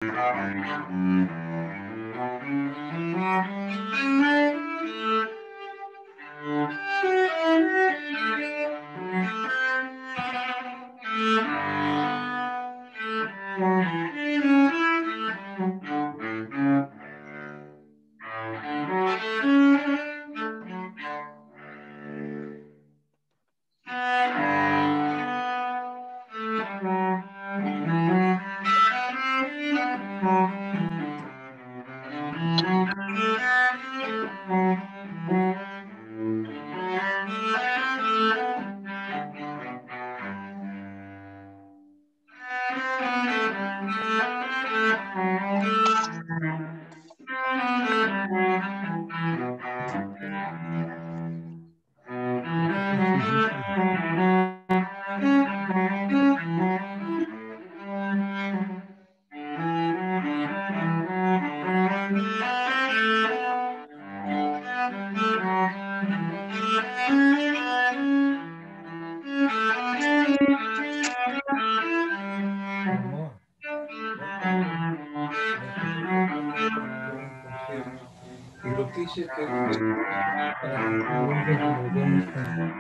Y lo que hice fue para que nos demos cuenta.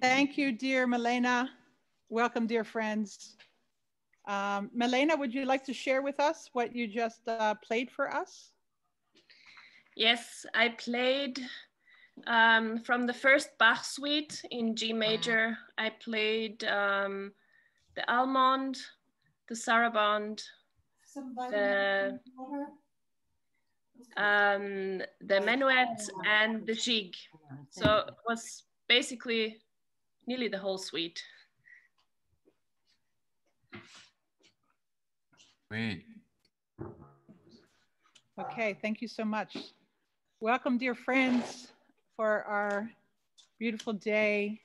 Thank you, dear Milena. Welcome, dear friends. Milena, would you like to share with us what you just played for us? Yes, I played From the first Bach suite in G major, I played the Almond, the Sarabande, the Menuet, and the Gigue. So it was basically nearly the whole suite. Great. Okay, thank you so much. Welcome, dear friends, for our beautiful day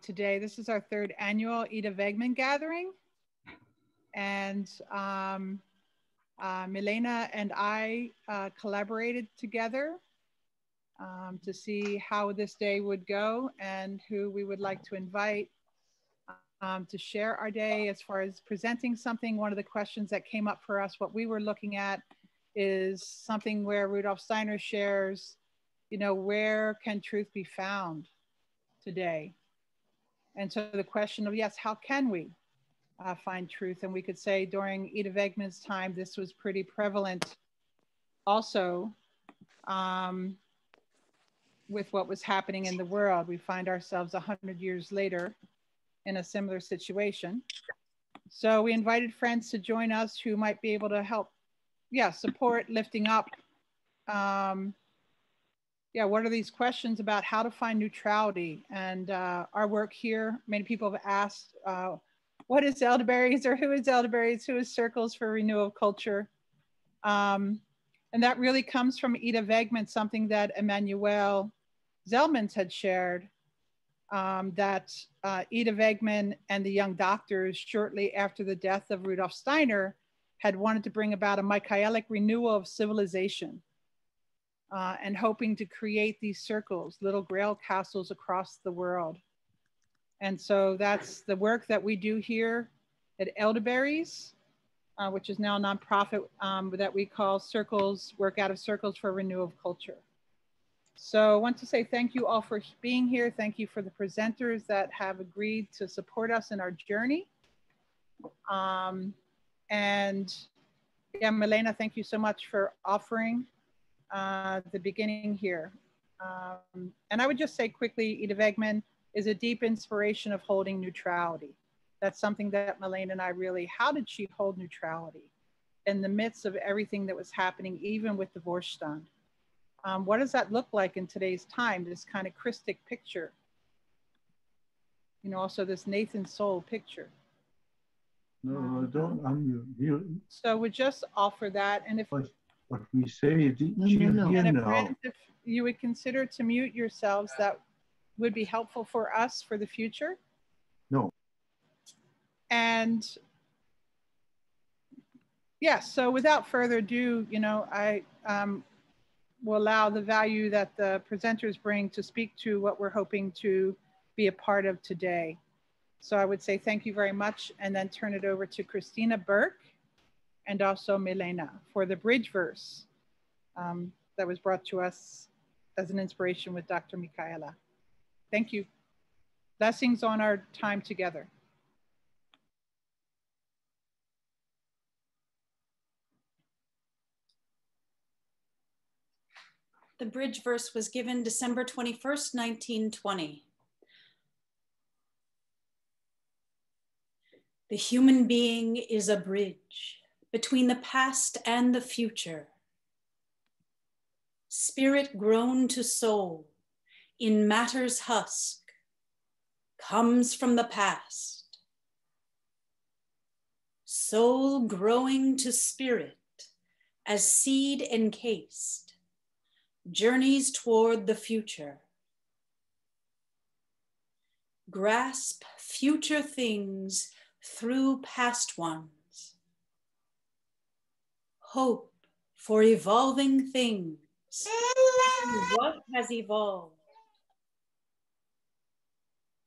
today. This is our third annual Ida Wegman gathering. And Milena and I collaborated together to see how this day would go and who we would like to invite to share our day as far as presenting something. One of the questions that came up for us, what we were looking at is something where Rudolf Steiner shares, you know, where can truth be found today? And so the question of, yes, how can we find truth? And we could say during Ida Wegman's time, this was pretty prevalent also with what was happening in the world. We find ourselves 100 years later in a similar situation. So we invited friends to join us who might be able to help, support, lifting up. What are these questions about how to find neutrality? And our work here, many people have asked, what is elderberries, or who is elderberries? Who is Circles for Renewal of Culture? And that really comes from Ida Wegman, something that Emmanuel Zelmans had shared, that Ida Wegman and the young doctors, shortly after the death of Rudolf Steiner, had wanted to bring about a Michaelic renewal of civilization and hoping to create these circles, little grail castles across the world. And so that's the work that we do here at Elderberries, which is now a nonprofit that we call Circles, Work Out of Circles for Renewal of Culture. So I want to say thank you all for being here. Thank you for the presenters that have agreed to support us in our journey. And yeah, Milena, thank you so much for offering the beginning here. And I would just say quickly, Ida Wegman is a deep inspiration of holding neutrality. That's something that Milena and I really, how did she hold neutrality in the midst of everything that was happening, even with the Vorstand? What does that look like in today's time, this kind of Christic picture? You know, also this Nathan Soul picture. No, don't unmute. So we just offer that. And if what we say, friends, if you would consider to mute yourselves, that would be helpful for us for the future. No. And yes, so without further ado, you know, I will allow the value that the presenters bring to speak to what we're hoping to be a part of today. So I would say thank you very much, and then turn it over to Christina Burke and also Milena for the bridge verse that was brought to us as an inspiration with Dr. Michaela. Thank you. Blessings on our time together. The bridge verse was given December 21st, 1920. The human being is a bridge between the past and the future. Spirit grown to soul in matter's husk comes from the past. Soul growing to spirit as seed encased journeys toward the future. Grasp future things through past ones. Hope for evolving things. What has evolved?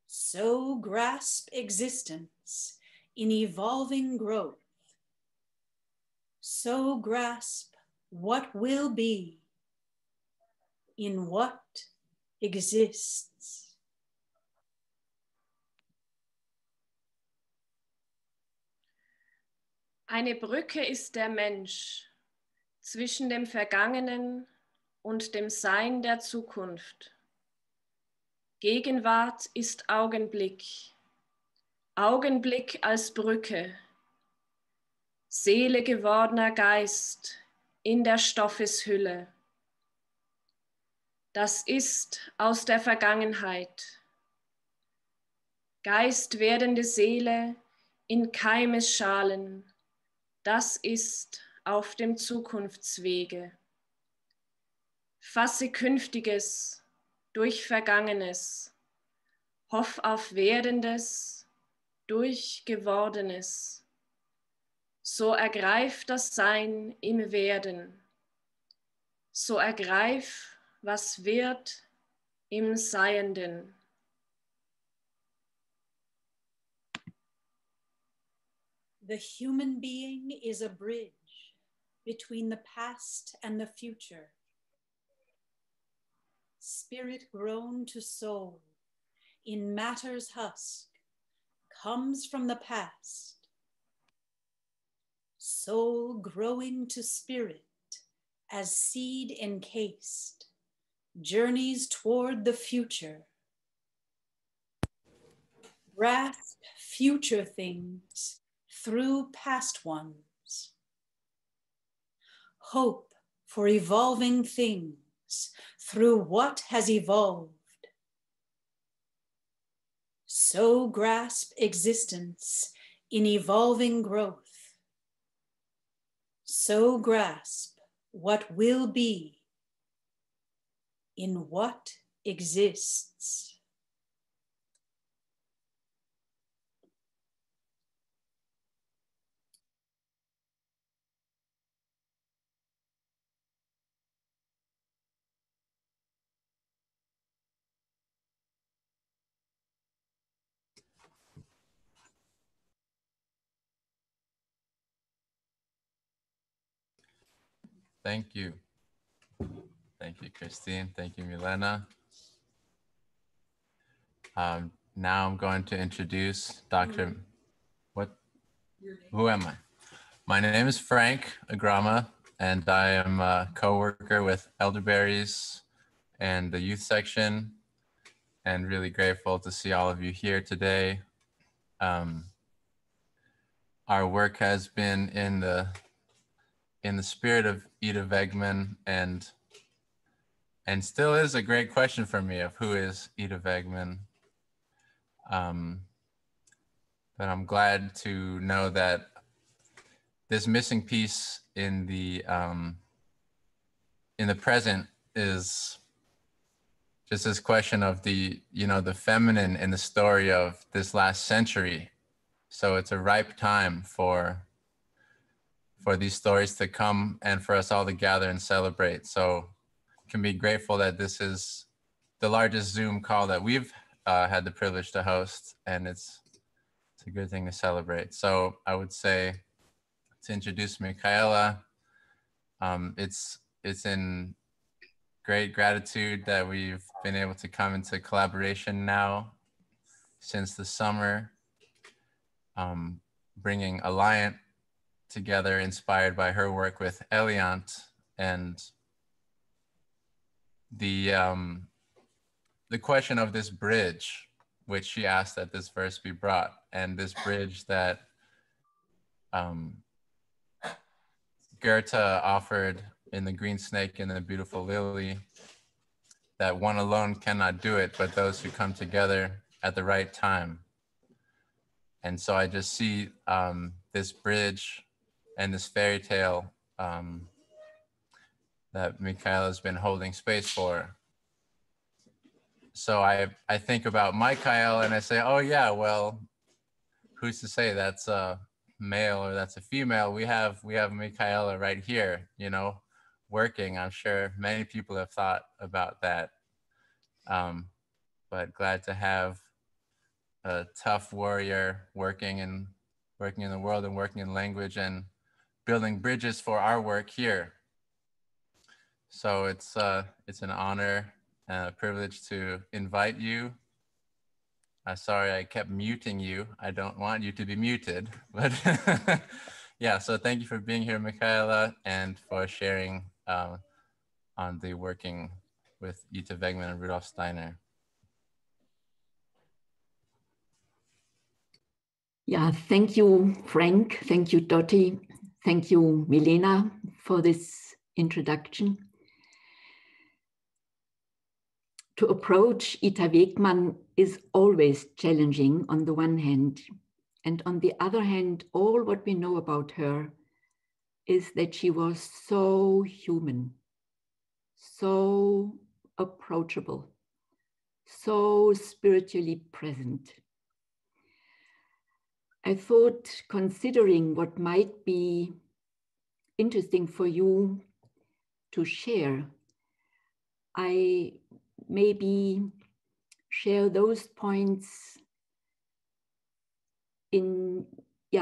So grasp existence in evolving growth. So grasp what will be in what exists. Eine Brücke ist der Mensch zwischen dem Vergangenen und dem Sein der Zukunft. Gegenwart ist Augenblick, Augenblick als Brücke, Seele gewordener Geist in der Stoffeshülle. Das ist aus der Vergangenheit. Geist werdende Seele in Keimesschalen, das ist auf dem Zukunftswege. Fasse Künftiges durch Vergangenes, hoff auf Werdendes durch Gewordenes. So ergreif das Sein im Werden, so ergreif, was wird im Seienden. The human being is a bridge between the past and the future. Spirit grown to soul in matter's husk comes from the past. Soul growing to spirit as seed encased journeys toward the future. Grasp future things through past ones. Hope for evolving things through what has evolved. So grasp existence in evolving growth. So grasp what will be in what exists. Thank you. Thank you, Christine. Thank you, Milena. Now I'm going to introduce Dr. Who am I? My name is Frank Agrama, and I am a co-worker with Elderberries and the youth section, and really grateful to see all of you here today. Our work has been in the spirit of Ida Wegman, and still is a great question for me of who is Ida Wegman. But I'm glad to know that this missing piece in the present is just this question of the feminine in the story of this last century. So it's a ripe time for these stories to come and for us all to gather and celebrate. So can be grateful that this is the largest Zoom call that we've had the privilege to host, and it's a good thing to celebrate. So I would say, to introduce Michaela, it's in great gratitude that we've been able to come into collaboration now since the summer, bringing Alliant together, inspired by her work with Eliant, and the question of this bridge, which she asked that this verse be brought, and this bridge that Goethe offered in The Green Snake and the Beautiful Lily, that one alone cannot do it, but those who come together at the right time. And so I just see this bridge and this fairy tale that Michaela has been holding space for. So I think about Michael and I say, oh yeah, well, who's to say that's a male or that's a female? We have Michaela right here, working. I'm sure many people have thought about that. But glad to have a tough warrior working in the world and working in language and building bridges for our work here. So it's an honor and a privilege to invite you. Sorry, I kept muting you. I don't want you to be muted, but yeah, so thank you for being here, Michaela, and for sharing on the working with Ita Wegman and Rudolf Steiner. Yeah, thank you, Frank. Thank you, Dottie. Thank you, Milena, for this introduction. To approach Ita Wegman is always challenging on the one hand, and on the other hand, all what we know about her is that she was so human, so approachable, so spiritually present. I thought, considering what might be interesting for you to share, I maybe share those points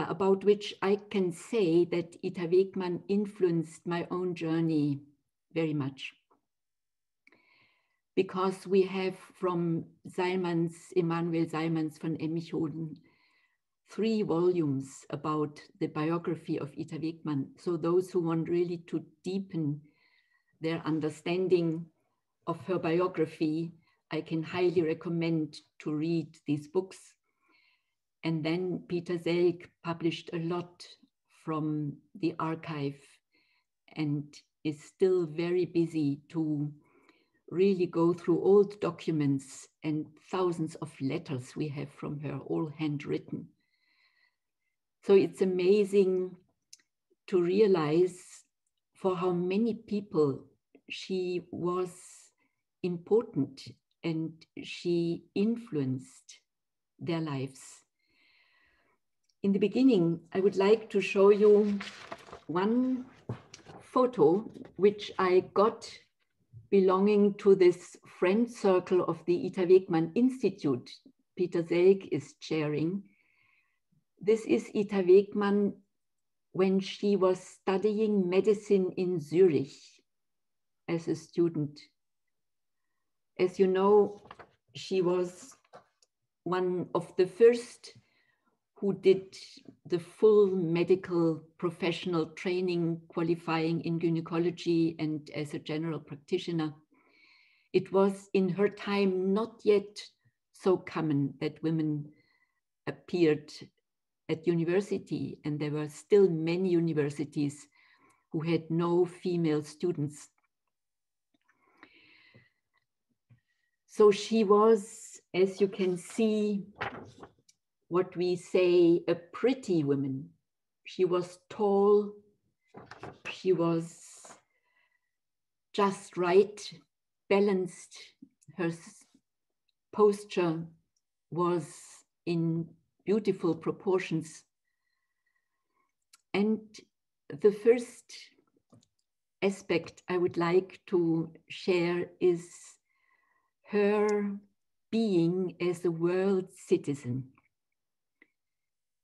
about which I can say that Ita Wegman influenced my own journey very much. Because we have from Emanuel Seilmans von Emmichoden, 3 volumes about the biography of Ita Wegman. So those who want really to deepen their understanding of her biography, I can highly recommend to read these books. And then Peter Selk published a lot from the archive and is still very busy to really go through old documents and thousands of letters we have from her, all handwritten. So it's amazing to realize for how many people she was important and she influenced their lives. In the beginning, I would like to show you one photo which I got belonging to this friend circle of the Ita Wegman Institute Peter Selk is chairing. This is Ita Wegman when she was studying medicine in Zurich as a student. As you know, she was one of the first who did the full medical professional training, qualifying in gynecology and as a general practitioner. It was in her time not yet so common that women appeared at university, and there were still many universities who had no female students. So she was, as you can see, what we say, a pretty woman. She was tall, she was just right, balanced, her posture was in beautiful proportions. And the first aspect I would like to share is her being as a world citizen.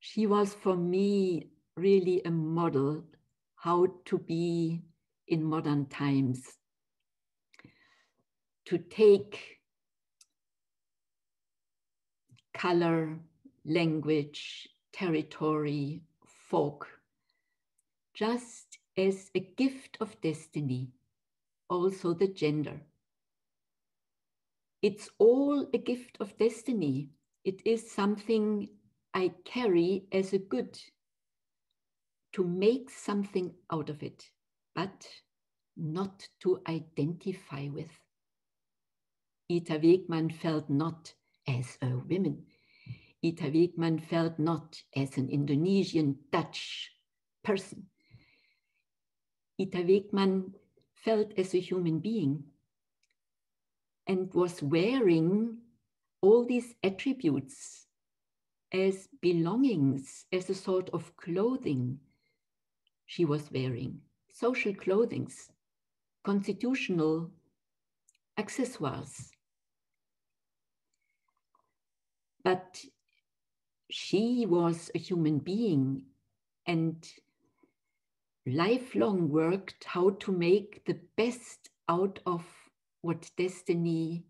She was for me really a model how to be in modern times, to take color, language, territory, folk, just as a gift of destiny, also the gender. It's all a gift of destiny. It is something I carry as a good, to make something out of it, but not to identify with. Ita Wegman felt not as a woman. Ita Wegman felt not as an Indonesian Dutch person. Ita Wegman felt as a human being and was wearing all these attributes as belongings, as a sort of clothing she was wearing, social clothings, constitutional accessoires. But she was a human being and lifelong worked how to make the best out of what destiny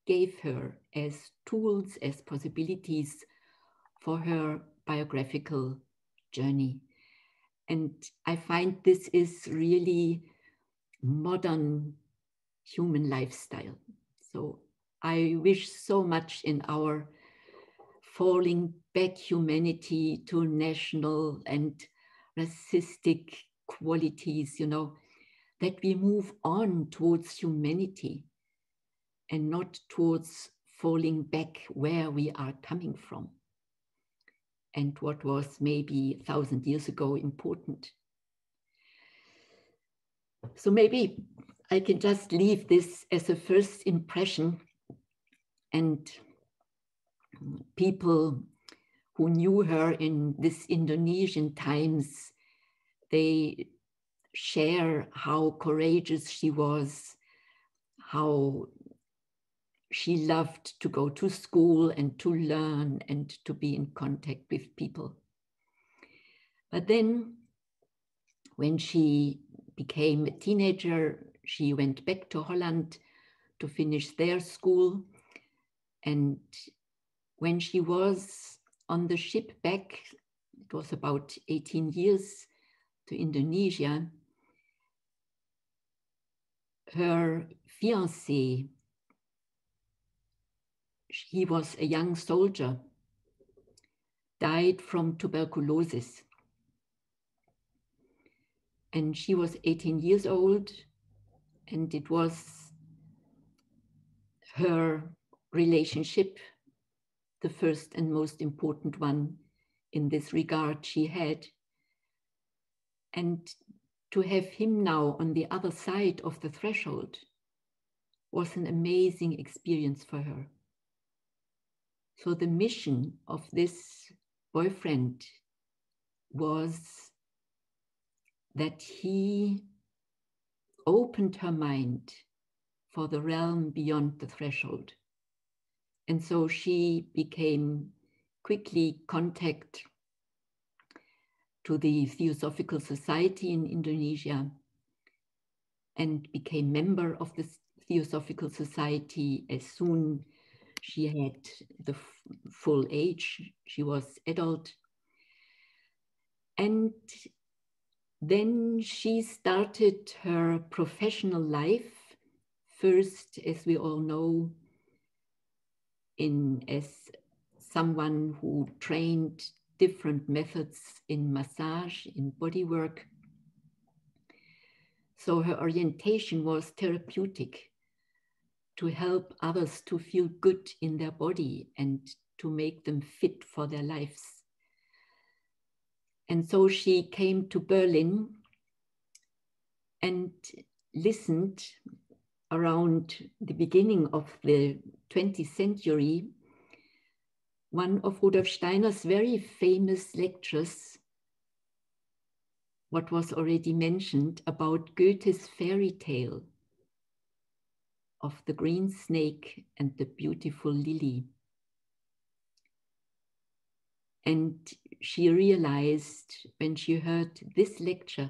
gave her as tools, as possibilities for her biographical journey. And I find this is really modern human lifestyle. So I wish so much in our falling back humanity to national and racistic qualities, you know, that we move on towards humanity and not towards falling back where we are coming from and what was maybe 1,000 years ago important. So maybe I can just leave this as a first impression, and people who knew her in this Indonesian times, they share how courageous she was, how she loved to go to school and to learn and to be in contact with people. But then when she became a teenager, she went back to Holland to finish their school. And when she was on the ship back, it was about 18 years to Indonesia, her fiancé, he was a young soldier, died from tuberculosis. And she was 18 years old, and it was her relationship, the first and most important one in this regard she had. And to have him now on the other side of the threshold was an amazing experience for her. So the mission of this boyfriend was that he opened her mind for the realm beyond the threshold. And so she became quickly contact to the Theosophical Society in Indonesia and became member of the Theosophical Society as soon she had the full age. She was adult. And then she started her professional life, first, as we all know, as someone who trained different methods in massage, in body work. So her orientation was therapeutic, to help others to feel good in their body and to make them fit for their lives. And so she came to Berlin and listened around the beginning of the 20th century, one of Rudolf Steiner's very famous lectures, what was already mentioned about Goethe's fairy tale of the green snake and the beautiful lily. And she realized when she heard this lecture,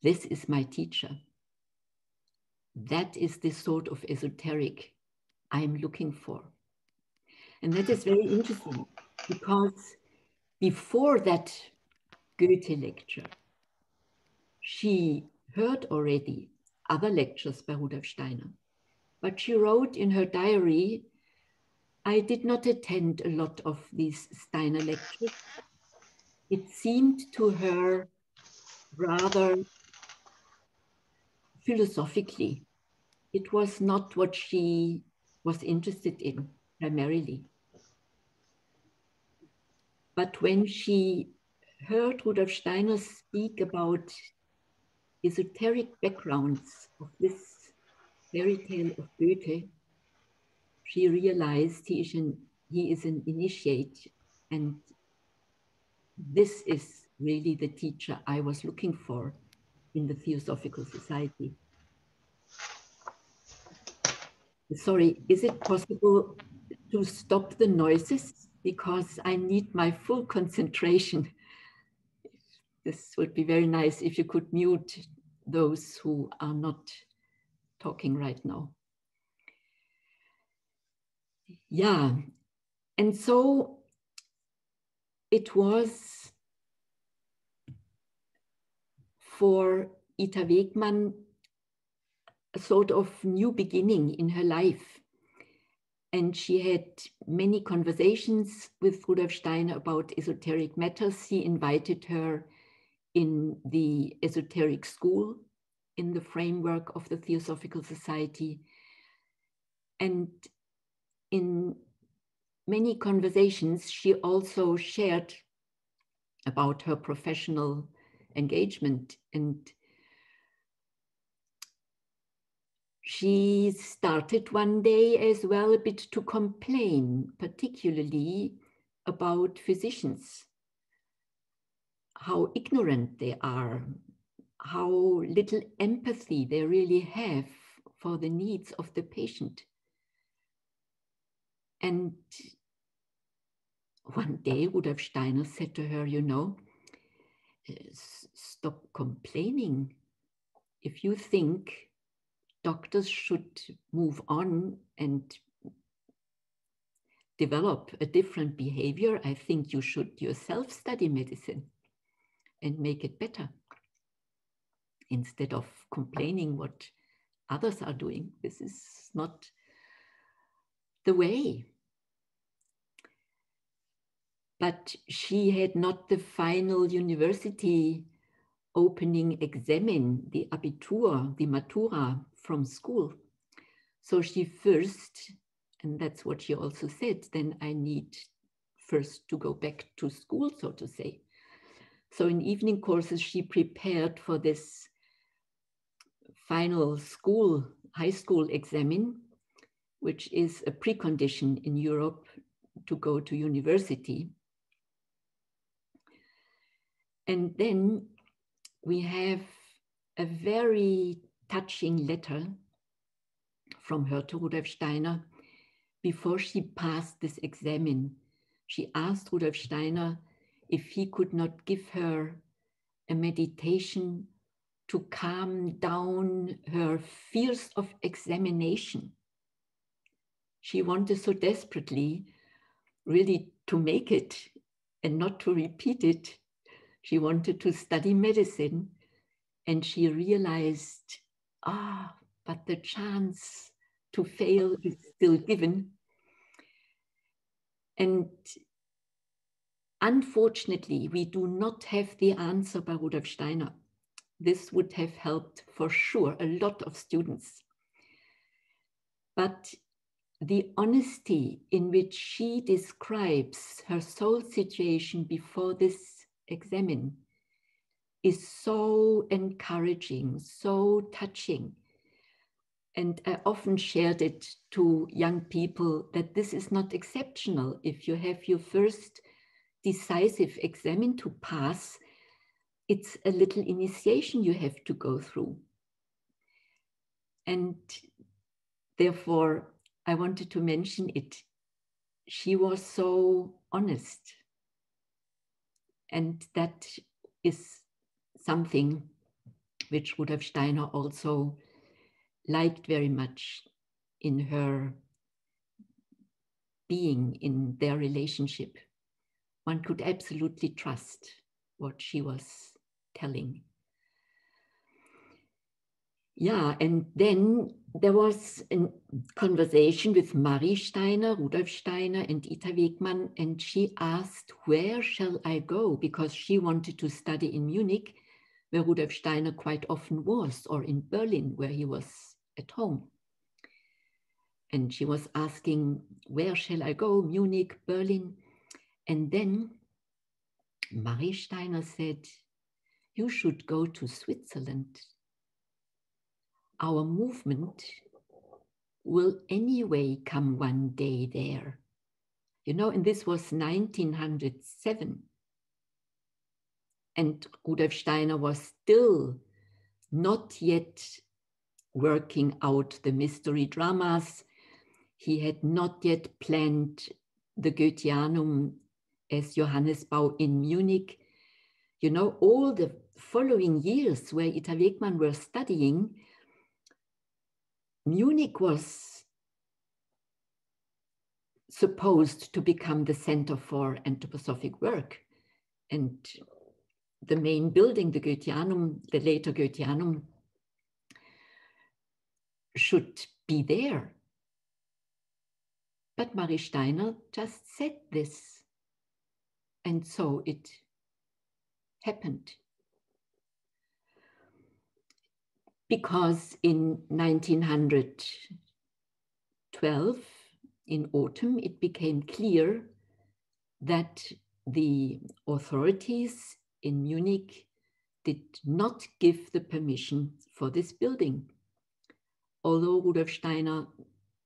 this is my teacher. That is the sort of esoteric I'm looking for. And that is very interesting because before that Goethe lecture, she heard already other lectures by Rudolf Steiner, but she wrote in her diary, I did not attend a lot of these Steiner lectures. It seemed to her rather philosophically. It was not what she was interested in primarily. But when she heard Rudolf Steiner speak about esoteric backgrounds of this fairy tale of Goethe, she realized he is an initiate, and this is really the teacher I was looking for in the Theosophical Society. Sorry, is it possible to stop the noises? Because I need my full concentration. This would be very nice if you could mute those who are not talking right now. Yeah, and so it was for Ita Wegman a sort of new beginning in her life. And she had many conversations with Rudolf Steiner about esoteric matters. He invited her in the esoteric school in the framework of the Theosophical Society. And in many conversations, she also shared about her professional engagement. And she started one day as well a bit to complain, particularly about physicians, how ignorant they are, how little empathy they really have for the needs of the patient. And one day Rudolf Steiner said to her, you know, stop complaining. If you think doctors should move on and develop a different behavior, I think you should yourself study medicine and make it better instead of complaining what others are doing. This is not the way. But she had not the final university opening examen, the Abitur, the Matura from school. So she first, and that's what she also said, then I need first to go back to school, so to say. So in evening courses, she prepared for this final school, high school examen, which is a precondition in Europe to go to university. And then we have a very touching letter from her to Rudolf Steiner before she passed this examen. She asked Rudolf Steiner if he could not give her a meditation to calm down her fears of examination. She wanted so desperately really to make it and not to repeat it. She wanted to study medicine, and she realized, but the chance to fail is still given. And unfortunately, we do not have the answer by Rudolf Steiner. This would have helped for sure a lot of students. But the honesty in which she describes her soul situation before this examen is so encouraging, so touching. And I often shared it to young people that this is not exceptional. If you have your first decisive examen to pass, it's a little initiation you have to go through. And therefore, I wanted to mention it. She was so honest. And that is something which Rudolf Steiner also liked very much in her being, in their relationship. One could absolutely trust what she was telling. Yeah, and then there was a conversation with Marie Steiner, Rudolf Steiner, and Ita Wegman, and she asked, where shall I go? Because she wanted to study in Munich, where Rudolf Steiner quite often was, or in Berlin, where he was at home. And she was asking, where shall I go? Munich, Berlin. And then Marie Steiner said, you should go to Switzerland. Our movement will anyway come one day there. You know, and this was 1907. And Rudolf Steiner was still not yet working out the mystery dramas. He had not yet planned the Goetheanum as Johannesbau in Munich. You know, all the following years where Ita Wegman were studying, Munich was supposed to become the center for anthroposophic work. And the main building, the Goetheanum, the later Goetheanum, should be there. But Marie Steiner just said this. And so it happened. Because in 1912, in autumn, it became clear that the authorities in Munich did not give the permission for this building, although Rudolf Steiner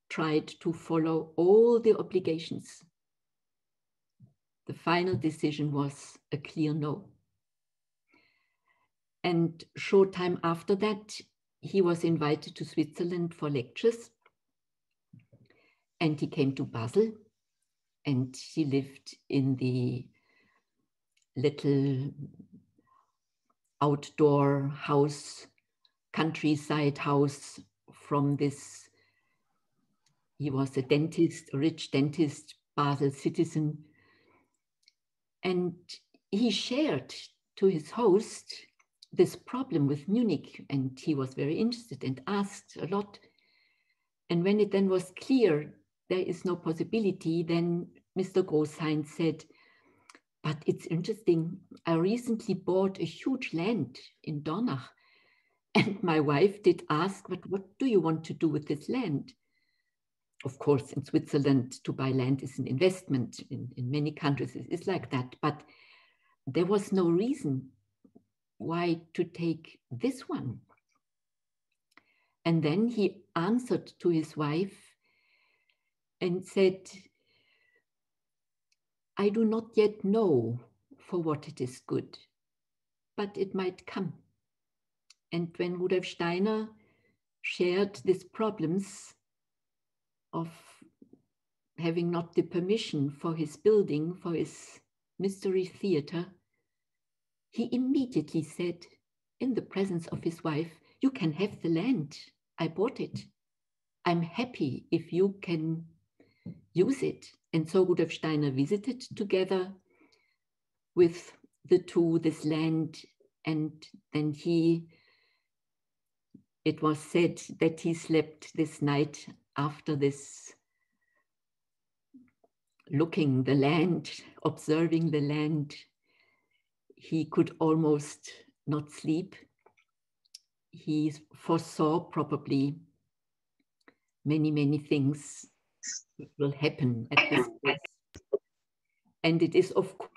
tried to follow all the obligations. The final decision was a clear no. And short time after that, he was invited to Switzerland for lectures, and he came to Basel, and he lived in the little outdoor house, countryside house from this. He was a dentist, a rich dentist, Basel citizen. And he shared to his host this problem with Munich, and he was very interested and asked a lot. And when it then was clear there is no possibility, then Mr. Großheinz said, but it's interesting, I recently bought a huge land in Dornach, and my wife did ask, but what do you want to do with this land? Of course, in Switzerland, to buy land is an investment. In many countries, it's like that. But there was no reason why to take this one. And then he answered to his wife and said, I do not yet know for what it is good, but it might come. And when Rudolf Steiner shared these problems of having not the permission for his building, for his mystery theater, he immediately said, in the presence of his wife, you can have the land. I bought it. I'm happy if you can use it. And so Rudolf Steiner visited together with the two this land, and then it was said that he slept this night after this, looking the land, observing the land. He could almost not sleep. He foresaw probably many, many things that will happen at this place. And it is, of course,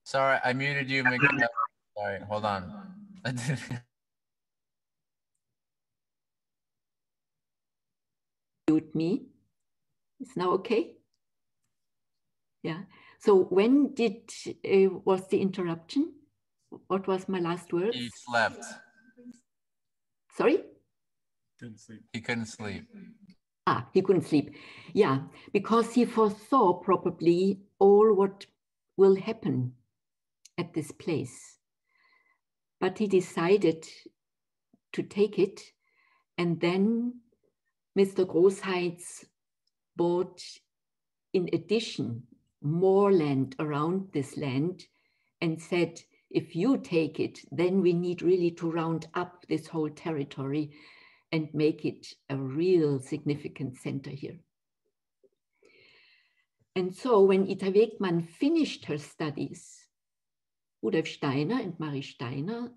Sorry, I muted you, Miguel. Sorry, hold on. mute me. It's now okay? Yeah. So when was the interruption? What was my last words? He slept. Sorry? He couldn't sleep. Ah, he couldn't sleep. Yeah, because he foresaw probably all what will happen at this place. But he decided to take it, and then Mr. Großheinz bought, in addition, more land around this land and said, if you take it, then we need really to round up this whole territory and make it a real significant center here. And so when Ita Wegman finished her studies, Rudolf Steiner and Marie Steiner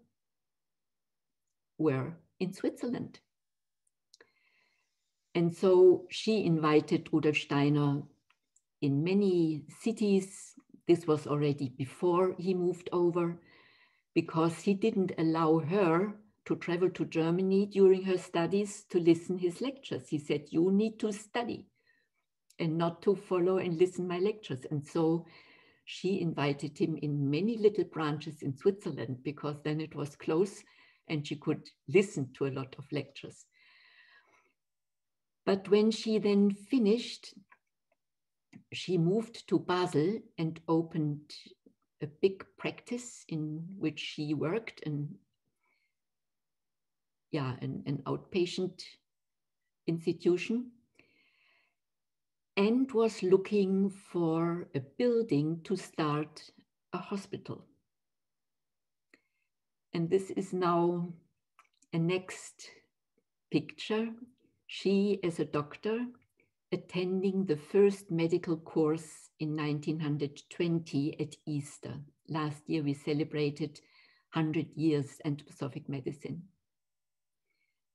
were in Switzerland. And so she invited Rudolf Steiner in many cities. This was already before he moved over, because he didn't allow her to travel to Germany during her studies to listen his lectures. He said, you need to study and not to follow and listen my lectures. And so she invited him in many little branches in Switzerland, because then it was close and she could listen to a lot of lectures. But when she then finished, she moved to Basel and opened a big practice in which she worked, an outpatient institution. and was looking for a building to start a hospital. And this is now a next picture. She, as a doctor, attending the first medical course in 1920 at Easter. Last year we celebrated 100 years anthroposophic medicine.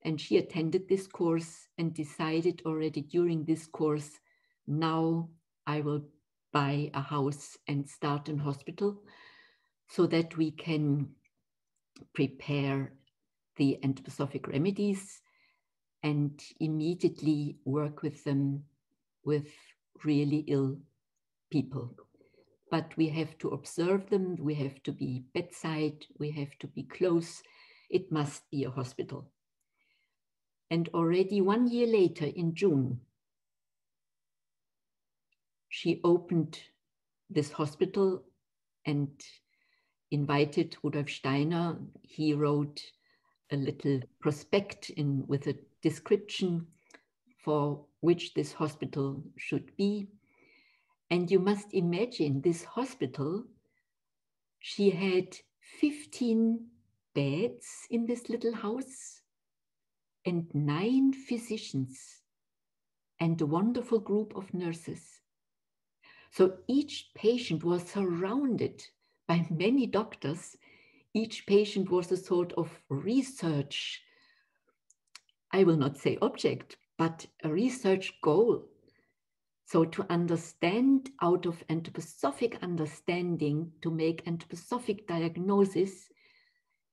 And she attended this course and decided already during this course, now I will buy a house and start a hospital so that we can prepare the anthroposophic remedies and immediately work with them with really ill people. But we have to observe them, we have to be bedside, we have to be close. It must be a hospital. And already 1 year later, in June, she opened this hospital and invited Rudolf Steiner. He wrote a little prospect with a description for which this hospital should be. And you must imagine this hospital, she had 15 beds in this little house and 9 physicians and a wonderful group of nurses. So each patient was surrounded by many doctors. Each patient was a sort of research, I will not say object, but a research goal. So to understand out of anthroposophic understanding, to make anthroposophic diagnosis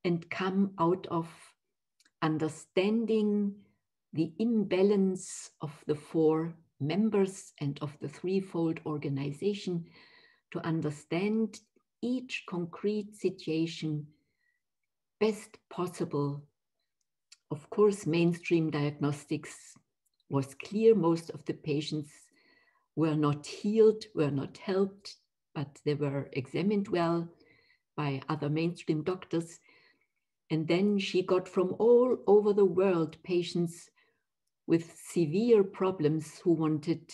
and come out of understanding the imbalance of the 4 members and of the threefold organization, to understand each concrete situation best possible. Of course, mainstream diagnostics was clear. Most of the patients were not healed, were not helped, but they were examined well by other mainstream doctors. And then she got from all over the world patients with severe problems who wanted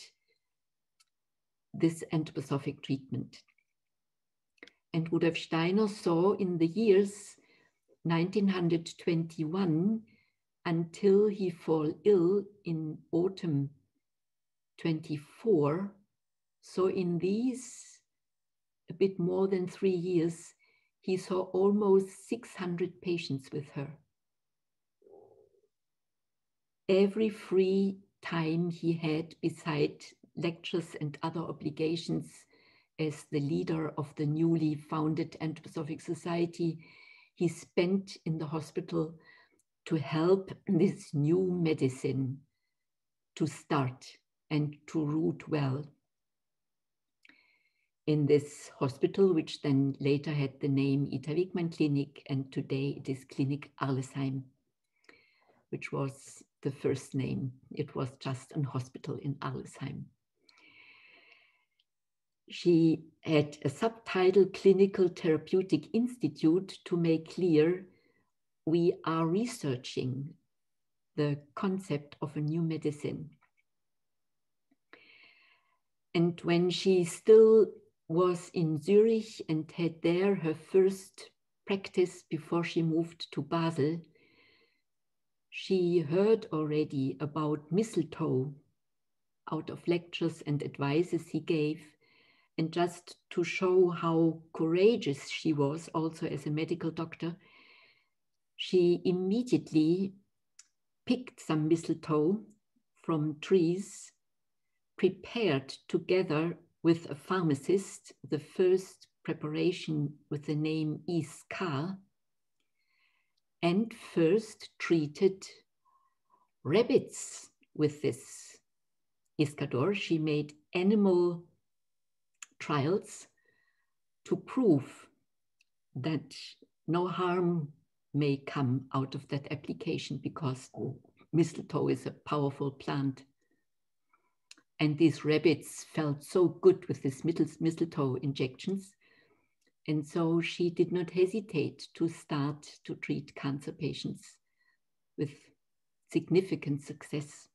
this anthroposophic treatment. And Rudolf Steiner saw in the years 1921 until he fell ill in autumn 24. So in these a bit more than 3 years, he saw almost 600 patients with her. Every free time he had, beside lectures and other obligations as the leader of the newly founded Anthroposophic Society, he spent in the hospital to help this new medicine to start and to root well. In this hospital, which then later had the name Ita Wegman Clinic, and today it is Clinic Arlesheim, which was the first name. It was just a hospital in Arlesheim. She had a subtitle, Clinical Therapeutic Institute, to make clear we are researching the concept of a new medicine. And when she still was in Zurich and had there her first practice before she moved to Basel, she heard already about mistletoe out of lectures and advices he gave. And just to show how courageous she was also as a medical doctor, she immediately picked some mistletoe from trees, prepared together with a pharmacist the first preparation with the name Iskar, and first treated rabbits with this Iskador. She made animal trials to prove that no harm may come out of that application, because mistletoe is a powerful plant. And these rabbits felt so good with this mistletoe injections. And so she did not hesitate to start to treat cancer patients with significant success.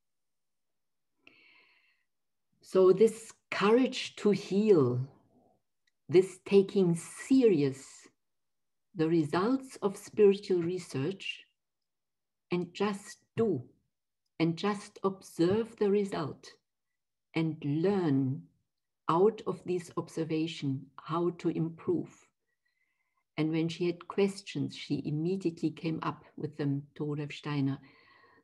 So this courage to heal, this taking serious the results of spiritual research and just do and just observe the result and learn out of this observation how to improve. And when she had questions, she immediately came up with them to Rudolf Steiner.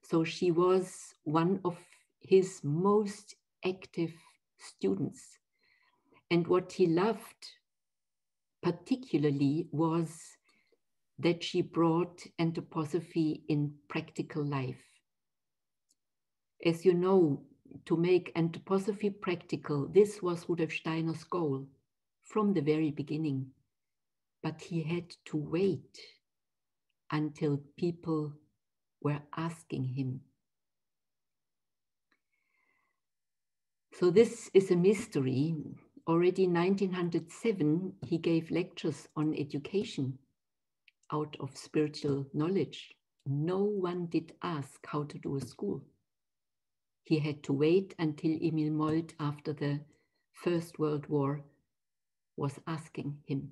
So she was one of his most active students. And what he loved particularly was that she brought anthroposophy in practical life. As you know, to make anthroposophy practical, this was Rudolf Steiner's goal from the very beginning. But he had to wait until people were asking him. So this is a mystery. Already in 1907, he gave lectures on education out of spiritual knowledge. No one did ask how to do a school. He had to wait until Emil Molt, after the First World War, was asking him.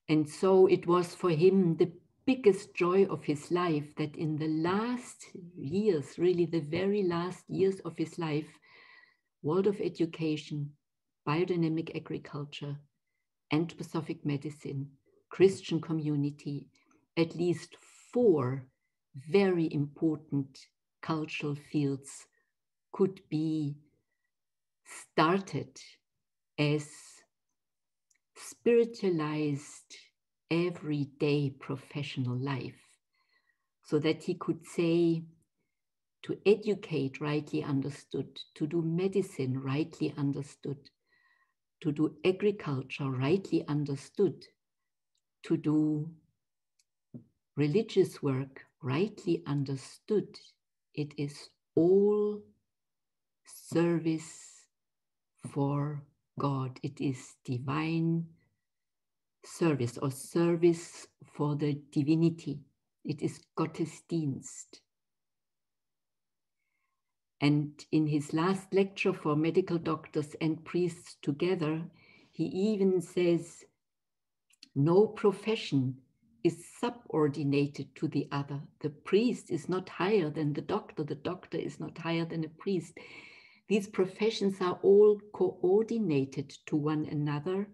And so it was for him the biggest joy of his life that in the last years, really the very last years of his life, world of education, biodynamic agriculture, anthroposophic medicine, Christian community, at least 4 very important cultural fields could be started as spiritualized everyday professional life, so that he could say, to educate rightly understood, to do medicine rightly understood, to do agriculture rightly understood, to do religious work rightly understood. It is all service for God. It is divine service or service for the divinity. It is Gottesdienst. And in his last lecture for medical doctors and priests together, he even says, no profession is subordinated to the other. The priest is not higher than the doctor is not higher than a priest. These professions are all coordinated to one another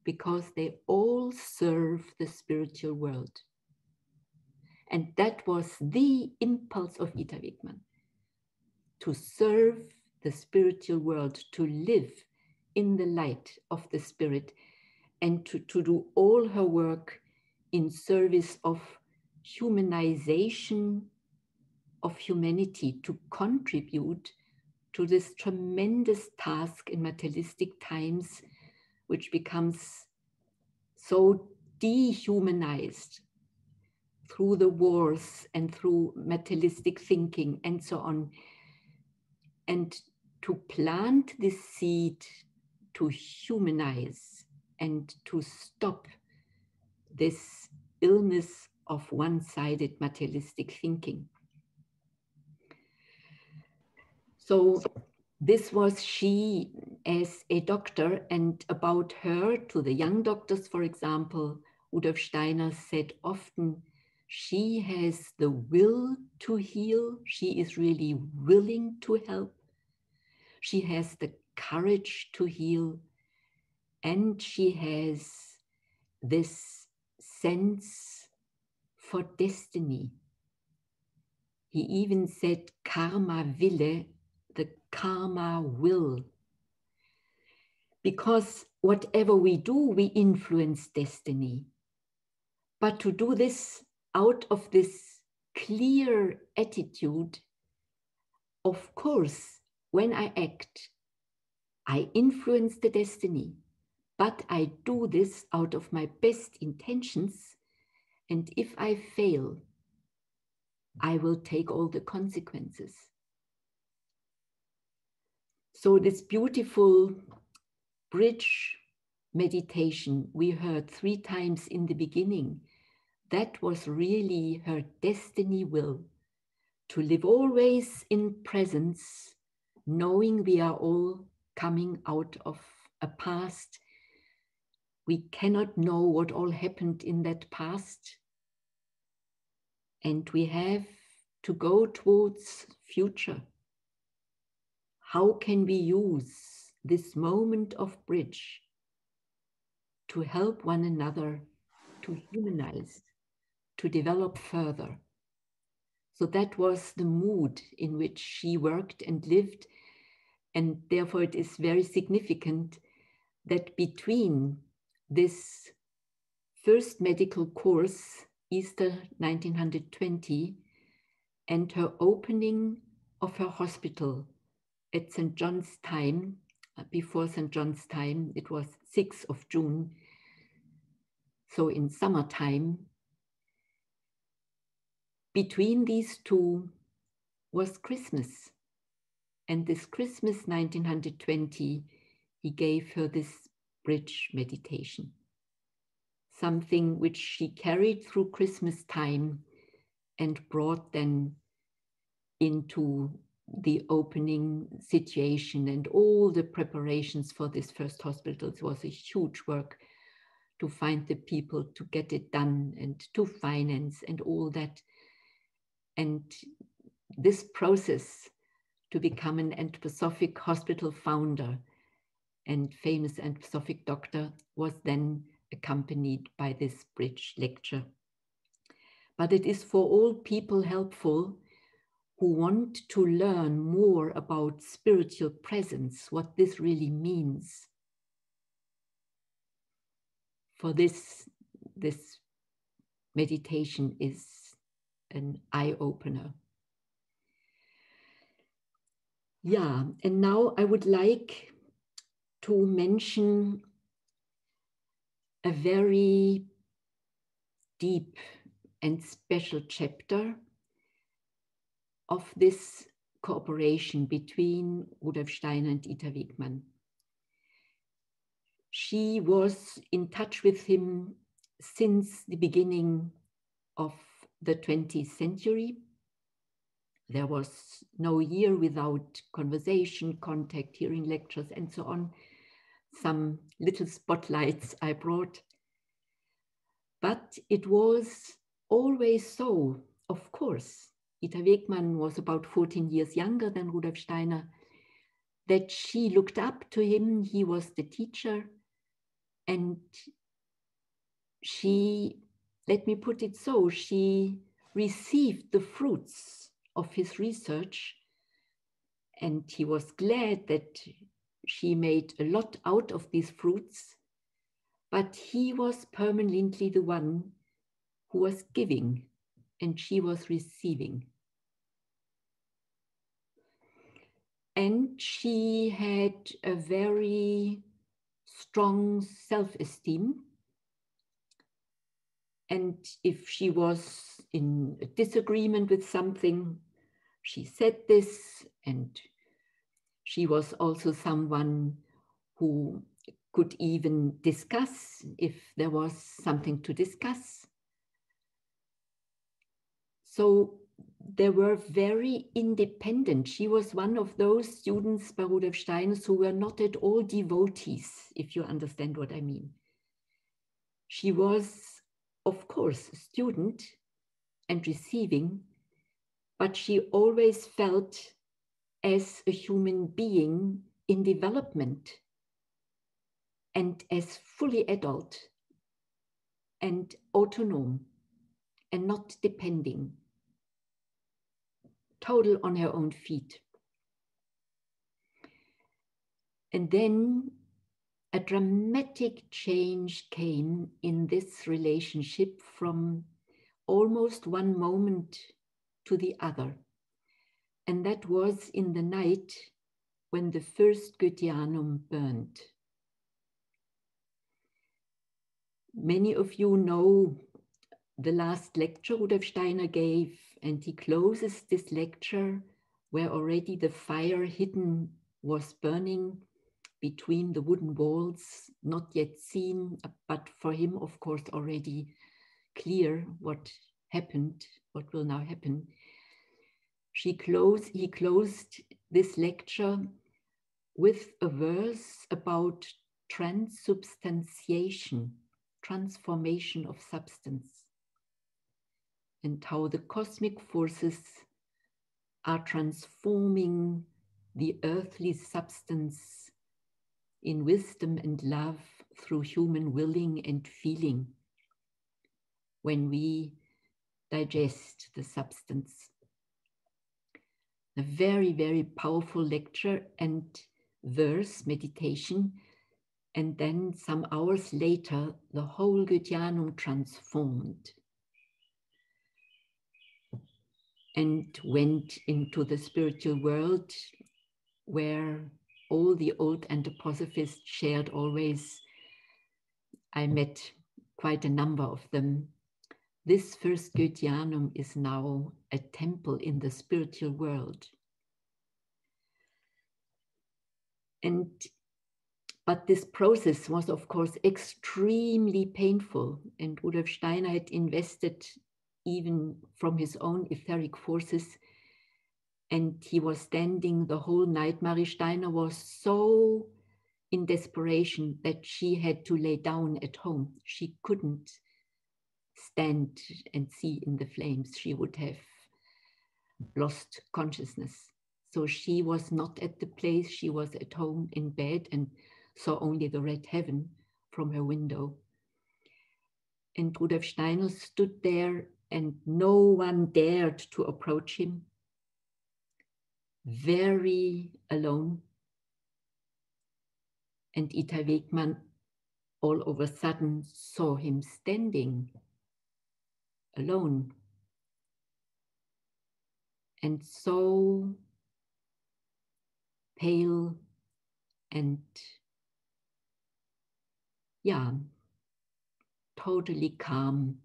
because they all serve the spiritual world. And that was the impulse of Ita Wegman, to serve the spiritual world, to live in the light of the spirit, and to do all her work in service of humanization of humanity, to contribute to this tremendous task in materialistic times, which becomes so dehumanized through the wars and through materialistic thinking and so on. And to plant this seed to humanize and to stop this illness of one-sided materialistic thinking. So this was she as a doctor, and about her to the young doctors, for example, Rudolf Steiner said often, she has the will to heal. She is really willing to help. She has the courage to heal, and she has this sense for destiny. He even said karma wille, the karma will. Because whatever we do, we influence destiny. But to do this out of this clear attitude, of course, when I act, I influence the destiny, but I do this out of my best intentions. And if I fail, I will take all the consequences. So this beautiful bridge meditation we heard 3 times in the beginning, that was really her destiny will, to live always in presence, knowing we are all coming out of a past. We cannot know what all happened in that past. And we have to go towards future. How can we use this moment of bridge to help one another, to humanize, to develop further? So that was the mood in which she worked and lived. And therefore it is very significant that between this first medical course, Easter 1920, and her opening of her hospital at St. John's time, before St. John's time, it was 6th of June, so in summertime, between these two was Christmas. And this Christmas 1920, he gave her this bridge meditation, something which she carried through Christmas time and brought then into the opening situation and all the preparations for this first hospital. It was a huge work to find the people to get it done and to finance and all that. And this process to become an anthroposophic hospital founder and famous anthroposophic doctor was then accompanied by this bridge lecture. But it is for all people helpful who want to learn more about spiritual presence, what this really means. For this meditation is an eye-opener. Yeah, and now I would like to mention a very deep and special chapter of this cooperation between Rudolf Steiner and Ita Wegman. She was in touch with him since the beginning of the 20th century. There was no year without conversation, contact, hearing lectures, and so on. Some little spotlights I brought. But it was always so, of course. Ita Wegman was about 14 years younger than Rudolf Steiner, that she looked up to him. He was the teacher. And she, let me put it so, she received the fruits of his research, and he was glad that she made a lot out of these fruits, but he was permanently the one who was giving and she was receiving. And she had a very strong self-esteem. And if she was in a disagreement with something, she said this, and she was also someone who could even discuss if there was something to discuss. So they were very independent. She was one of those students by Rudolf Steiner who were not at all devotees, if you understand what I mean. She was, of course, a student and receiving, but she always felt as a human being in development and as fully adult and autonomous and not depending, total on her own feet. And then a dramatic change came in this relationship from almost one moment to the other. And that was in the night when the first Goetheanum burned. Many of you know the last lecture Rudolf Steiner gave, and he closes this lecture where already the fire hidden was burning between the wooden walls, not yet seen, but for him, of course, already clear what happened, what will now happen. he closed this lecture with a verse about transubstantiation, transformation of substance, and how the cosmic forces are transforming the earthly substance in wisdom and love through human willing and feeling when we digest the substance. A very, very powerful lecture and verse meditation. And then some hours later, the whole Goetheanum transformed and went into the spiritual world where all the old anthroposophists shared always. I met quite a number of them. This first Goetheanum is now a temple in the spiritual world. But this process was, of course, extremely painful, and Rudolf Steiner had invested even from his own etheric forces, and he was standing the whole night. Marie Steiner was so in desperation that she had to lay down at home. She couldn't stand and see in the flames. She would have lost consciousness. So she was not at the place. She was at home in bed and saw only the red heaven from her window. And Rudolf Steiner stood there and no one dared to approach him, very alone. And Itai Wegman all of a sudden saw him standing alone and so pale and totally calm.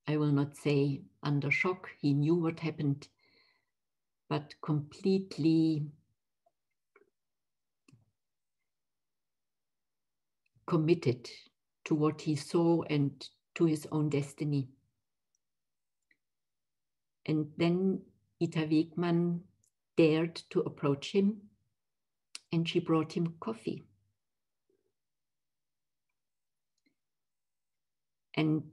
I will not say under shock, he knew what happened, but completely committed to what he saw and to his own destiny. And then Itai Wegman dared to approach him, and she brought him coffee. And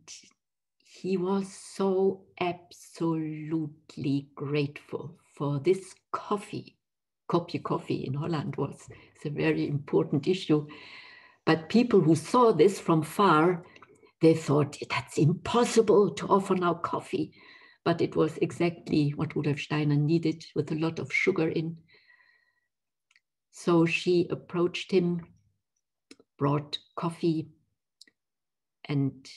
he was so absolutely grateful for this coffee. Kopje coffee in Holland it's a very important issue. But people who saw this from far, they thought that's impossible to offer now coffee. But it was exactly what Rudolf Steiner needed, with a lot of sugar in. So she approached him, brought coffee, and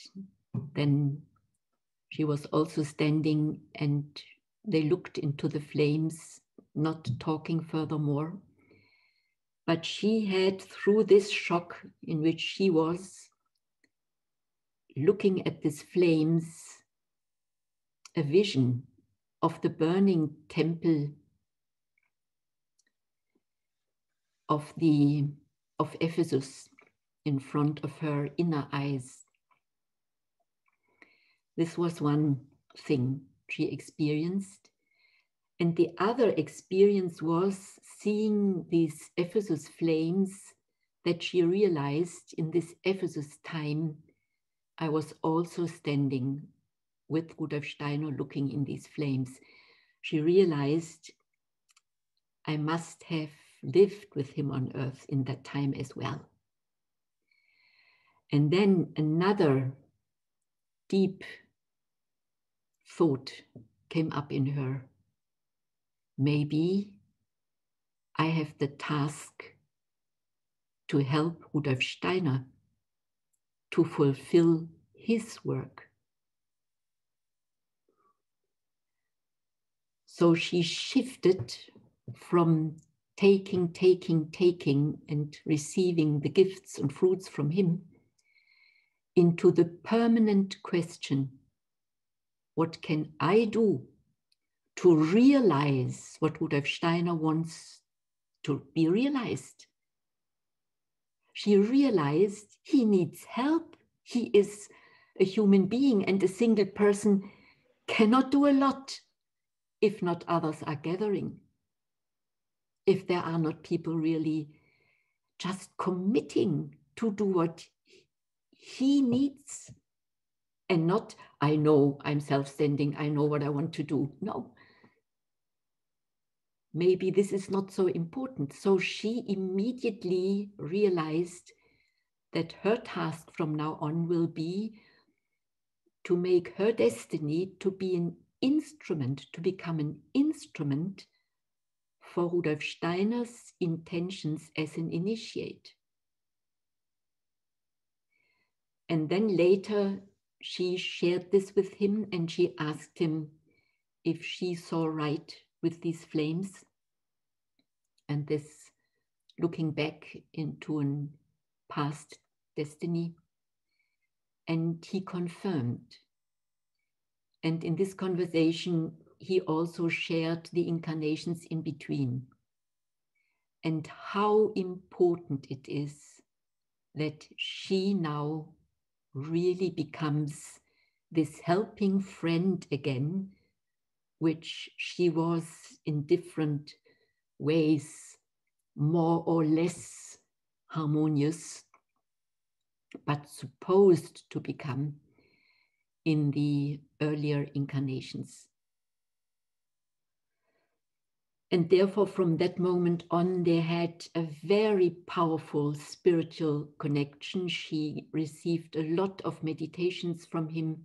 then she was also standing, and they looked into the flames, not talking furthermore. But she had, through this shock in which she was, looking at these flames, a vision of the burning temple of Ephesus in front of her inner eyes. This was one thing she experienced. And the other experience was seeing these Ephesus flames, that she realized in this Ephesus time, I was also standing with Rudolf Steiner looking in these flames. She realized I must have lived with him on earth in that time as well. And then another deep thought came up in her. Maybe I have the task to help Rudolf Steiner to fulfill his work. So she shifted from taking and receiving the gifts and fruits from him into the permanent question, what can I do to realize what Rudolf Steiner wants to be realized? She realized he needs help. He is a human being, and a single person cannot do a lot. if not others are gathering, if there are not people really just committing to do what he needs, and not, I know I'm self-standing, I know what I want to do. No. Maybe this is not so important. So she immediately realized that her task from now on will be to make her destiny to be an instrument, to become an instrument for Rudolf Steiner's intentions as an initiate. And then later she shared this with him and she asked him if she saw right with these flames and this looking back into an past destiny. And he confirmed. And in this conversation, he also shared the incarnations in between and how important it is that she now really becomes this helping friend again, which she was in different ways, more or less harmonious, but supposed to become in the earlier incarnations. And therefore, from that moment on, they had a very powerful spiritual connection. She received a lot of meditations from him.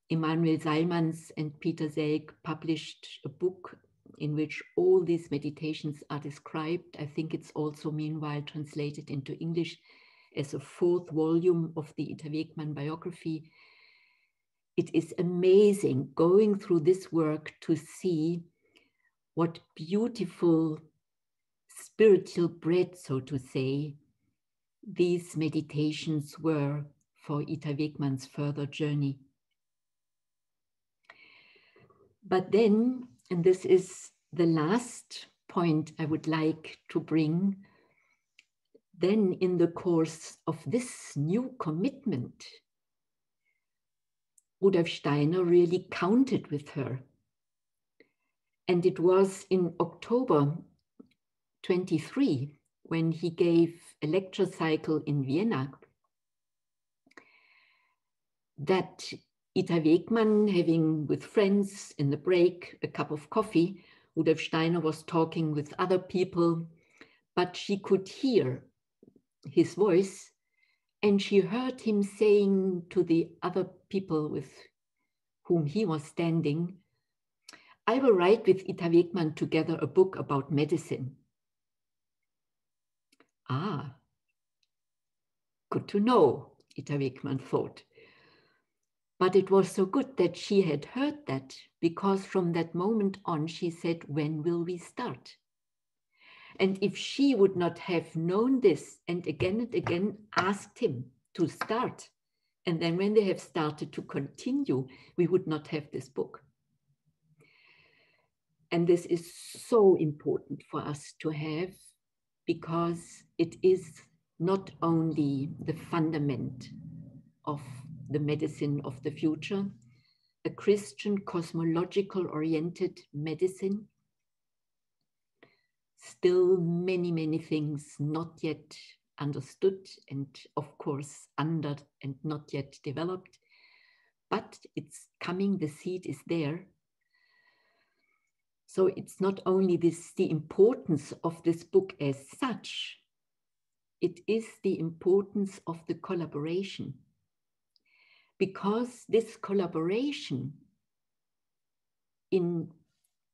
Emanuel Seilmans and Peter Selk published a book in which all these meditations are described. I think it's also meanwhile translated into English as a 4th volume of the Ita Wegman biography. It is amazing going through this work to see what beautiful spiritual bread, so to say, these meditations were for Ita Wegman's further journey. But then, and this is the last point I would like to bring, then in the course of this new commitment, Rudolf Steiner really counted with her. And it was in October 23, when he gave a lecture cycle in Vienna, that Ita Wegman, having with friends in the break a cup of coffee, Rudolf Steiner was talking with other people, but she could hear his voice and she heard him saying to the other people with whom he was standing, I will write with Ita Wegman together a book about medicine. Ah, good to know, Ita Wegman thought. But it was so good that she had heard that, because from that moment on, she said, when will we start? And if she would not have known this and again asked him to start, and then when they have started to continue, we would not have this book. And this is so important for us to have, because it is not only the fundament of the medicine of the future, a Christian cosmological oriented medicine, still many things not yet understood and of course under and not yet developed, but it's coming, the seed is there. So it's not only the importance of this book as such, it is the importance of the collaboration. Because this collaboration in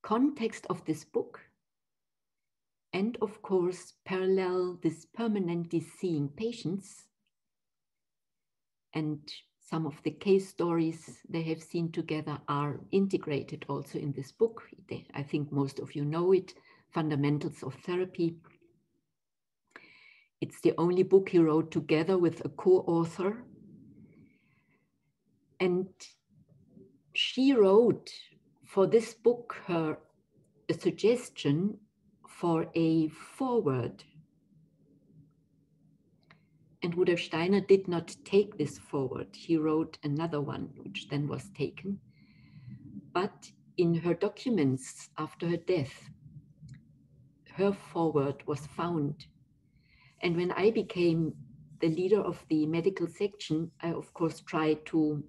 context of this book, and of course parallel this permanently seeing patients, and some of the case stories they have seen together are integrated also in this book. I think most of you know it, Fundamentals of Therapy. It's the only book he wrote together with a co-author. And she wrote for this book a suggestion for a foreword. And Rudolf Steiner did not take this forward. He wrote another one, which then was taken. But in her documents after her death, her foreword was found. And when I became the leader of the medical section, I of course tried to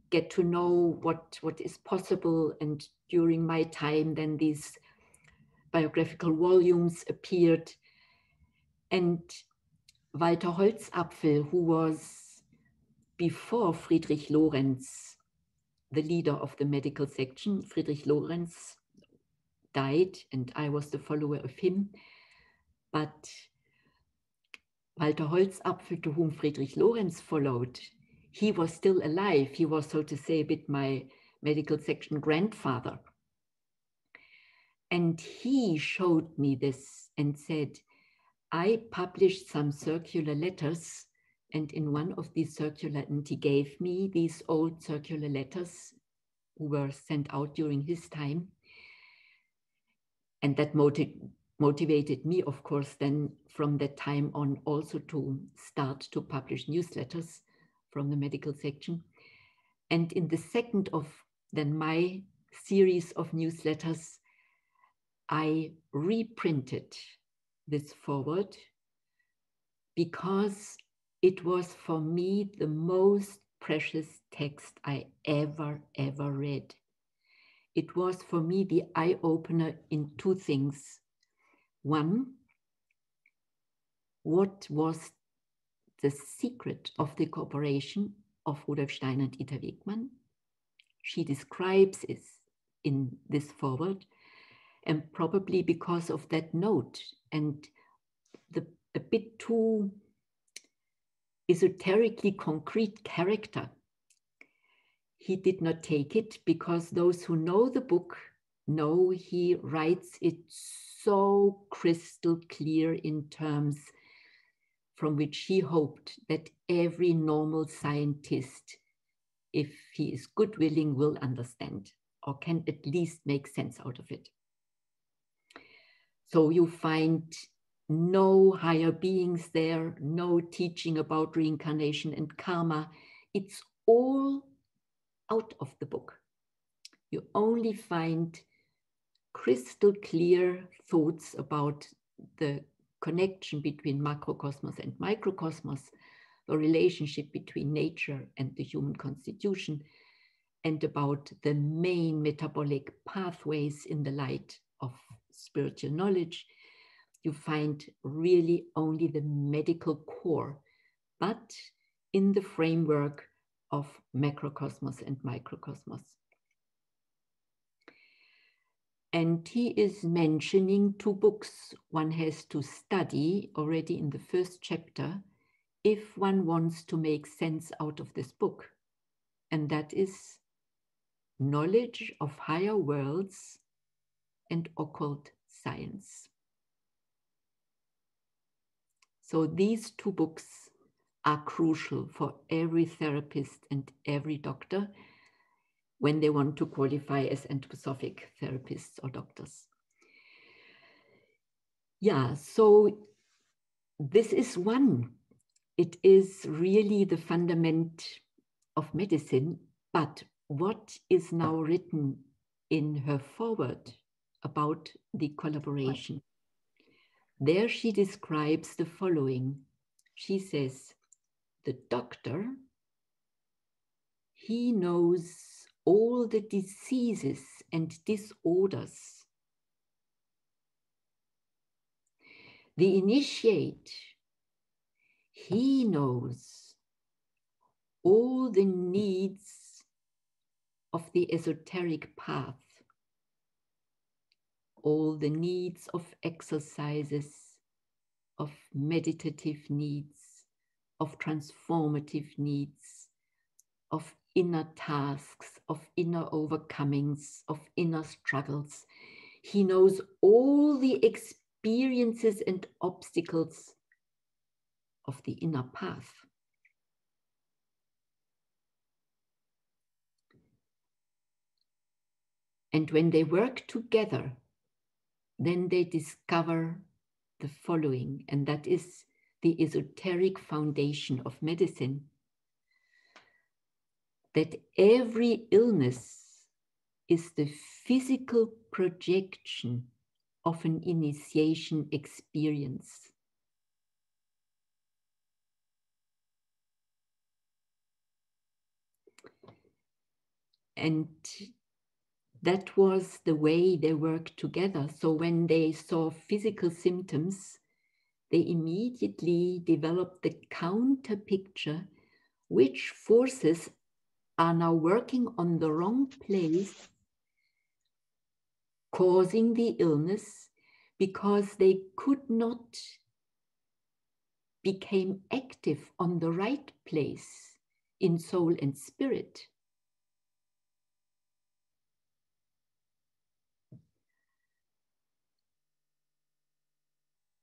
get to know what is possible. And during my time, then these biographical volumes appeared. And Walter Holzapfel, who was before Friedrich Lorenz, the leader of the medical section, Friedrich Lorenz died and I was the follower of him. But Walter Holzapfel, to whom Friedrich Lorenz followed, he was still alive. He was, so to say, a bit my medical section grandfather. And he showed me this and said, I published some circular letters, and in one of these circular, and he gave me these old circular letters who were sent out during his time. And that motivated me, of course, then from that time on also to start to publish newsletters from the medical section. And in the second of then my series of newsletters, I reprinted this foreword because it was for me the most precious text I ever read. It was for me the eye-opener in two things. One, what was the secret of the cooperation of Rudolf Steiner and Ita Wegman? She describes it in this foreword, and probably because of that note and a bit too esoterically concrete character, he did not take it, because those who know the book know he writes it so crystal clear in terms from which he hoped that every normal scientist, if he is good-willing, will understand or can at least make sense out of it. So you find no higher beings there, no teaching about reincarnation and karma. It's all out of the book. You only find crystal clear thoughts about the connection between macrocosmos and microcosmos, the relationship between nature and the human constitution, and about the main metabolic pathways in the light of spiritual knowledge. You find really only the medical core, but in the framework of macrocosmos and microcosmos. And he is mentioning two books one has to study already in the first chapter if one wants to make sense out of this book. And that is Knowledge of Higher Worlds and Occult Science. So these two books are crucial for every therapist and every doctor when they want to qualify as anthroposophic therapists or doctors. Yeah, so this is one. It is really the fundament of medicine, but what is now written in her foreword about the collaboration? There she describes the following. She says, the doctor, he knows all the diseases and disorders. The initiate, he knows all the needs of the esoteric path, all the needs of exercises, of meditative needs, of transformative needs, of inner tasks, of inner overcomings, of inner struggles. He knows all the experiences and obstacles of the inner path. And when they work together, then they discover the following, and that is the esoteric foundation of medicine, that every illness is the physical projection of an initiation experience. And that was the way they worked together. So when they saw physical symptoms, they immediately developed the counter picture, which forces are now working on the wrong place, causing the illness because they could not become active on the right place in soul and spirit.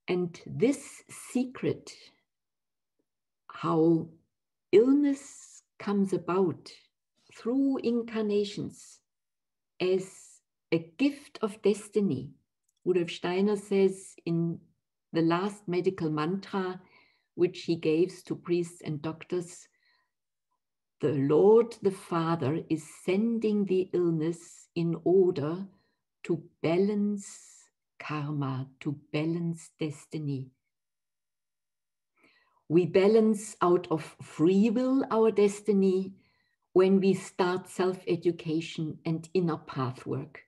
And this secret, how illness comes about through incarnations as a gift of destiny. Rudolf Steiner says in the last medical mantra, which he gives to priests and doctors, the Lord the Father is sending the illness in order to balance karma, to balance destiny. We balance out of free will our destiny when we start self-education and inner path work.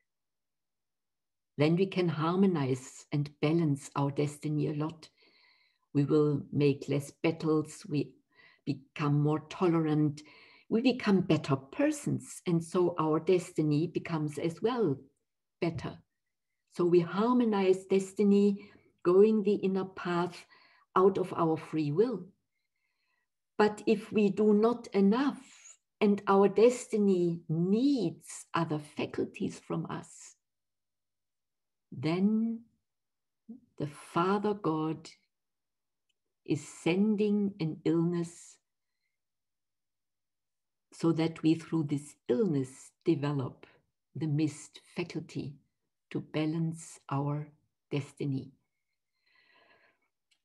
Then we can harmonize and balance our destiny a lot. We will make less battles, we become more tolerant, we become better persons, and so our destiny becomes as well better. So we harmonize destiny, going the inner path out of our free will. But if we do not enough and our destiny needs other faculties from us, then the Father God is sending an illness so that we through this illness develop the missed faculty to balance our destiny.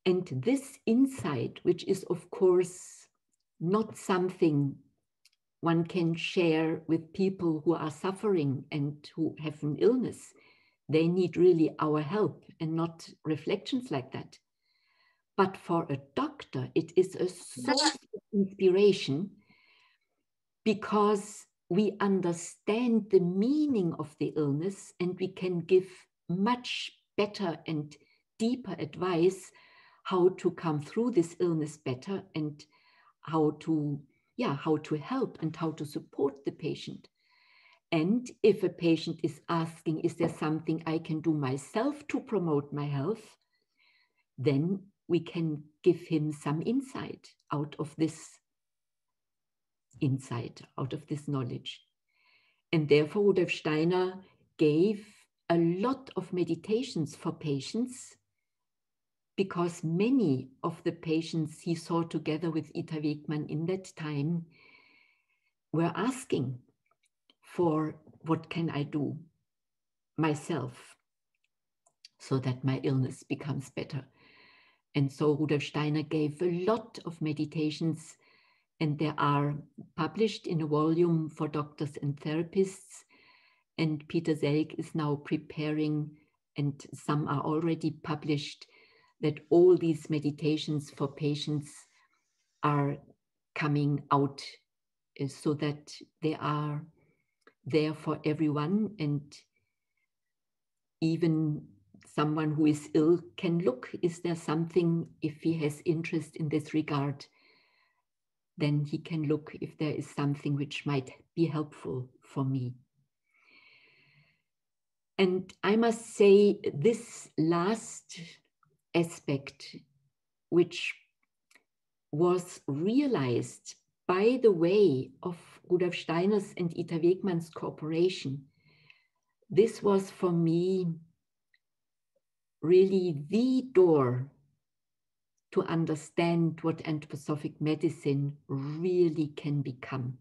And this insight, which is of course not something one can share with people who are suffering and who have an illness, they need really our help and not reflections like that. But for a doctor, it is a source of inspiration because we understand the meaning of the illness and we can give much better and deeper advice how to come through this illness better and how to help and how to support the patient. And if a patient is asking, is there something I can do myself to promote my health? Then we can give him some insight out of this knowledge. And therefore Rudolf Steiner gave a lot of meditations for patients because many of the patients he saw together with Ita Wegman in that time were asking for what can I do myself so that my illness becomes better. And so Rudolf Steiner gave a lot of meditations, and they are published in a volume for doctors and therapists. And Peter Selk is now preparing, and some are already published, that all these meditations for patients are coming out so that they are there for everyone, and even someone who is ill can look, is there something, if he has interest in this regard, then he can look if there is something which might be helpful for me. And I must say this last aspect, which was realized by the way of Rudolf Steiner's and Ita Wegman's cooperation, this was for me really the door to understand what anthroposophic medicine really can become.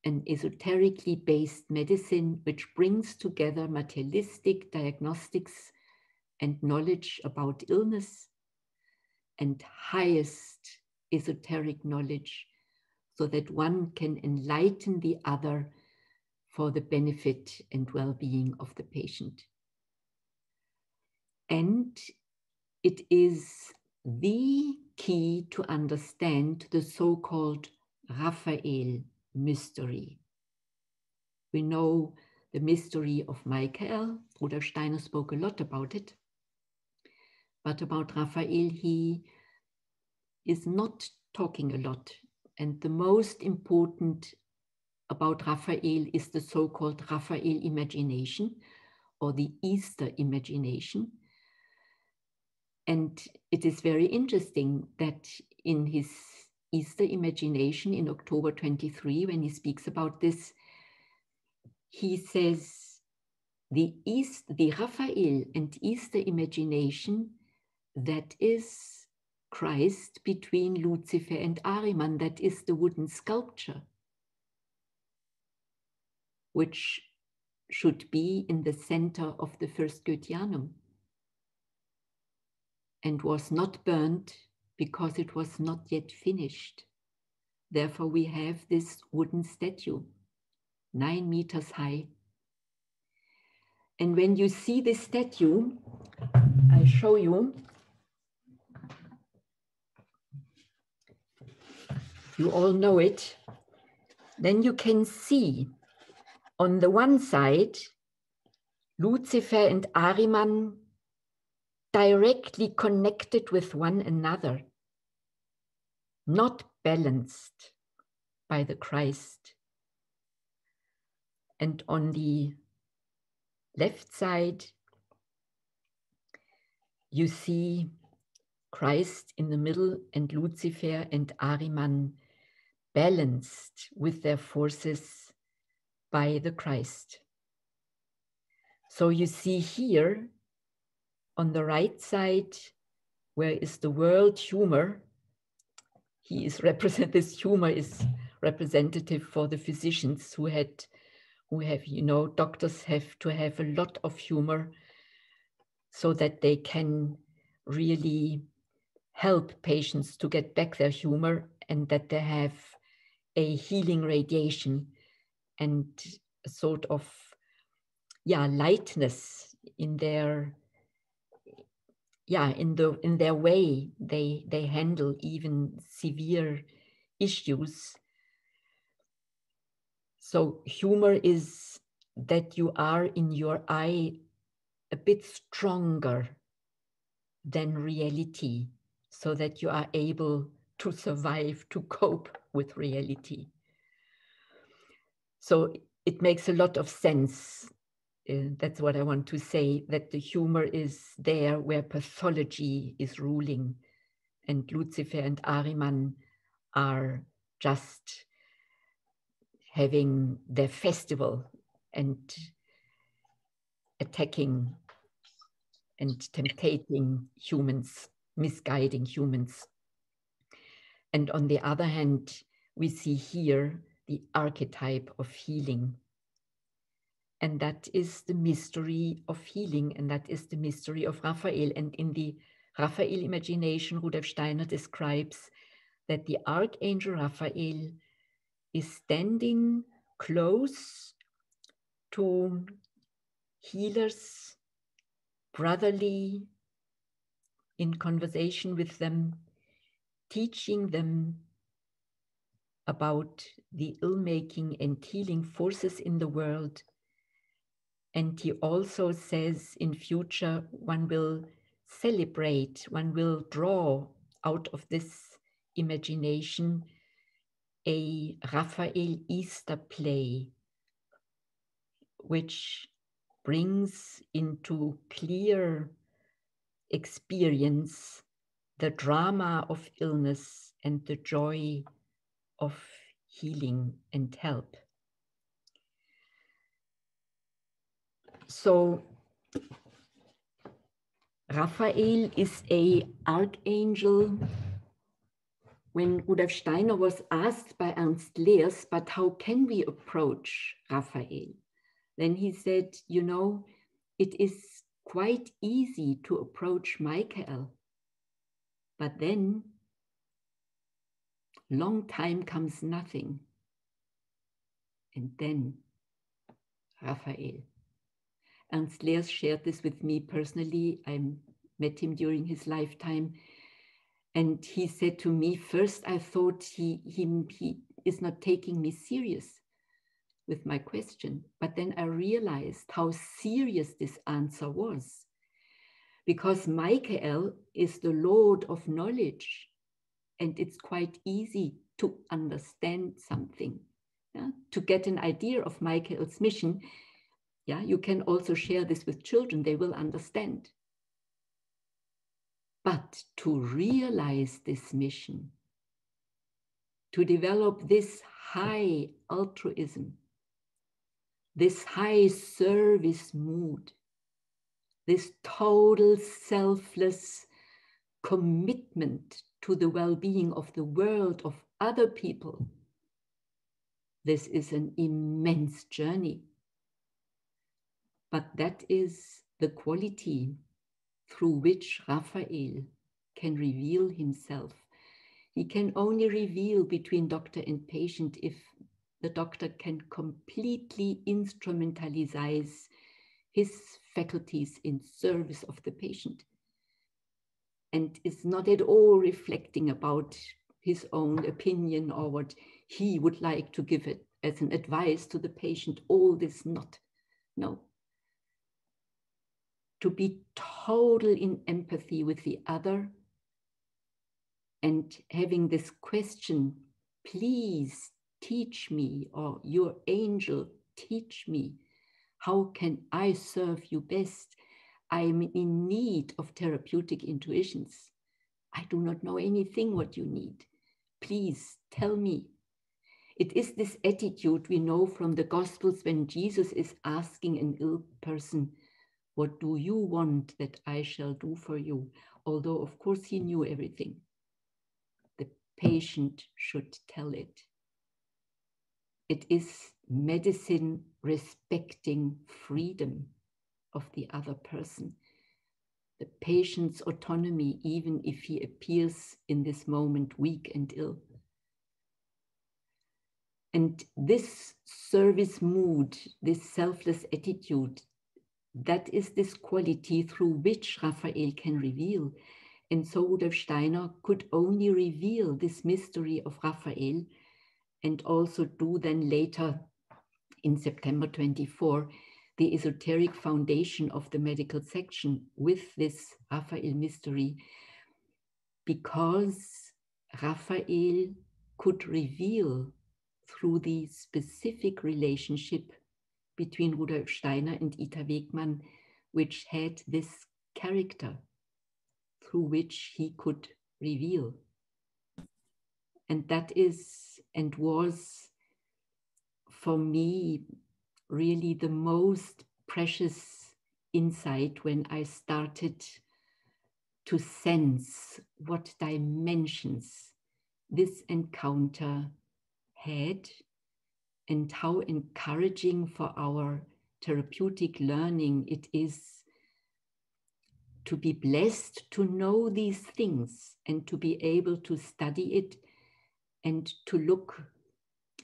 An esoterically based medicine which brings together materialistic diagnostics and knowledge about illness and highest esoteric knowledge so that one can enlighten the other for the benefit and well-being of the patient. And it is the key to understand the so-called Raphael mystery. We know the mystery of Michael. Rudolf Steiner spoke a lot about it. But about Raphael, he is not talking a lot. And the most important about Raphael is the so-called Raphael imagination, or the Easter imagination. And it is very interesting that in his Easter imagination in October 23, when he speaks about this, he says the Raphael and Easter imagination, that is Christ between Lucifer and Ahriman, that is the wooden sculpture, which should be in the center of the first Goetheanum, and was not burnt because it was not yet finished. Therefore, we have this wooden statue, 9 meters high. And when you see this statue, I show you, you all know it, then you can see on the one side, Lucifer and Ahriman directly connected with one another, not balanced by the Christ. And on the left side, you see Christ in the middle and Lucifer and Ahriman balanced with their forces by the Christ. So you see here on the right side, where is the world humor, this humor is representative for the physicians who have, doctors have to have a lot of humor so that they can really help patients to get back their humor, and that they have a healing radiation and a sort of lightness in their in their way they handle even severe issues. So humor is that you are in your eye a bit stronger than reality, so that you are able to survive, to cope with reality. So it makes a lot of sense. That's what I want to say, that the humor is there where pathology is ruling, and Lucifer and Ahriman are just having their festival and attacking and tempting humans, misguiding humans. And on the other hand, we see here the archetype of healing. And that is the mystery of healing, and that is the mystery of Raphael. And in the Raphael imagination, Rudolf Steiner describes that the Archangel Raphael is standing close to healers, brotherly, in conversation with them, teaching them about the ill-making and healing forces in the world. And he also says in future, one will celebrate, one will draw out of this imagination a Raphael Easter play, which brings into clear experience the drama of illness and the joy of healing and help. So Raphael is an archangel. When Rudolf Steiner was asked by Ernst Leers, but how can we approach Raphael? Then he said, it is quite easy to approach Michael, but then long time comes nothing. And then Raphael. Ernst Leers shared this with me personally. I met him during his lifetime. And he said to me, first I thought he is not taking me serious with my question. But then I realized how serious this answer was. Because Michael is the Lord of knowledge. And it's quite easy to understand something. Yeah? To get an idea of Michael's mission, yeah, you can also share this with children, they will understand. But to realize this mission, to develop this high altruism, this high service mood, this total selfless commitment to the well-being of the world, of other people, this is an immense journey. But that is the quality through which Raphael can reveal himself. He can only reveal between doctor and patient if the doctor can completely instrumentalize his faculties in service of the patient and is not at all reflecting about his own opinion or what he would like to give it as an advice to the patient. All this not, no. To be total in empathy with the other and having this question, please teach me, or your angel teach me, how can I serve you best? I'm in need of therapeutic intuitions. I do not know anything what you need. Please tell me. It is this attitude we know from the Gospels when Jesus is asking an ill person, what do you want that I shall do for you? Although, of course, he knew everything. The patient should tell it. It is medicine respecting freedom of the other person. The patient's autonomy, even if he appears in this moment weak and ill. And this service mood, this selfless attitude, that is this quality through which Raphael can reveal. And so Rudolf Steiner could only reveal this mystery of Raphael and also do then later in September 24, the esoteric foundation of the medical section with this Raphael mystery, because Raphael could reveal through the specific relationship between Rudolf Steiner and Ita Wegman, which had this character through which he could reveal. And that is and was for me really the most precious insight when I started to sense what dimensions this encounter had and how encouraging for our therapeutic learning it is to be blessed to know these things and to be able to study it and to look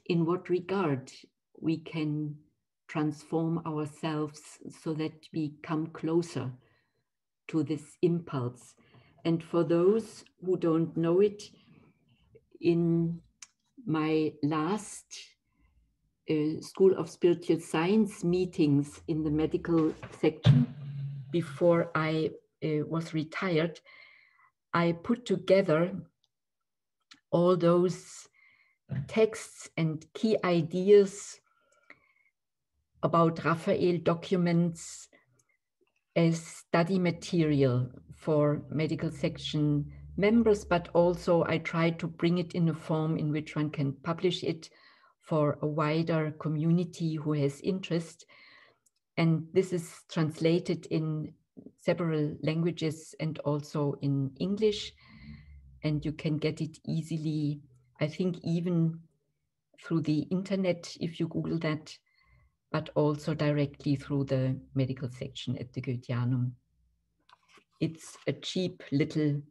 in what regard we can transform ourselves so that we come closer to this impulse. And for those who don't know it, in my last School of Spiritual Science meetings in the medical section, before I was retired, I put together all those texts and key ideas about Raphael documents as study material for medical section members, but also I tried to bring it in a form in which one can publish it for a wider community who has interest. And this is translated in several languages and also in English. And you can get it easily, I think, even through the internet if you Google that, but also directly through the medical section at the Goetheanum. It's a cheap little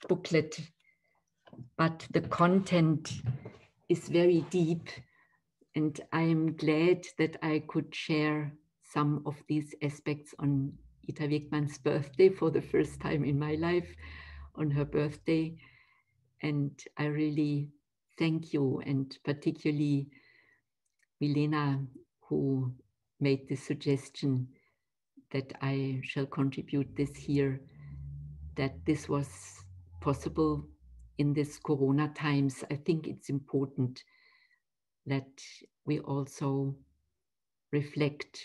booklet, but the content is very deep And I am glad that I could share some of these aspects on Ita Wegman's birthday for the first time in my life, on her birthday. And I really thank you, and particularly Milena, who made the suggestion that I shall contribute this here, that this was possible in this Corona times. I think it's important that we also reflect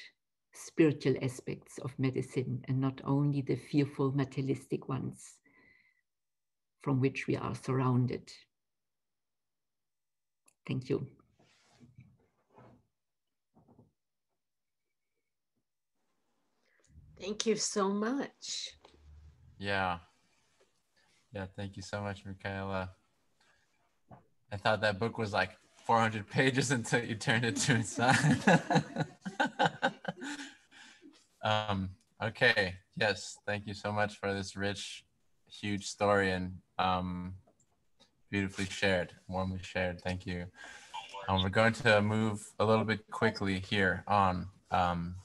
spiritual aspects of medicine and not only the fearful materialistic ones from which we are surrounded. Thank you. Thank you so much. Yeah. Yeah, thank you so much, Michaela. I thought that book was like 400 pages until you turned it to inside. Okay, yes, thank you so much for this rich, huge story, and beautifully shared, warmly shared. Thank you. We're going to move a little bit quickly here on. And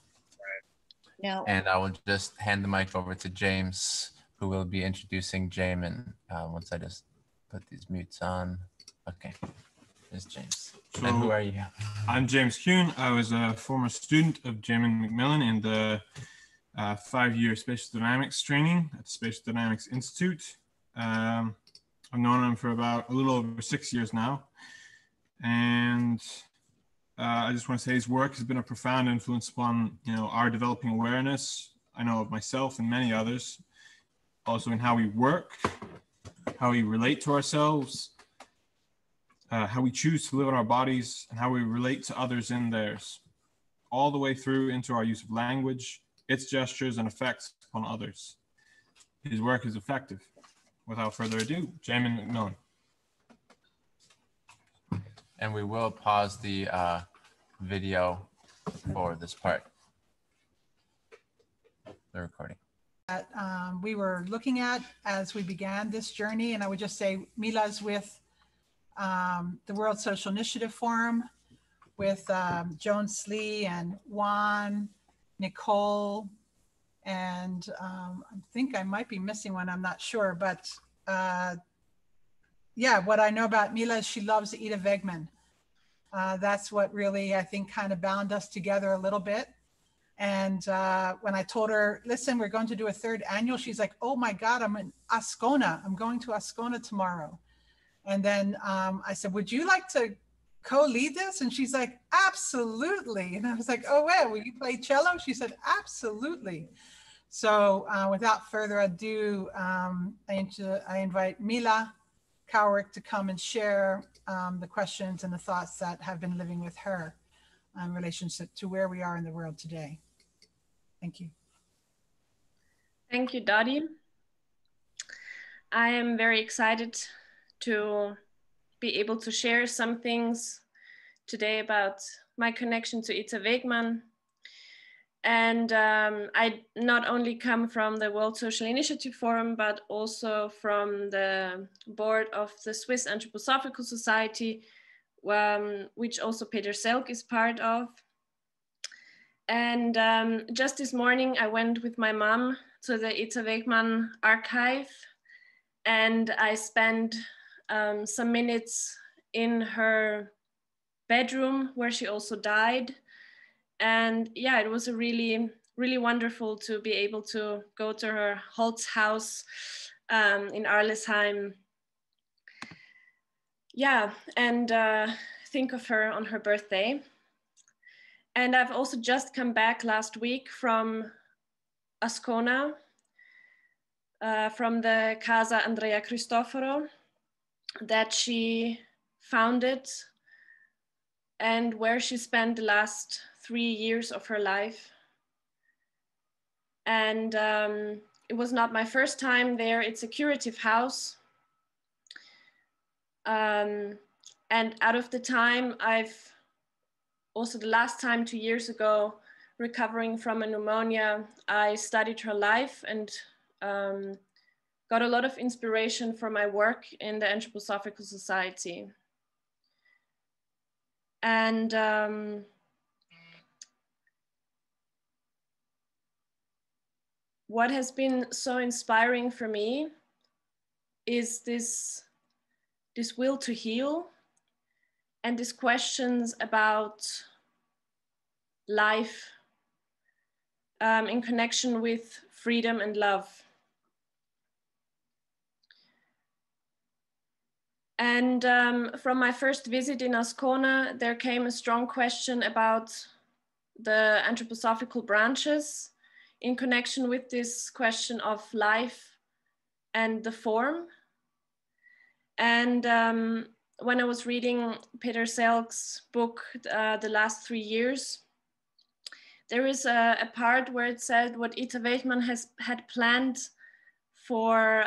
I will just hand the mic over to James, who will be introducing Jamin once I just put these mutes on. Okay, there's James. So, and who are you? I'm James Kuhn. I was a former student of Jamin McMillan in the 5-year Spatial Dynamics training at the Spatial Dynamics Institute. I've known him for about a little over 6 years now. And I just want to say his work has been a profound influence upon, our developing awareness. I know of myself and many others, also in how we work, how we relate to ourselves, how we choose to live in our bodies, and how we relate to others in theirs, all the way through into our use of language, its gestures and effects upon others. His work is effective. Without further ado, Jamin McMillan. And we will pause the video for this part, the recording. That we were looking at as we began this journey, and I would just say Mila's with the World Social Initiative Forum, with Joan Slee and Juan, Nicole, and I think I might be missing one, I'm not sure, but yeah, what I know about Mila is she loves Ita Wegman. That's what really, I think, kind of bound us together a little bit. And when I told her, listen, we're going to do a 3rd annual, she's like, oh my God, I'm in Ascona. I'm going to Ascona tomorrow. And then I said, would you like to co-lead this? And she's like, absolutely. And I was like, oh, well, will you play cello? She said, absolutely. So without further ado, I invite Mila Cowick to come and share the questions and the thoughts that have been living with her in relationship to where we are in the world today. Thank you. Thank you, Dottie. I am very excited to be able to share some things today about my connection to Ita Wegman. And I not only come from the World Social Initiative Forum, but also from the board of the Swiss Anthroposophical Society, which also Peter Selk is part of. And just this morning, I went with my mom to the Ita Wegman archive, and I spent some minutes in her bedroom where she also died. And yeah, it was a really, really wonderful to be able to go to her Holz house in Arlesheim. Yeah, and think of her on her birthday. And I've also just come back last week from Ascona, from the Casa Andrea Cristoforo that she founded and where she spent the last 3 years of her life. And it was not my first time there. It's a curative house. And out of the time, I've also the last time 2 years ago, recovering from a pneumonia, I studied her life and got a lot of inspiration from my work in the Anthroposophical Society. And what has been so inspiring for me is this will to heal, and these questions about life in connection with freedom and love. And from my first visit in Ascona, there came a strong question about the anthroposophical branches in connection with this question of life and the form. And when I was reading Peter Selk's book, The Last 3 Years, there is a part where it said what Ita Wegman had planned for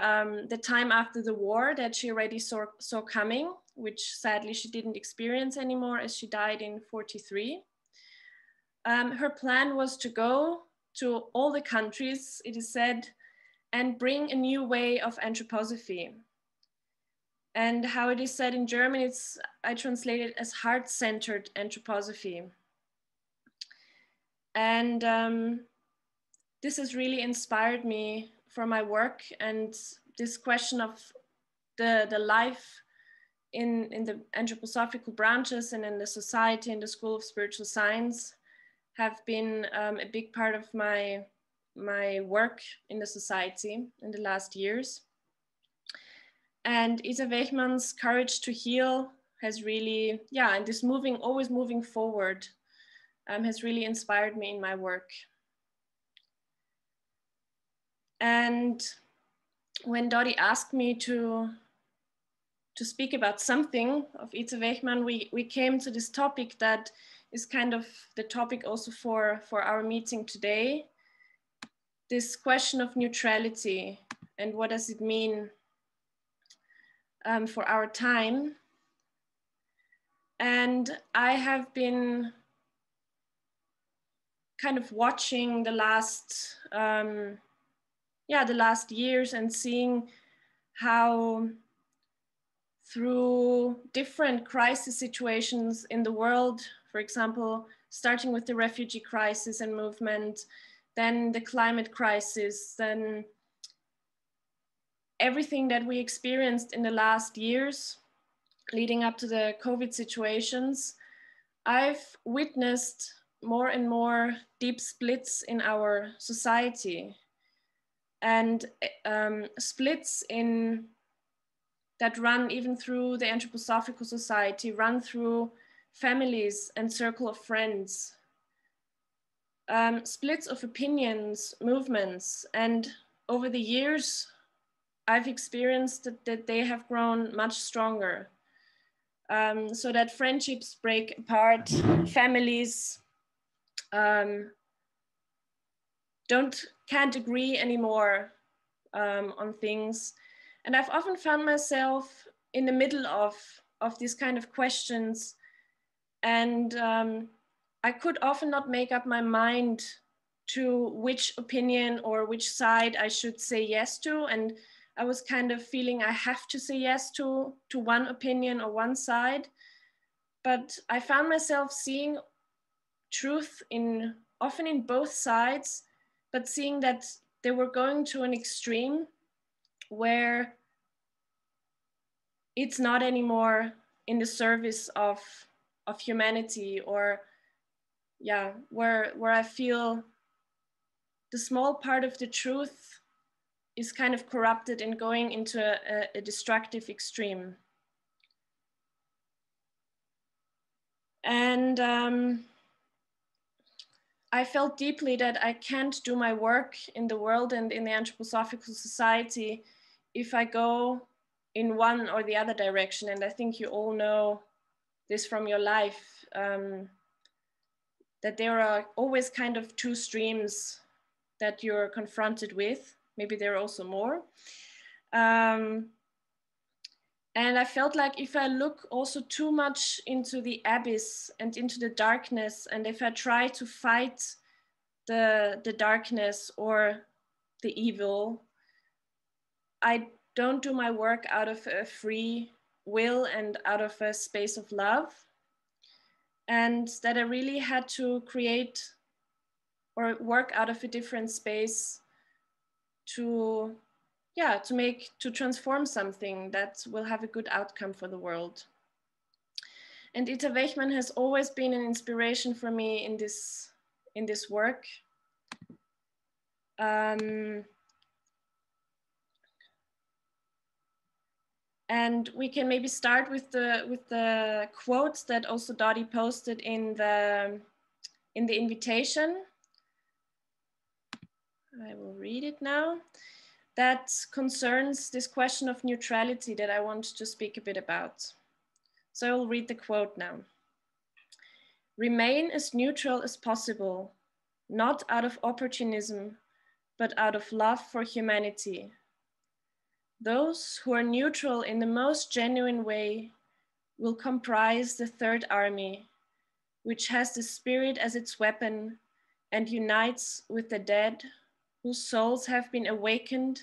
the time after the war that she already saw coming, which sadly she didn't experience anymore as she died in 1943. Her plan was to go to all the countries, it is said, and bring a new way of anthroposophy. And how it is said in German, I translate it as heart-centered anthroposophy. And this has really inspired me for my work, and this question of the life in the anthroposophical branches and in the society and the School of Spiritual Science have been a big part of my work in the society in the last years. And Ita Wegman's courage to heal has really, and this always moving forward has really inspired me in my work. And when Dodi asked me to speak about something of Ita Wegman, we came to this topic that is kind of the topic also for our meeting today. This question of neutrality and what does it mean for our time. And I have been kind of watching the last years and seeing how through different crisis situations in the world, for example, starting with the refugee crisis and movement, then the climate crisis, then everything that we experienced in the last years leading up to the COVID situations, I've witnessed more and more deep splits in our society, and splits that run even through the anthroposophical society, run through families and circle of friends, splits of opinions, movements, and over the years, I've experienced that they have grown much stronger. So that friendships break apart, families can't agree anymore on things. And I've often found myself in the middle of these kind of questions. And I could often not make up my mind to which opinion or which side I should say yes to. And I was kind of feeling I have to say yes to one opinion or one side. But I found myself seeing truth often in both sides, but seeing that they were going to an extreme where it's not anymore in the service of humanity, or where I feel the small part of the truth is kind of corrupted and going into a destructive extreme. And I felt deeply that I can't do my work in the world and in the anthroposophical society if I go in one or the other direction. And I think you all know this from your life, that there are always kind of two streams that you're confronted with. Maybe there are also more. And I felt like if I look also too much into the abyss and into the darkness, and if I try to fight the darkness or the evil, I don't do my work out of a free will and out of a space of love. and that I really had to create or work out of a different space to transform something that will have a good outcome for the world. And Ita Wegman has always been an inspiration for me in this work. And we can maybe start with the quotes that also Dottie posted in the invitation. I will read it now. That concerns this question of neutrality that I want to speak a bit about. So I will read the quote now. Remain as neutral as possible, not out of opportunism, but out of love for humanity. Those who are neutral in the most genuine way will comprise the Third Army, which has the spirit as its weapon and unites with the dead whose souls have been awakened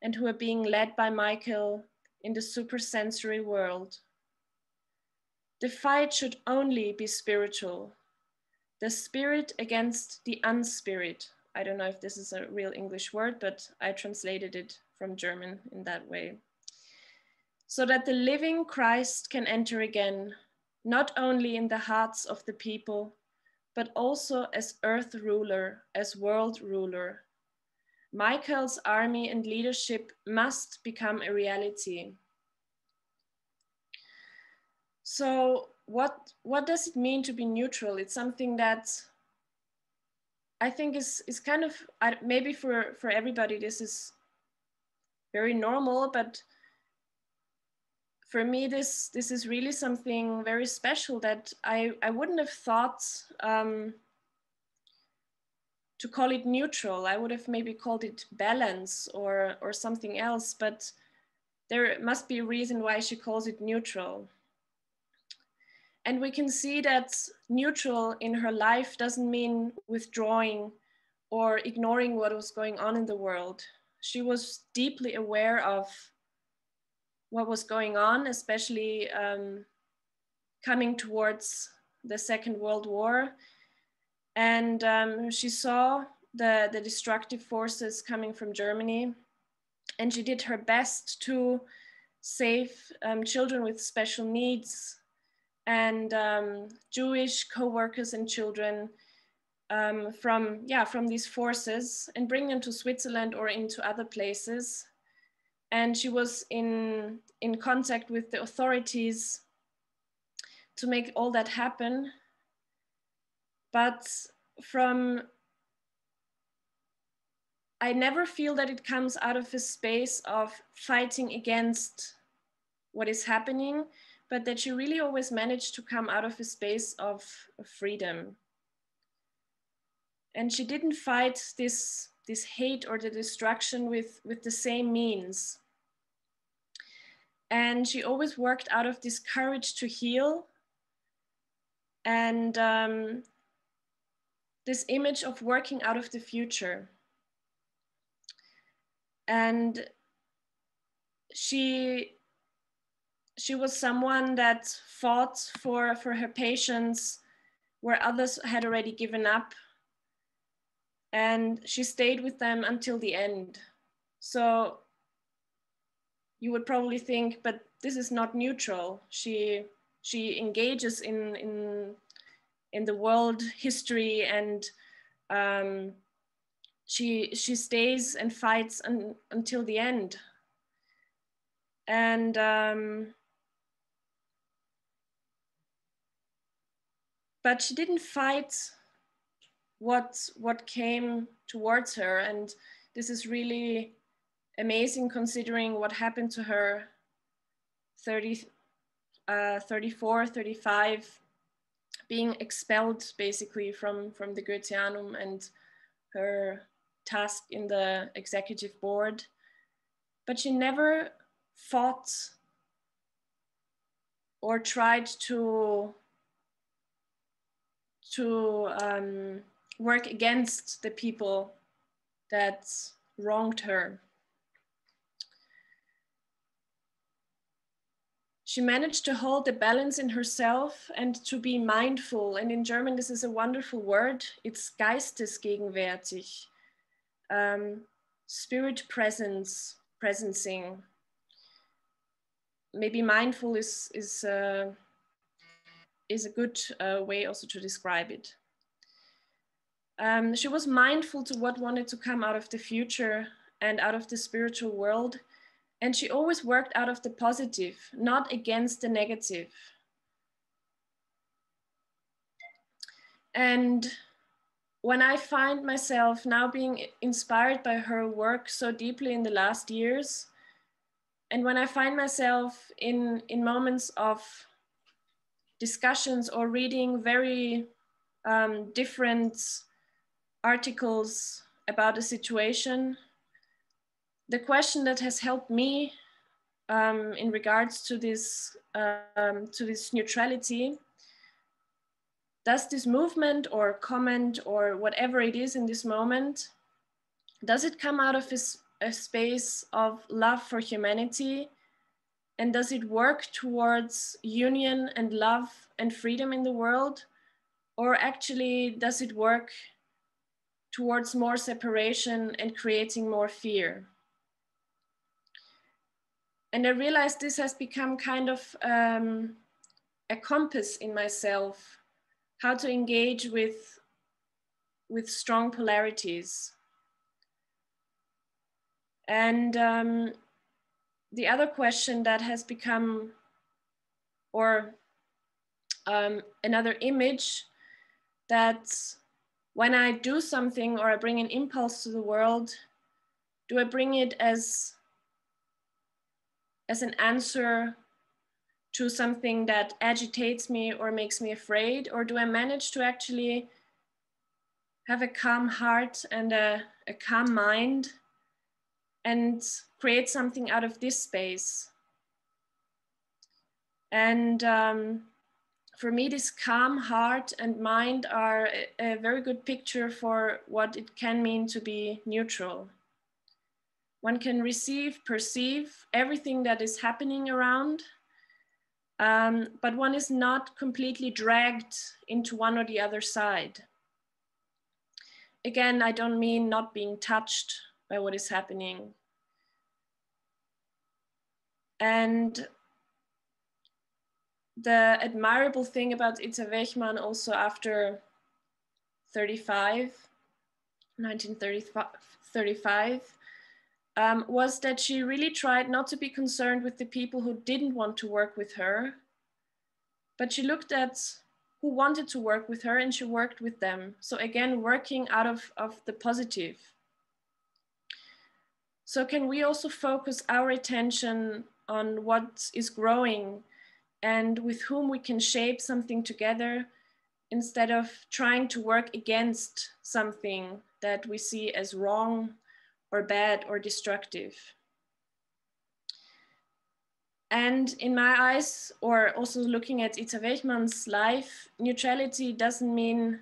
and who are being led by Michael in the supersensory world. The fight should only be spiritual, the spirit against the unspirit. I don't know if this is a real English word, but I translated it from German in that way. So that the living Christ can enter again, not only in the hearts of the people, but also as earth ruler, as world ruler. Michael's army and leadership must become a reality. So what does it mean to be neutral? It's something that I think is kind of, maybe for everybody this is very normal, but for me this is really something very special that I wouldn't have thought to call it neutral. I would have maybe called it balance or something else, but there must be a reason why she calls it neutral. And we can see that neutral in her life doesn't mean withdrawing or ignoring what was going on in the world. She was deeply aware of what was going on, especially coming towards the Second World War. And she saw the destructive forces coming from Germany. And she did her best to save children with special needs and Jewish co-workers and children from these forces and bring them to Switzerland or into other places. And she was in contact with the authorities to make all that happen. But I never feel that it comes out of a space of fighting against what is happening, but that she really always managed to come out of a space of freedom. And she didn't fight this hate or the destruction with the same means. And she always worked out of this courage to heal and this image of working out of the future. And she was someone that fought for her patients where others had already given up. And she stayed with them until the end. So you would probably think, but this is not neutral. She engages in the world history, and she stays and fights until the end. And but she didn't fight what came towards her, and this is really amazing considering what happened to her 34, 35, being expelled basically from the Goetheanum and her task in the executive board. But she never fought or tried to work against the people that wronged her. she managed to hold the balance in herself and to be mindful. And in German, this is a wonderful word. It's geistesgegenwärtig, spirit presence, presencing. Maybe mindful is a good way also to describe it. She was mindful to what wanted to come out of the future and out of the spiritual world. And she always worked out of the positive, not against the negative. And when I find myself now being inspired by her work so deeply in the last years, and when I find myself in moments of discussions or reading very different articles about a situation, the question that has helped me in regards to this neutrality, does this movement or comment or whatever it is in this moment, does it come out of a space of love for humanity? And does it work towards union and love and freedom in the world? Or actually, does it work towards more separation and creating more fear? And I realized this has become kind of a compass in myself, how to engage with strong polarities. And the other question that has become, or another image, that when I do something or I bring an impulse to the world, do I bring it as an answer to something that agitates me or makes me afraid? Or do I manage to actually have a calm heart and a calm mind and create something out of this space? And for me, this calm heart and mind are a very good picture for what it can mean to be neutral. One can perceive everything that is happening around, but one is not completely dragged into one or the other side. Again, I don't mean not being touched by what is happening. And the admirable thing about Itza Wegman also after 1935, was that she really tried not to be concerned with the people who didn't want to work with her, but she looked at who wanted to work with her and she worked with them. So again, working out of the positive. So can we also focus our attention on what is growing and with whom we can shape something together instead of trying to work against something that we see as wrong or bad or destructive? And in my eyes, or also looking at Itza Wegman's life, neutrality doesn't mean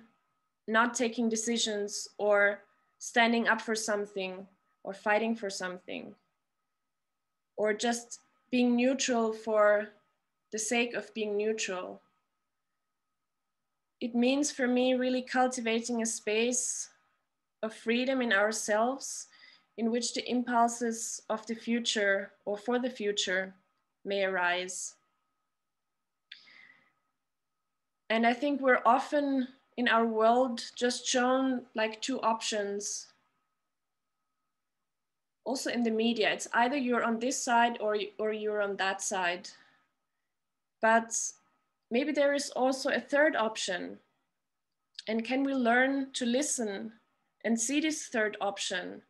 not taking decisions or standing up for something or fighting for something, or just being neutral for the sake of being neutral. It means for me really cultivating a space of freedom in ourselves in which the impulses of the future or for the future may arise. And I think we're often in our world just shown like two options. Also in the media, it's either you're on this side or you're on that side. But maybe there is also a third option. And can we learn to listen and see this third option?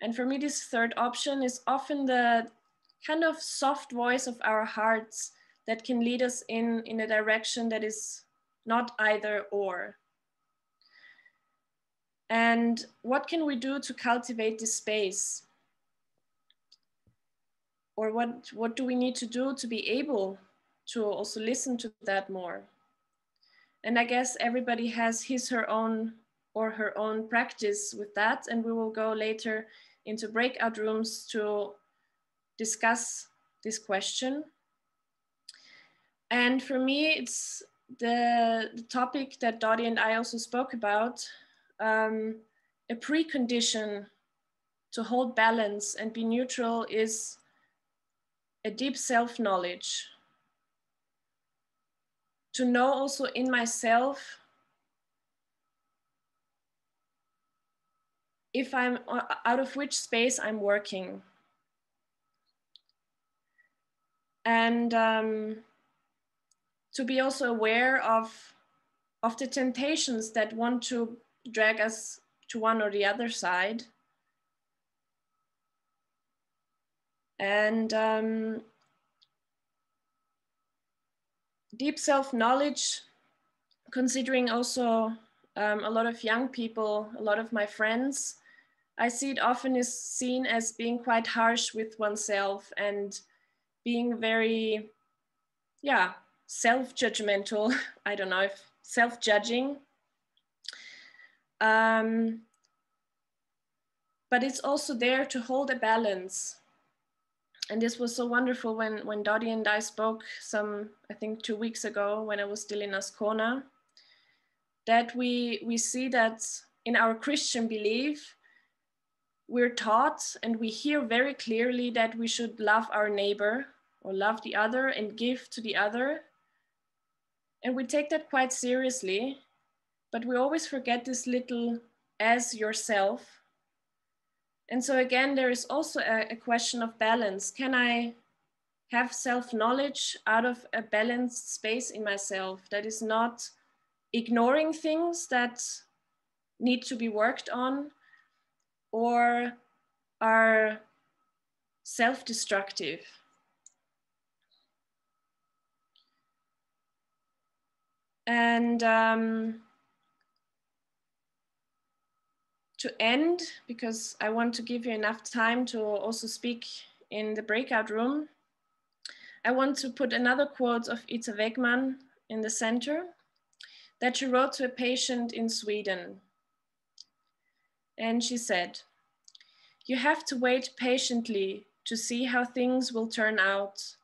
And for me, this third option is often the kind of soft voice of our hearts that can lead us in a direction that is not either or. And what can we do to cultivate this space? Or what do we need to do to be able to also listen to that more? And I guess everybody has her own practice with that. And we will go later into breakout rooms to discuss this question. And for me, it's the topic that Dottie and I also spoke about, a precondition to hold balance and be neutral is a deep self-knowledge. To know also in myself if I'm out of which space I'm working. And to be also aware of the temptations that want to drag us to one or the other side. And deep self-knowledge, considering also a lot of young people, a lot of my friends, I see it often is seen as being quite harsh with oneself and being very, yeah, self-judgmental. I don't know if self-judging. But it's also there to hold a balance. And this was so wonderful when Dottie and I spoke I think 2 weeks ago when I was still in Ascona, that we see that in our Christian belief, we're taught and we hear very clearly that we should love our neighbor or love the other and give to the other. And we take that quite seriously, but we always forget this little as yourself. And so again, there is also a question of balance. Can I have self-knowledge out of a balanced space in myself that is not ignoring things that need to be worked on or are self-destructive? And to end, because I want to give you enough time to also speak in the breakout room, I want to put another quote of Ita Wegman in the center that she wrote to a patient in Sweden. And she said, "You have to wait patiently to see how things will turn out,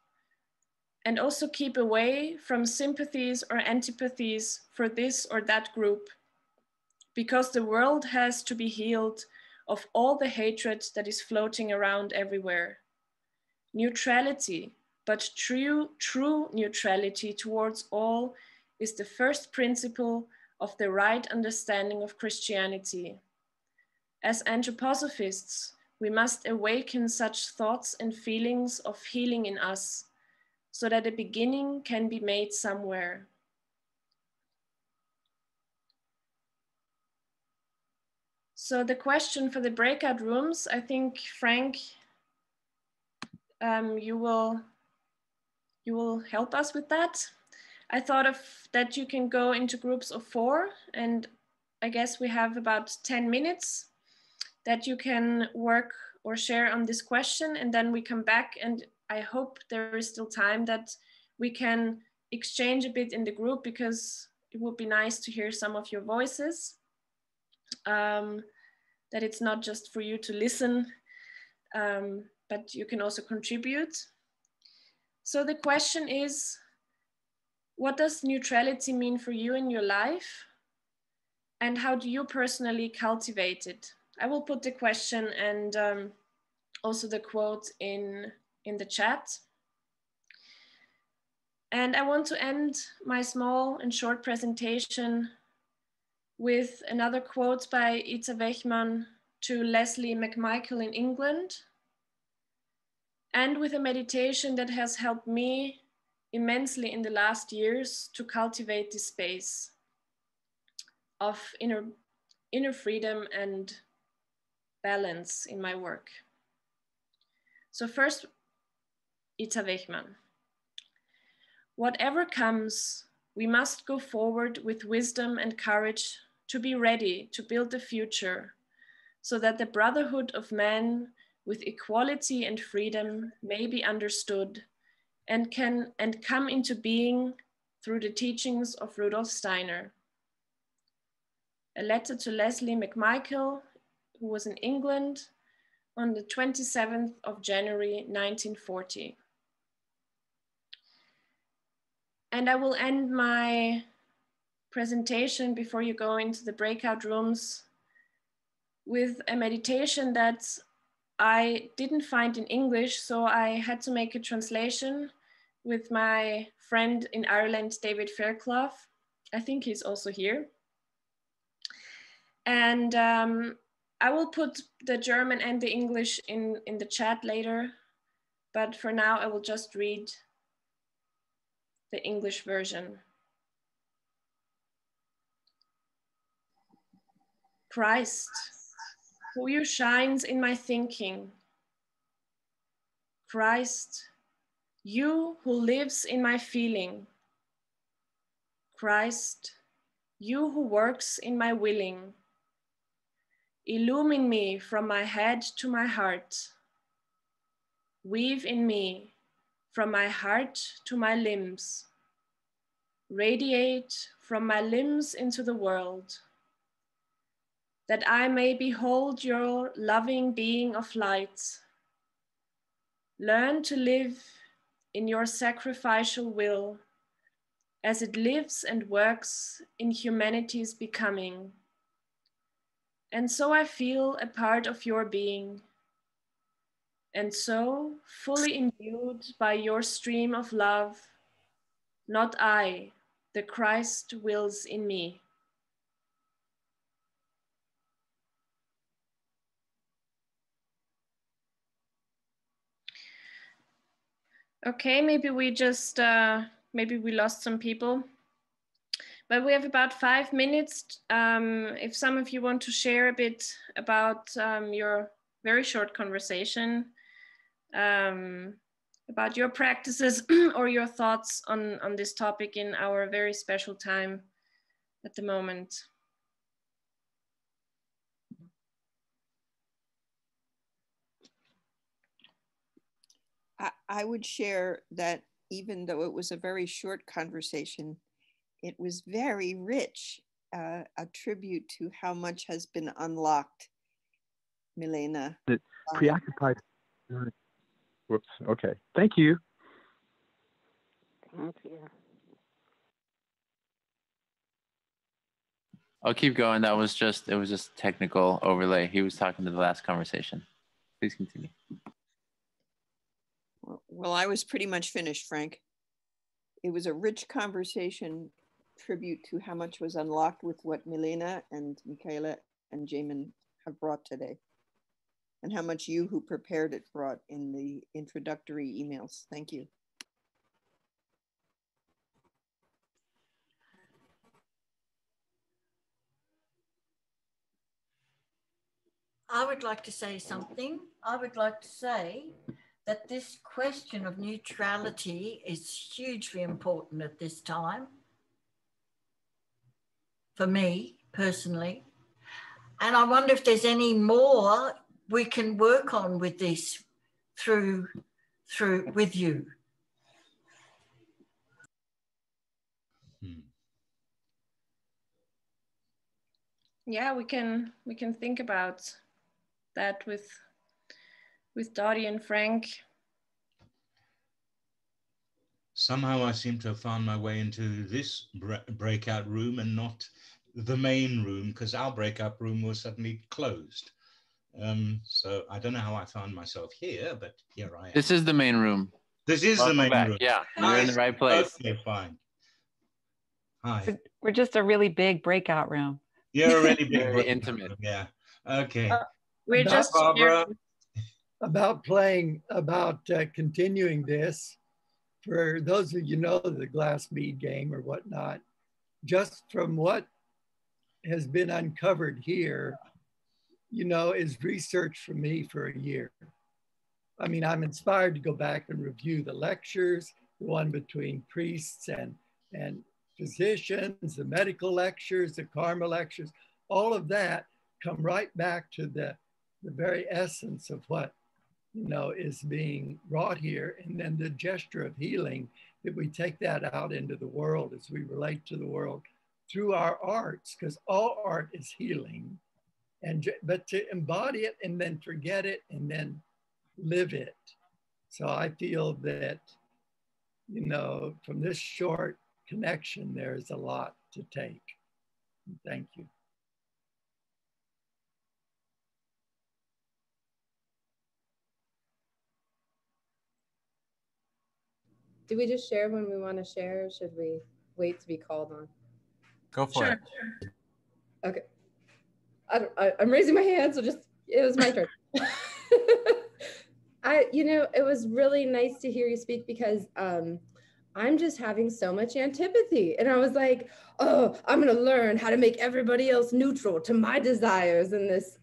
and also keep away from sympathies or antipathies for this or that group, because the world has to be healed of all the hatred that is floating around everywhere. Neutrality, but true neutrality towards all, is the first principle of the right understanding of Christianity. As anthroposophists, we must awaken such thoughts and feelings of healing in us, so that a beginning can be made somewhere." So the question for the breakout rooms, I think, Frank, you will help us with that. I thought of that you can go into groups of 4, and I guess we have about 10 minutes that you can work or share on this question, and then we come back, and I hope there is still time that we can exchange a bit in the group, because it would be nice to hear some of your voices, that it's not just for you to listen, but you can also contribute. So the question is, what does neutrality mean for you in your life? And how do you personally cultivate it? I will put the question and also the quote in the chat. And I want to end my small and short presentation with another quote by Ita Wegman to Leslie McMichael in England, and with a meditation that has helped me immensely in the last years to cultivate this space of inner freedom and balance in my work. So first, Ita Wegman. Whatever comes, we must go forward with wisdom and courage to be ready to build the future, so that the brotherhood of man with equality and freedom may be understood and come into being through the teachings of Rudolf Steiner. A letter to Leslie McMichael, who was in England on the 27th of January, 1940. And I will end my presentation before you go into the breakout rooms with a meditation that I didn't find in English, so I had to make a translation with my friend in Ireland, David Fairclough. I think he's also here. And I will put the German and the English in the chat later, but for now I will just read the English version. Christ, who you shines in my thinking. Christ, you who lives in my feeling. Christ, you who works in my willing. Illumine me from my head to my heart. Weave in me from my heart to my limbs. Radiate from my limbs into the world, that I may behold your loving being of light. Learn to live in your sacrificial will as it lives and works in humanity's becoming. And so I feel a part of your being, and so fully imbued by your stream of love, not I, the Christ wills in me. Okay, maybe we just, maybe we lost some people, but we have about 5 minutes. If some of you want to share a bit about your very short conversation, about your practices or your thoughts on this topic in our very special time at the moment. I would share that even though it was a very short conversation, it was very rich, a tribute to how much has been unlocked, Milena. Preoccupied. Whoops. Okay. Thank you. Thank you. I'll keep going. It was just technical overlay. He was talking to the last conversation. Please continue. Well, I was pretty much finished, Frank. It was a rich conversation, tribute to how much was unlocked with what Milena and Michaela and Jamin have brought today, and how much you who prepared it brought in the introductory emails. Thank you. I would like to say something. I would like to say that this question of neutrality is hugely important at this time, for me personally. And I wonder if there's any more we can work on with this through with you. Yeah, we can think about that with Dottie and Frank. Somehow I seem to have found my way into this breakout room and not the main room, because our breakout room was suddenly closed. So I don't know how I found myself here, but here I am. This is the main room. This is Welcome the main back. room. Yeah, you're in the right place. Okay, fine. Hi. We're just a really big breakout room. You're a really big Very intimate. room, yeah. Okay. We're just Barbara. About continuing this. For those of you know the glass bead game or whatnot, just from what has been uncovered here, is research for me for a year. I mean, I'm inspired to go back and review the lectures, the one between priests and physicians, the medical lectures, the karma lectures, all of that come right back to the very essence of what is being wrought here. And then the gesture of healing, that we take that out into the world as we relate to the world through our arts, because all art is healing. But to embody it and then forget it and then live it. So I feel that, from this short connection, there's a lot to take. Thank you. Do we just share when we want to share, or should we wait to be called on? Go for it. Okay. I'm raising my hand, so just, it was my turn. It was really nice to hear you speak because I'm just having so much antipathy. And I was like, oh, I'm going to learn how to make everybody else neutral to my desires in this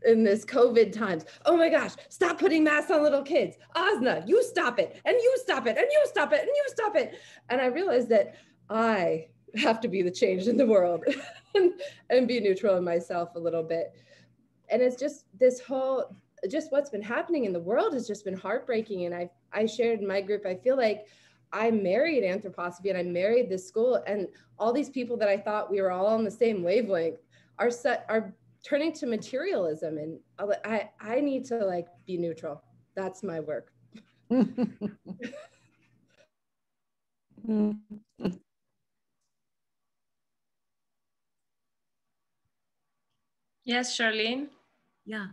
COVID times. Oh my gosh, stop putting masks on little kids. Asna, you stop it, and you stop it, and you stop it, and you stop it. And I realized that I have to be the change in the world and be neutral in myself a little bit. And it's just this whole, just what's been happening in the world has just been heartbreaking. And I shared in my group, I feel like I married anthroposophy and I married this school, and all these people that I thought we were all on the same wavelength are turning to materialism. And I need to like be neutral. That's my work. Yes, Charlene. Yeah.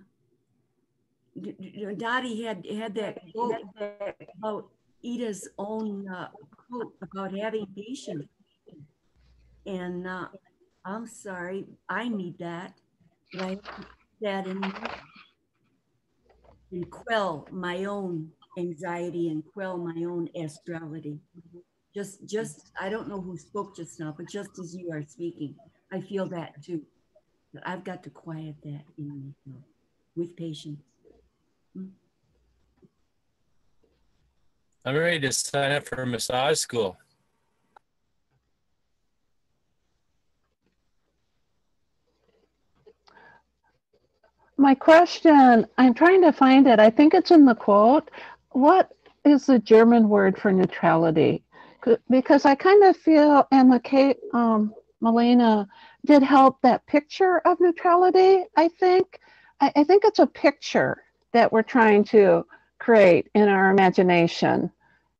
Dottie had that quote about Ida's own quote about having patience. And I'm sorry, I need that. But I have to put that in and quell my own anxiety and quell my own astrality. Just I don't know who spoke just now, but just as you are speaking, I feel that too. But I've got to quiet that in myself with patience. I'm ready to sign up for a massage school. My question, I'm trying to find it. I think it's in the quote. What is the German word for neutrality? Because I kind of feel, and Malena did help that picture of neutrality, I think. I think it's a picture that we're trying to create in our imagination.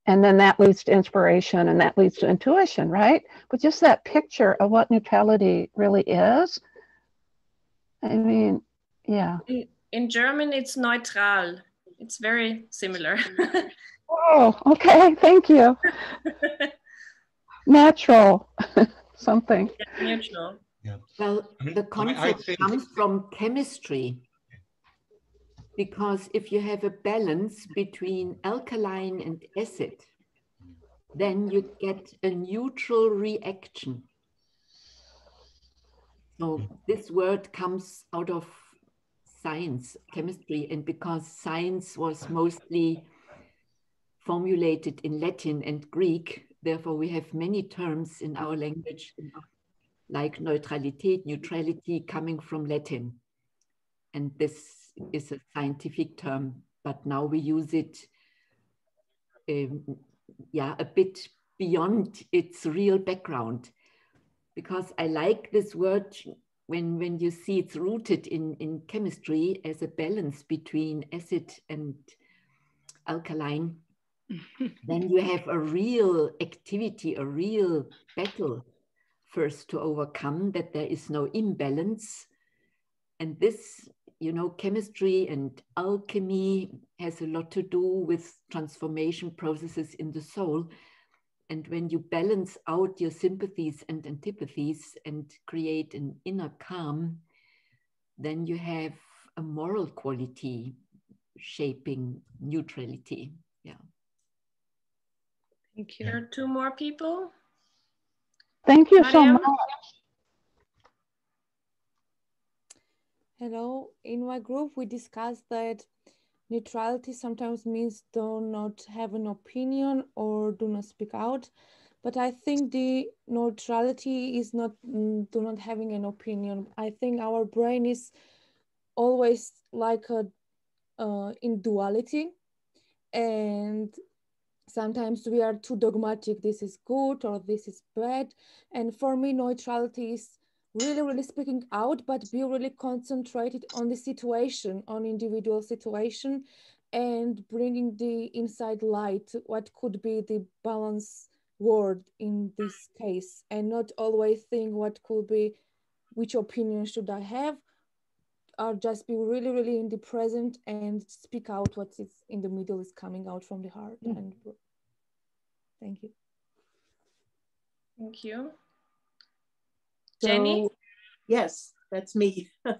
And then that leads to inspiration and that leads to intuition, right? But just that picture of what neutrality really is. I mean, yeah. In German, it's neutral. It's very similar. Oh, okay. Thank you. Natural something. Yeah, neutral. Yeah. Well, the concept comes from chemistry. Because if you have a balance between alkaline and acid, then you get a neutral reaction. So this word comes out of science, chemistry, and because science was mostly formulated in Latin and Greek, therefore we have many terms in our language like neutrality coming from Latin. And this is a scientific term, but now we use it a bit beyond its real background. Because I like this word when you see it's rooted in chemistry as a balance between acid and alkaline, then you have a real activity, a real battle first to overcome, that there is no imbalance. And this, you know, chemistry and alchemy has a lot to do with transformation processes in the soul. And when you balance out your sympathies and antipathies and create an inner calm, then you have a moral quality shaping neutrality. Yeah. Thank you. There are two more people. Thank you so Mariam? much. Hello. In my group, we discussed that neutrality sometimes means do not have an opinion or do not speak out. But I think the neutrality is not do not having an opinion. I think our brain is always like in duality, and sometimes we are too dogmatic. This is good or this is bad. And for me, neutrality is really speaking out, but be really concentrated on the situation, on individual situation, and bringing the inside light, what could be the balance word in this case, and not always think what could be, which opinion should I have, or just be really, really in the present and speak out what is in the middle is coming out from the heart. And thank you. Thank you. So, Jenny? yes, that's me. She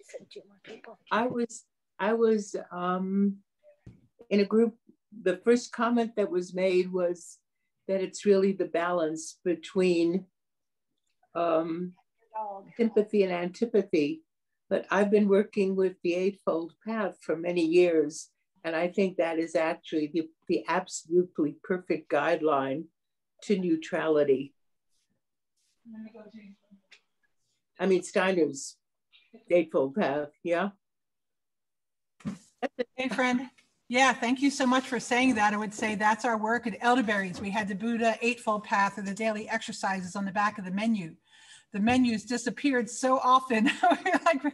said 2 more people. I was in a group. The first comment that was made was that it's really the balance between sympathy and antipathy. But I've been working with the Eightfold Path for many years, and I think that is actually the absolutely perfect guideline to neutrality. I mean, Steiner's Eightfold Path, yeah? Hey, friend. Yeah, thank you so much for saying that. I would say that's our work at Elderberries. We had the Buddha Eightfold Path or the daily exercises on the back of the menu. The menus disappeared so often. Like, you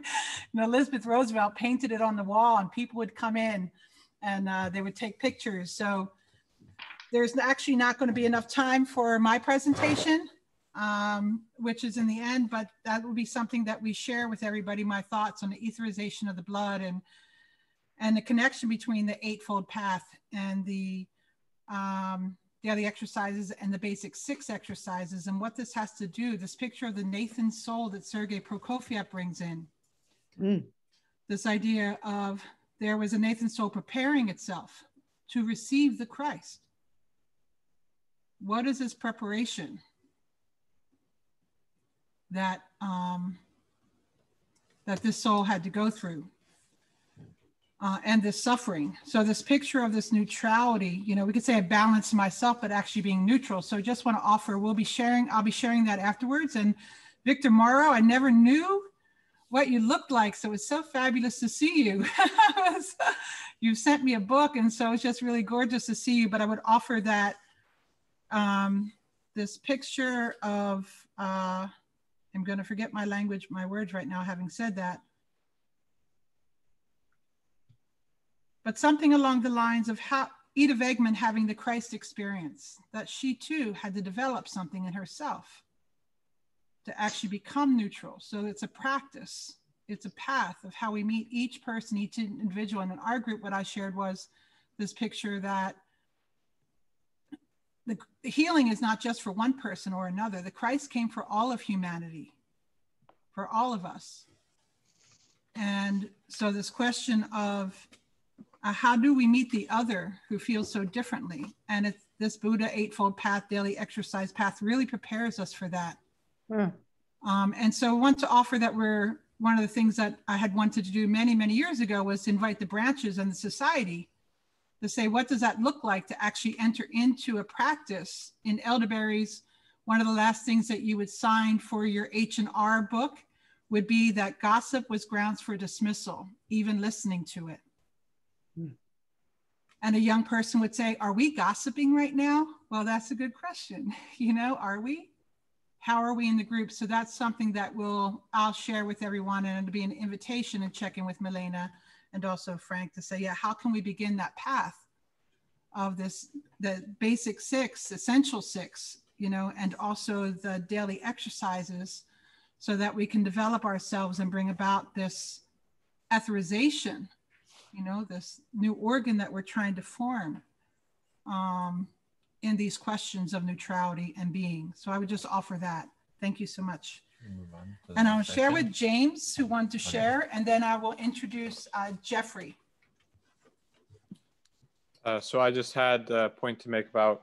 know, Elizabeth Roosevelt painted it on the wall and people would come in and they would take pictures. So there's actually not going to be enough time for my presentation, which is in the end, but that will be something that we share with everybody, my thoughts on the etherization of the blood and the connection between the Eightfold Path and the daily exercises and the basic 6 exercises, and what this has to do, this picture of the Nathan soul that Sergei Prokofiev brings in. This idea of there was a Nathan soul preparing itself to receive the Christ. What is this preparation that, that this soul had to go through? And this suffering. So this picture of this neutrality, you know, we could say I balance myself, but actually being neutral. So just want to offer, I'll be sharing that afterwards. And Victor Morrow, I never knew what you looked like. So it's so fabulous to see you. You sent me a book. And so it's just really gorgeous to see you. But I would offer that this picture of, I'm going to forget my words right now, having said that. But something along the lines of how Ida Wegman having the Christ experience, that she too had to develop something in herself to actually become neutral. So it's a practice, it's a path of how we meet each person, each individual. And in our group, what I shared was this picture that the healing is not just for one person or another. The Christ came for all of humanity, for all of us. And so this question of how do we meet the other who feels so differently? And it's this Buddha Eightfold Path, daily exercise path really prepares us for that. And so I want to offer that one of the things that I had wanted to do many, many years ago was to invite the branches and the society to say, what does that look like to actually enter into a practice in Elderberries? One of the last things that you would sign for your H&R book would be that gossip was grounds for dismissal, even listening to it. And a young person would say, are we gossiping right now? Well, that's a good question. You know, are we? How are we in the group? So that's something that I'll share with everyone, and it'll be an invitation and check in with Milena and also Frank to say, yeah, how can we begin that path of this, the basic 6, essential 6, you know, and also the daily exercises so that we can develop ourselves and bring about this etherization, you know, this new organ that we're trying to form in these questions of neutrality and being. So I would just offer that. Thank you so much. And I'll share with James, who wanted to share, and then I will introduce Jeffrey. So I just had a point to make about,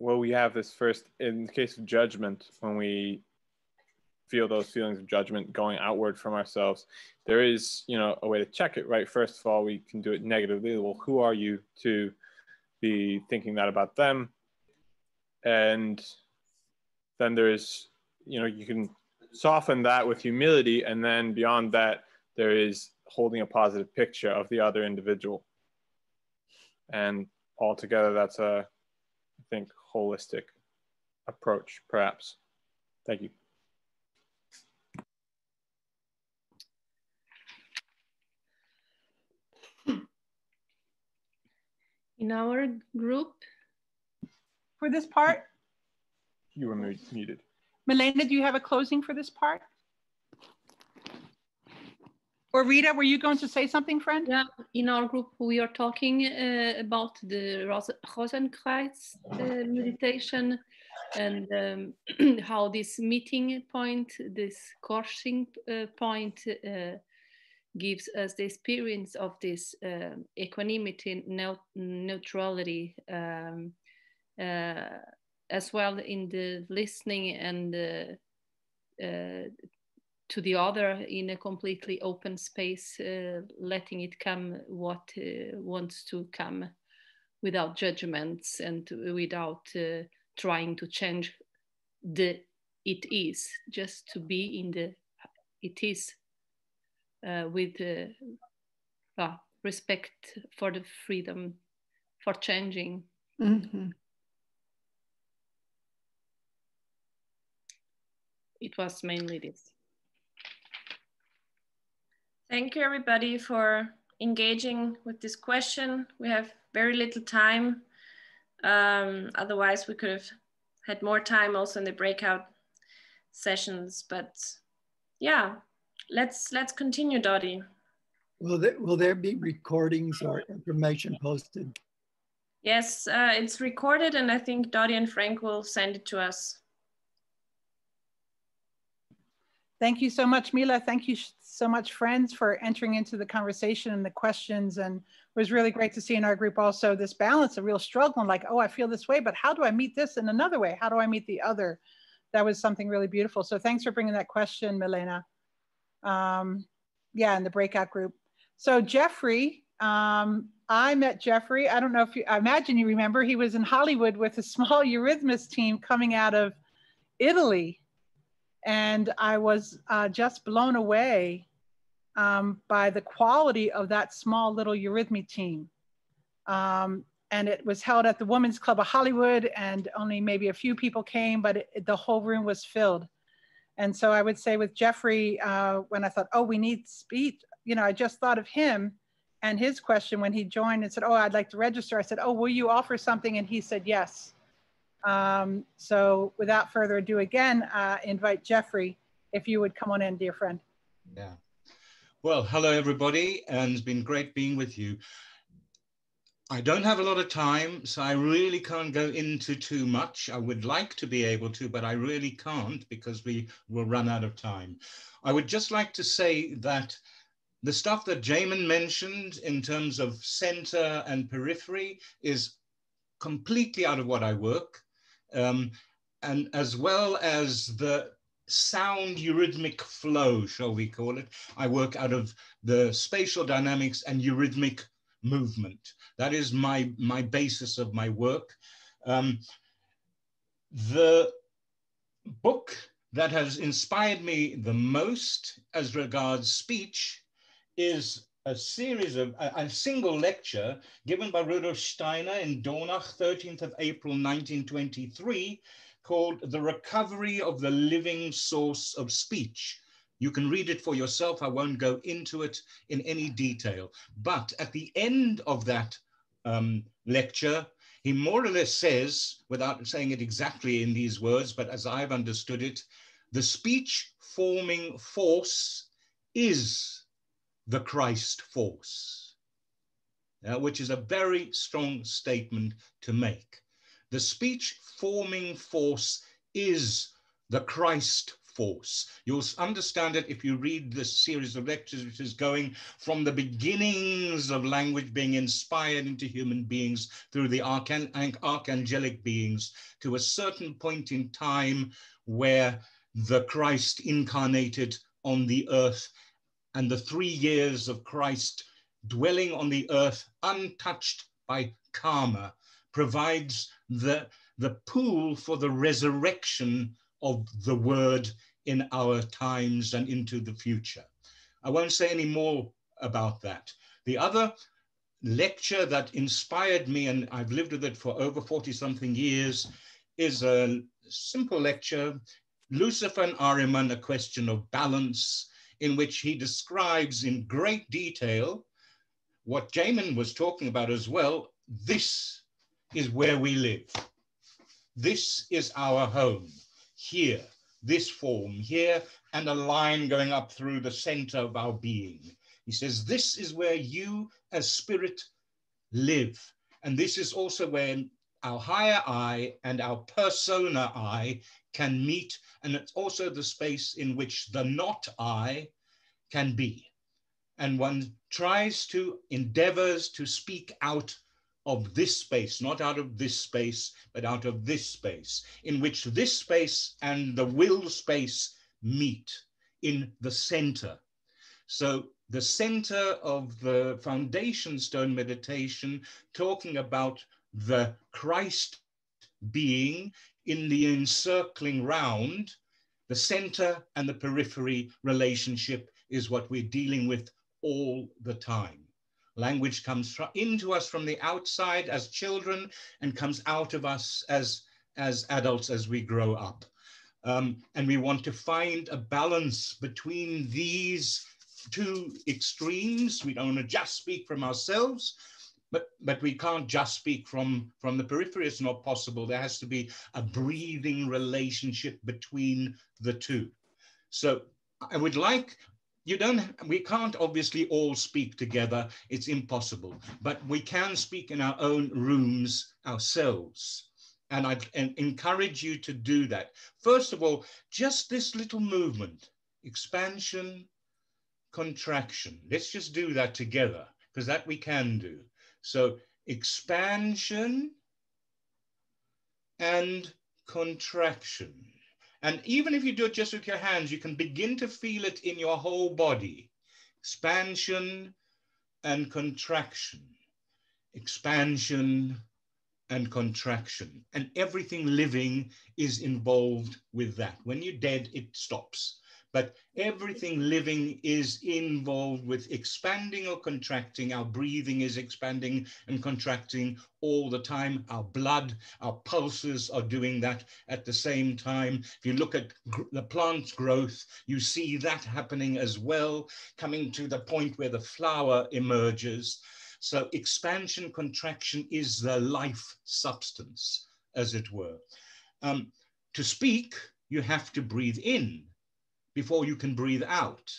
well, we have this first, in the case of judgment, when we feel those feelings of judgment going outward from ourselves, there is, you know, a way to check it, right? First of all, we can do it negatively. Well, who are you to be thinking that about them? And then there's, you know, you can soften that with humility. And then beyond that, there is holding a positive picture of the other individual. And altogether, that's a, I think, holistic approach, perhaps. Thank you. in our group. For this part? You were muted. Milena, do you have a closing for this part? Or Rita, were you going to say something, friend? Yeah, in our group, we are talking about the Rosencratz meditation and how this meeting point, this crossing point gives us the experience of this equanimity, neutrality, as well in the listening and to the other in a completely open space, letting it come what wants to come without judgments and without trying to change the it is, just to be in the it is with respect for the freedom for changing. Mm-hmm. It was mainly this. Thank you, everybody, for engaging with this question. We have very little time. Otherwise, we could have had more time also in the breakout sessions. But yeah, let's continue, Dottie. Will there be recordings or information posted? Yes, it's recorded, and I think Dottie and Frank will send it to us. Thank you so much, Mila. Thank you so much, friends, for entering into the conversation and the questions. And it was really great to see in our group also this balance, a real struggle, and like, oh, I feel this way, but how do I meet this in another way? How do I meet the other? That was something really beautiful. So thanks for bringing that question, Milena. Yeah, in the breakout group. So Jeffrey, I met Jeffrey. I don't know if you, I imagine you remember, he was in Hollywood with a small Eurythmus team coming out of Italy. And I was just blown away by the quality of that small little Eurythmy team. And it was held at the Women's Club of Hollywood, and only maybe a few people came, but the whole room was filled. And so I would say with Jeffrey, when I thought, oh, we need speech, you know, I just thought of him and his question when he joined and said, oh, I'd like to register. I said, oh, will you offer something? And he said, yes. So without further ado, again, invite Jeffrey, if you would come on in, dear friend. Yeah. Well, hello, everybody, and it's been great being with you. I don't have a lot of time, so I really can't go into too much. I would like to be able to, but I really can't because we will run out of time. I would just like to say that the stuff that Jamin mentioned in terms of center and periphery is completely out of what I work. And as well as the sound eurythmic flow, shall we call it, I work out of the spatial dynamics and eurythmic movement. That is my basis of my work. The book that has inspired me the most as regards speech is a series of a single lecture given by Rudolf Steiner in Dornach, 13th of April, 1923, called The Recovery of the Living Source of Speech. You can read it for yourself. I won't go into it in any detail. But at the end of that lecture, he more or less says, without saying it exactly in these words, but as I've understood it, the speech forming force is the Christ force, which is a very strong statement to make. The speech forming force is the Christ force. You'll understand it if you read this series of lectures, which is going from the beginnings of language being inspired into human beings through the archangelic beings to a certain point in time where the Christ incarnated on the earth, and the 3 years of Christ dwelling on the earth untouched by karma provides the pool for the resurrection of the word in our times and into the future. I won't say any more about that. The other lecture that inspired me, and I've lived with it for over 40-something years, is a simple lecture, Lucifer and Ahriman, A Question of Balance, in which he describes in great detail what Jamin was talking about as well, this is where we live. This is our home. Here, this form here, and a line going up through the center of our being. He says, this is where you as spirit live. And this is also where our higher I and our persona I can meet. And it's also the space in which the not I can be. And one endeavors to speak out of this space, not out of this space, but out of this space, in which this space and the will space meet in the center. So the center of the foundation stone meditation, talking about the Christ being in the encircling round, the center and the periphery relationship is what we're dealing with all the time. Language comes into us from the outside as children and comes out of us as adults as we grow up. And we want to find a balance between these two extremes. We don't want to just speak from ourselves, but we can't just speak from the periphery. It's not possible. There has to be a breathing relationship between the two. So I would like, we can't obviously all speak together. It's impossible, but we can speak in our own rooms ourselves. And I encourage you to do that. First of all, just this little movement, expansion, contraction. Let's just do that together, because that we can do. So expansion and contraction. And even if you do it just with your hands, you can begin to feel it in your whole body. Expansion and contraction. Expansion and contraction. And everything living is involved with that. When you're dead, it stops. But everything living is involved with expanding or contracting. Our breathing is expanding and contracting all the time. Our blood, our pulses are doing that at the same time. If you look at the plant's growth, you see that happening as well, coming to the point where the flower emerges. So expansion, contraction is the life substance, as it were. To speak, you have to breathe in before you can breathe out.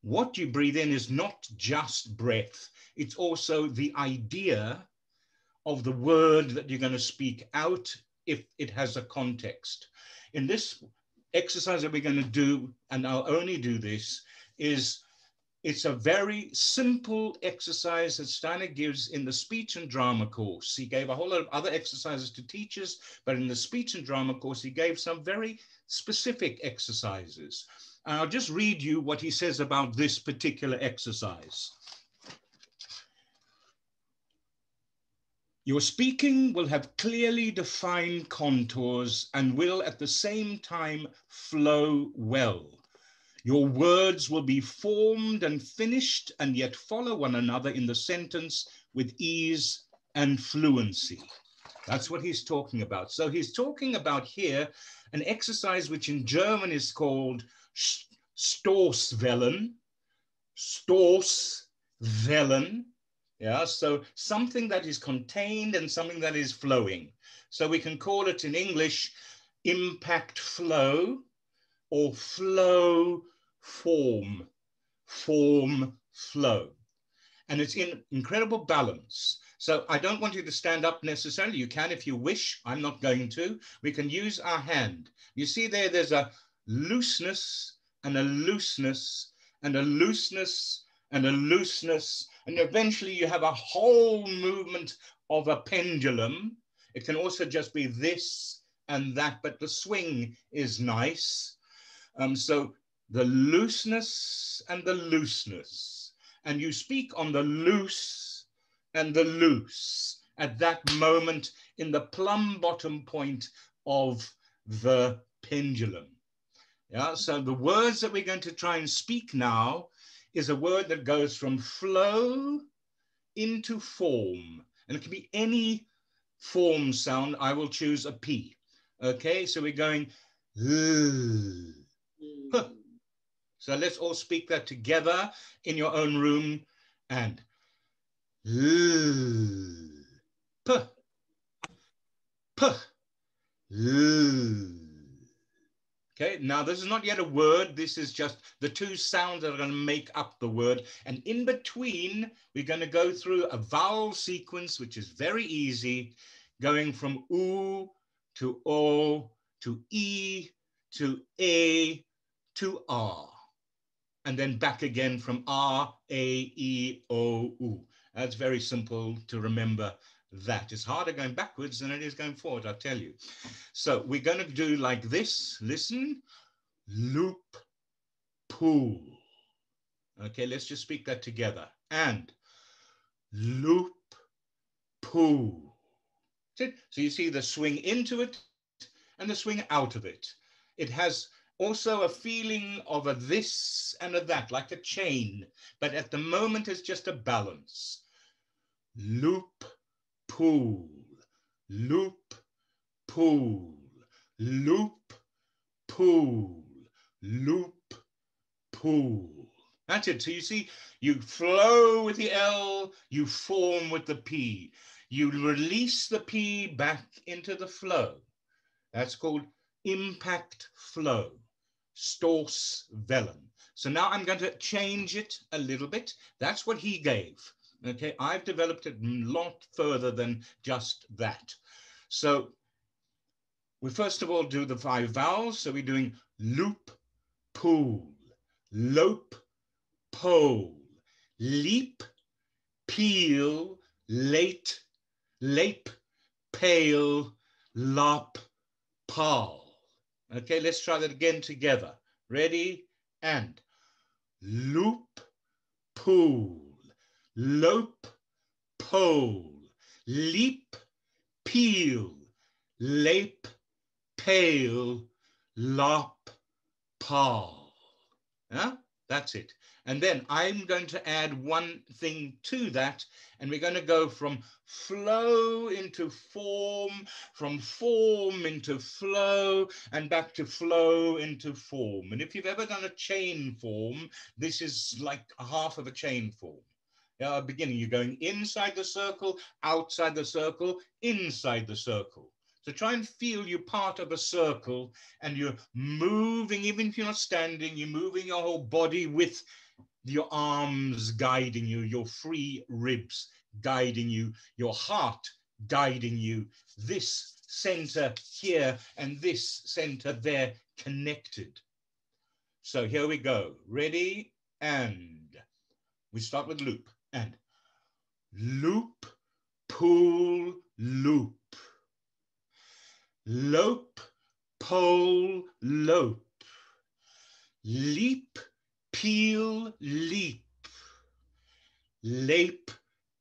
What you breathe in is not just breath. It's also the idea of the word that you're going to speak out if it has a context. In this exercise that we're going to do, and I'll only do this, it's a very simple exercise that Steiner gives in the speech and drama course. He gave a whole lot of other exercises to teachers, but in the speech and drama course, he gave some very specific exercises. And I'll just read you what he says about this particular exercise. Your speaking will have clearly defined contours and will at the same time flow well. Your words will be formed and finished and yet follow one another in the sentence with ease and fluency. That's what he's talking about. So he's talking about here an exercise which in German is called Stoßwellen. Stoßwellen. Yeah, so something that is contained and something that is flowing. So we can call it in English impact flow or flow form, form flow. And it's in incredible balance. So I don't want you to stand up necessarily. You can if you wish. I'm not going to. We can use our hand. You see there's a looseness and a looseness and a looseness and a looseness. And eventually you have a whole movement of a pendulum. It can also just be this and that, but the swing is nice. So the looseness and the looseness. And you speak on the loose and the loose at that moment in the plumb bottom point of the pendulum. Yeah, so the words that we're going to try and speak now is a word that goes from flow into form. And it can be any form sound. I will choose a P. Okay, so we're going huh. So let's all speak that together in your own room and p, p, l. Okay, now this is not yet a word. This is just the two sounds that are going to make up the word. And in between, we're going to go through a vowel sequence, which is very easy, going from oo to o to e to a to r. And then back again from r, a, e, o, u. That's very simple to remember that. It's harder going backwards than it is going forward, I'll tell you. So we're going to do like this. Listen. Loop, pool. Okay, let's just speak that together. And loop, pool. So you see the swing into it and the swing out of it. It has also a feeling of a this and a that, like a chain, but at the moment it's just a balance. Loop, pool, loop, pool, loop, pool, loop, pool. That's it. So you see, you flow with the L, you form with the P. You release the P back into the flow. That's called impact flow, storsvellen. So now I'm going to change it a little bit. That's what he gave. Okay, I've developed it a lot further than just that. So we first of all do the 5 vowels. So we're doing loop, pool, lope, pole, leap, peel, late, lape, pale, lop, pal. Okay, let's try that again together. Ready? And loop, pool, lope, pole, leap, peel, lape, pale, lop, pal. Yeah, that's it. And then I'm going to add one thing to that, and we're going to go from flow into form, from form into flow, and back to flow into form. And if you've ever done a chain form, this is like half of a chain form. Beginning, you're going inside the circle, outside the circle, inside the circle. So try and feel you're part of a circle and you're moving, even if you're not standing, you're moving your whole body with your arms guiding you, your free ribs guiding you, your heart guiding you, this center here and this center there connected. So here we go. Ready? And we start with loop. And loop, pool, loop. Lope, pole, lope. Leap, peel, leap. Lape,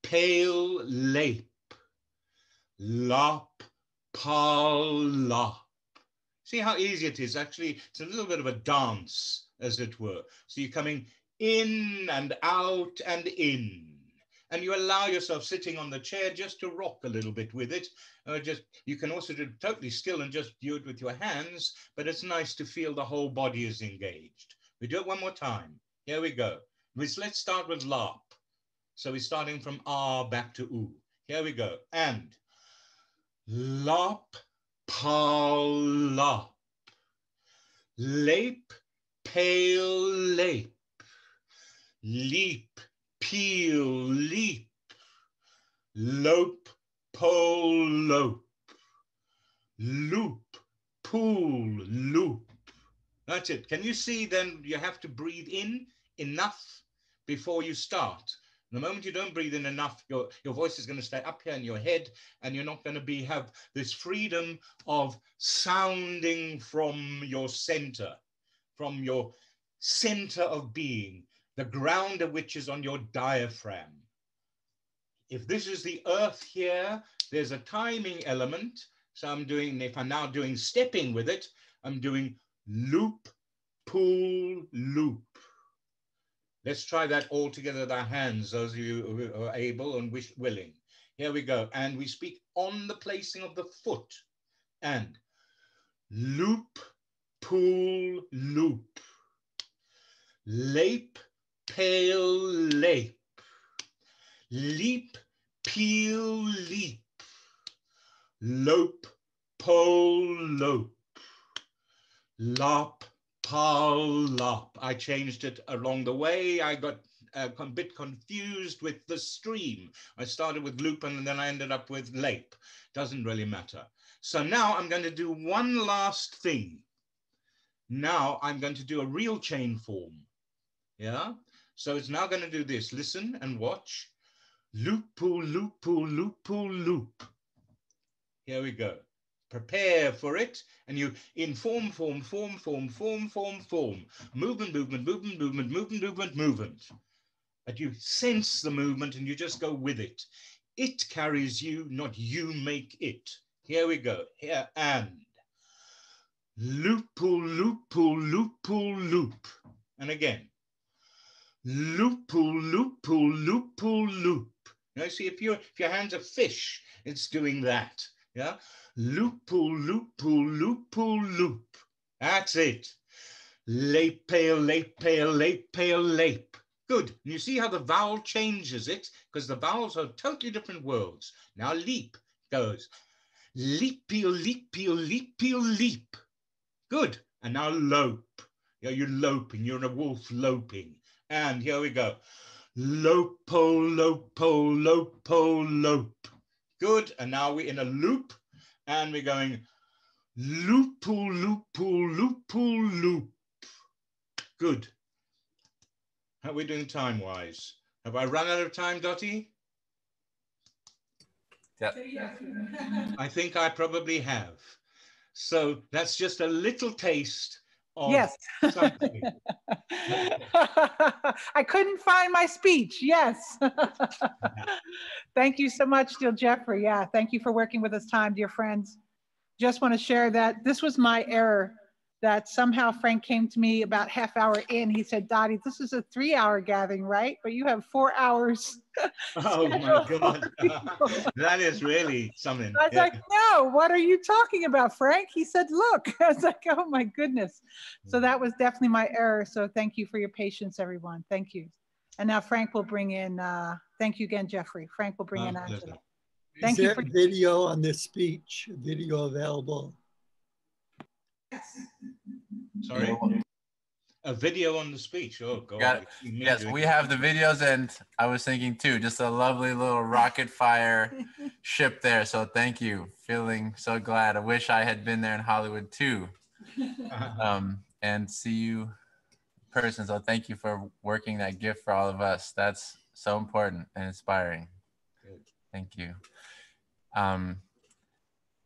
pale, lape. Lop, pal, lop. See how easy it is? Actually, it's a little bit of a dance, as it were. So you're coming in and out and in. And you allow yourself sitting on the chair just to rock a little bit with it. You can also do totally still and just do it with your hands, but it's nice to feel the whole body is engaged. We do it one more time. Here we go. Let's start with lop. So we're starting from R back to U. Here we go. And lop, pal, lop. Lape, pale, lape. Leap, peel, leap. Lope, pole, lope. Loop, pool, loop. That's it. Can you see then you have to breathe in enough before you start? The moment you don't breathe in enough, your voice is going to stay up here in your head, and you're not going to have this freedom of sounding from your center of being, the ground of which is on your diaphragm. If this is the earth here, there's a timing element. So if I'm now doing stepping with it, I'm doing loop, pool, loop. Let's try that all together with our hands, those of you who are able and willing. Here we go. And we speak on the placing of the foot. And loop, pool, loop. Lape, pale, lape. Leap, peel, leap. lope, pole, lope, lop, pal, lop. I changed it along the way. I got a bit confused with the stream. I started with loop and then I ended up with lape. Doesn't really matter. So now I'm going to do one last thing. Now I'm going to do a real chain form. Yeah? So it's now going to do this. Listen and watch. Loop, pull, loop, pull, loop, pull, loop. Here we go. Prepare for it. And you in form, form, form, form, form, form, form. Movement, movement, movement, movement, movement, movement, movement. But you sense the movement and you just go with it. It carries you, not you make it. Here we go. Here and loop, pull, loop, pull, loop, pull, loop. And again. Loop, pull, loop, pull, loop, pull, loop. Now see, if your hand's a fish, it's doing that. Yeah. Loop, pull, loop, pull, loop, pull, loop. That's it. Lape, pale, lape, pale, lape, pale, lape. Good. And you see how the vowel changes it? Because the vowels are totally different worlds. Now leap goes. Leap, peel, leap, peel, leap, peel, leap. Good. And now lope. Yeah, you're loping. You're a wolf loping. And here we go. Lopo, lopo, lopo, lope. Good. And now we're in a loop. And we're going loop, pull, loop, pull, loop, pull, loop. Good. How are we doing time-wise? Have I run out of time, Dottie? Yep. I think I probably have. So that's just a little taste of yes. something. I couldn't find my speech. Yes. Thank you so much, dear Jeffrey. Yeah, thank you for working with us time, dear friends. Just want to share that this was my error, that somehow Frank came to me about half hour in. He said, Dottie, this is a 3-hour gathering, right? But you have 4 hours. Oh my God. That is really something. I was like, no, what are you talking about, Frank? He said, look. I was like, oh my goodness. So that was definitely my error. So thank you for your patience, everyone. Thank you. And now Frank will bring in, thank you again, Jeffrey. Frank will bring in Angela. Is there a video on this speech? A video available? Sorry? A video on the speech. Oh, God. Yes, we have the videos, and I was thinking too, just a lovely little rocket fire ship there. So thank you. Feeling so glad. I wish I had been there in Hollywood too. And see you in person. So thank you for working that gift for all of us. That's so important and inspiring. Good. Thank you.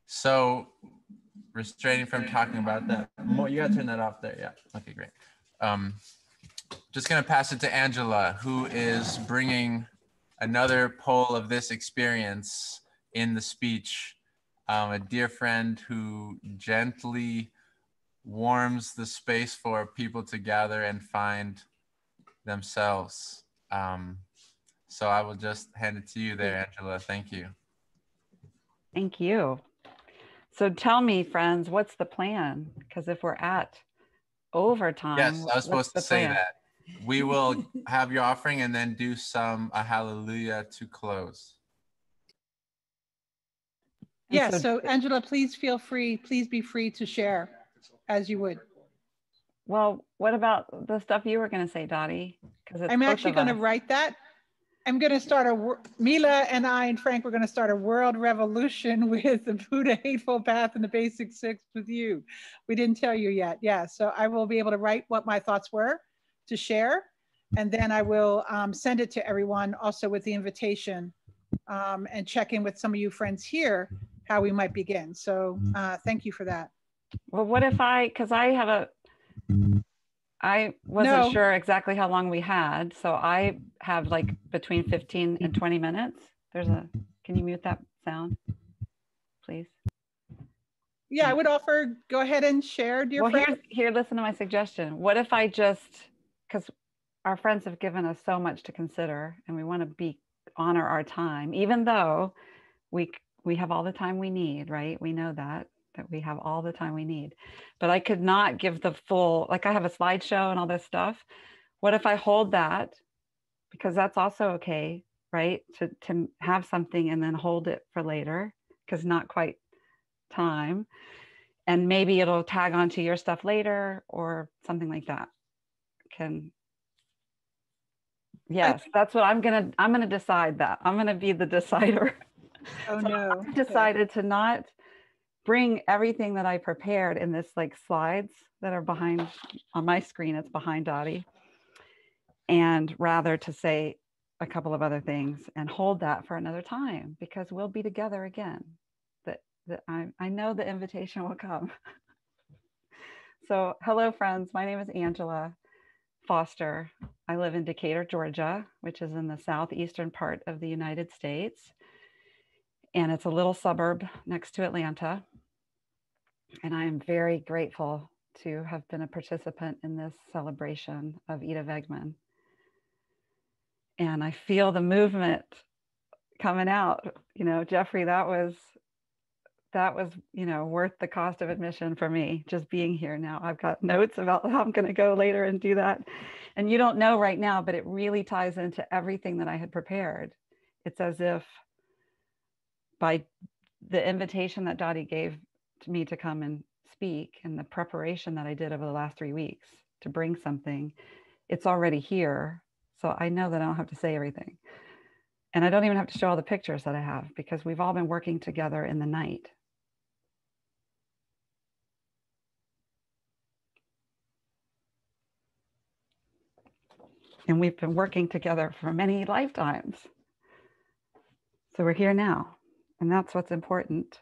So restraining from talking about that. You gotta turn that off there. Yeah. Okay, great. Just gonna pass it to Angela, who is bringing another pole of this experience in the speech. A dear friend who gently warms the space for people to gather and find themselves. So I will just hand it to you there, Angela. Thank you. Thank you. So tell me, friends, what's the plan? Because if we're at overtime. Yes, I was supposed to say that. We will have your offering and then do a hallelujah to close. Yes, so Angela, please feel free, please be free to share as you would. Well, what about the stuff you were going to say, Dottie? Because I'm actually going to write that. I'm going to start Mila and I and Frank, we're going to start a world revolution with the Buddha Eightfold Path and the Basic Six with you. We didn't tell you yet. Yeah, so I will be able to write what my thoughts were to share. And then I will send it to everyone also with the invitation and check in with some of you friends here, how we might begin. So thank you for that. Well, what if because I wasn't sure exactly how long we had. So I have like between 15 and 20 minutes. Can you mute that sound, please? Yeah, I would offer, go ahead and share, dear friend. Here, listen to my suggestion. What if I because our friends have given us so much to consider and we want to honor our time, even though we have all the time we need, right? We know that we have all the time we need, but I could not give the full, like I have a slideshow and all this stuff. What if I hold that, because that's also okay, right? To have something and then hold it for later, because not quite time, and maybe it'll tag onto your stuff later or something like that. Yes, that's what I'm gonna decide that. I'm gonna be the decider. Oh So no. I decided to not bring everything that I prepared in this like slides that are behind on my screen. It's behind Dottie, and rather to say a couple of other things and hold that for another time, because we'll be together again. That I know the invitation will come. So hello friends, my name is Angela Foster. I live in Decatur, Georgia, which is in the southeastern part of the United States. And it's a little suburb next to Atlanta. And I am very grateful to have been a participant in this celebration of Ida Wegman. And I feel the movement coming out. You know, Jeffrey, that was, you know, worth the cost of admission for me, just being here now. I've got notes about how I'm going to go later and do that. And you don't know right now, but it really ties into everything that I had prepared. It's as if by the invitation that Dottie gave to me to come and speak and the preparation that I did over the last 3 weeks to bring something, it's already here. So I know that I don't have to say everything. And I don't even have to show all the pictures that I have, because we've all been working together in the night. And we've been working together for many lifetimes. So we're here now. And that's what's important,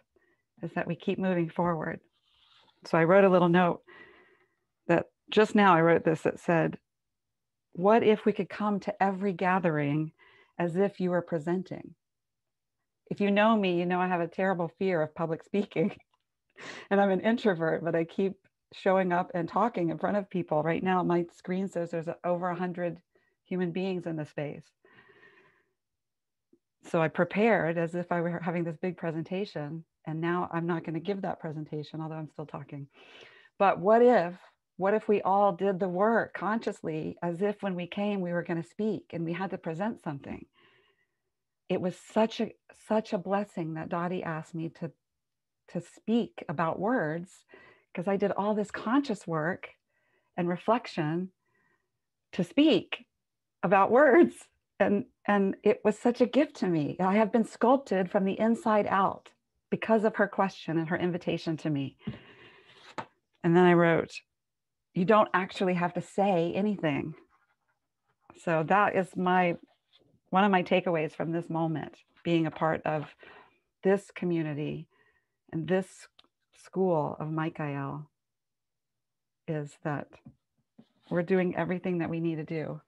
is that we keep moving forward. So I wrote a little note that just now I wrote this that said, what if we could come to every gathering as if you were presenting? If you know me, you know I have a terrible fear of public speaking. And I'm an introvert, but I keep showing up and talking in front of people. Right now, my screen says there's over 100 human beings in the space. So I prepared as if I were having this big presentation, and now I'm not going to give that presentation, although I'm still talking. But what if we all did the work consciously, as if when we came, we were going to speak and we had to present something? It was such a blessing that Dottie asked me to speak about words, because I did all this conscious work and reflection to speak about words. And it was such a gift to me. I have been sculpted from the inside out because of her question and her invitation to me. And then I wrote, you don't actually have to say anything. So that is one of my takeaways from this moment, being a part of this community and this school of Michael, is that we're doing everything that we need to do.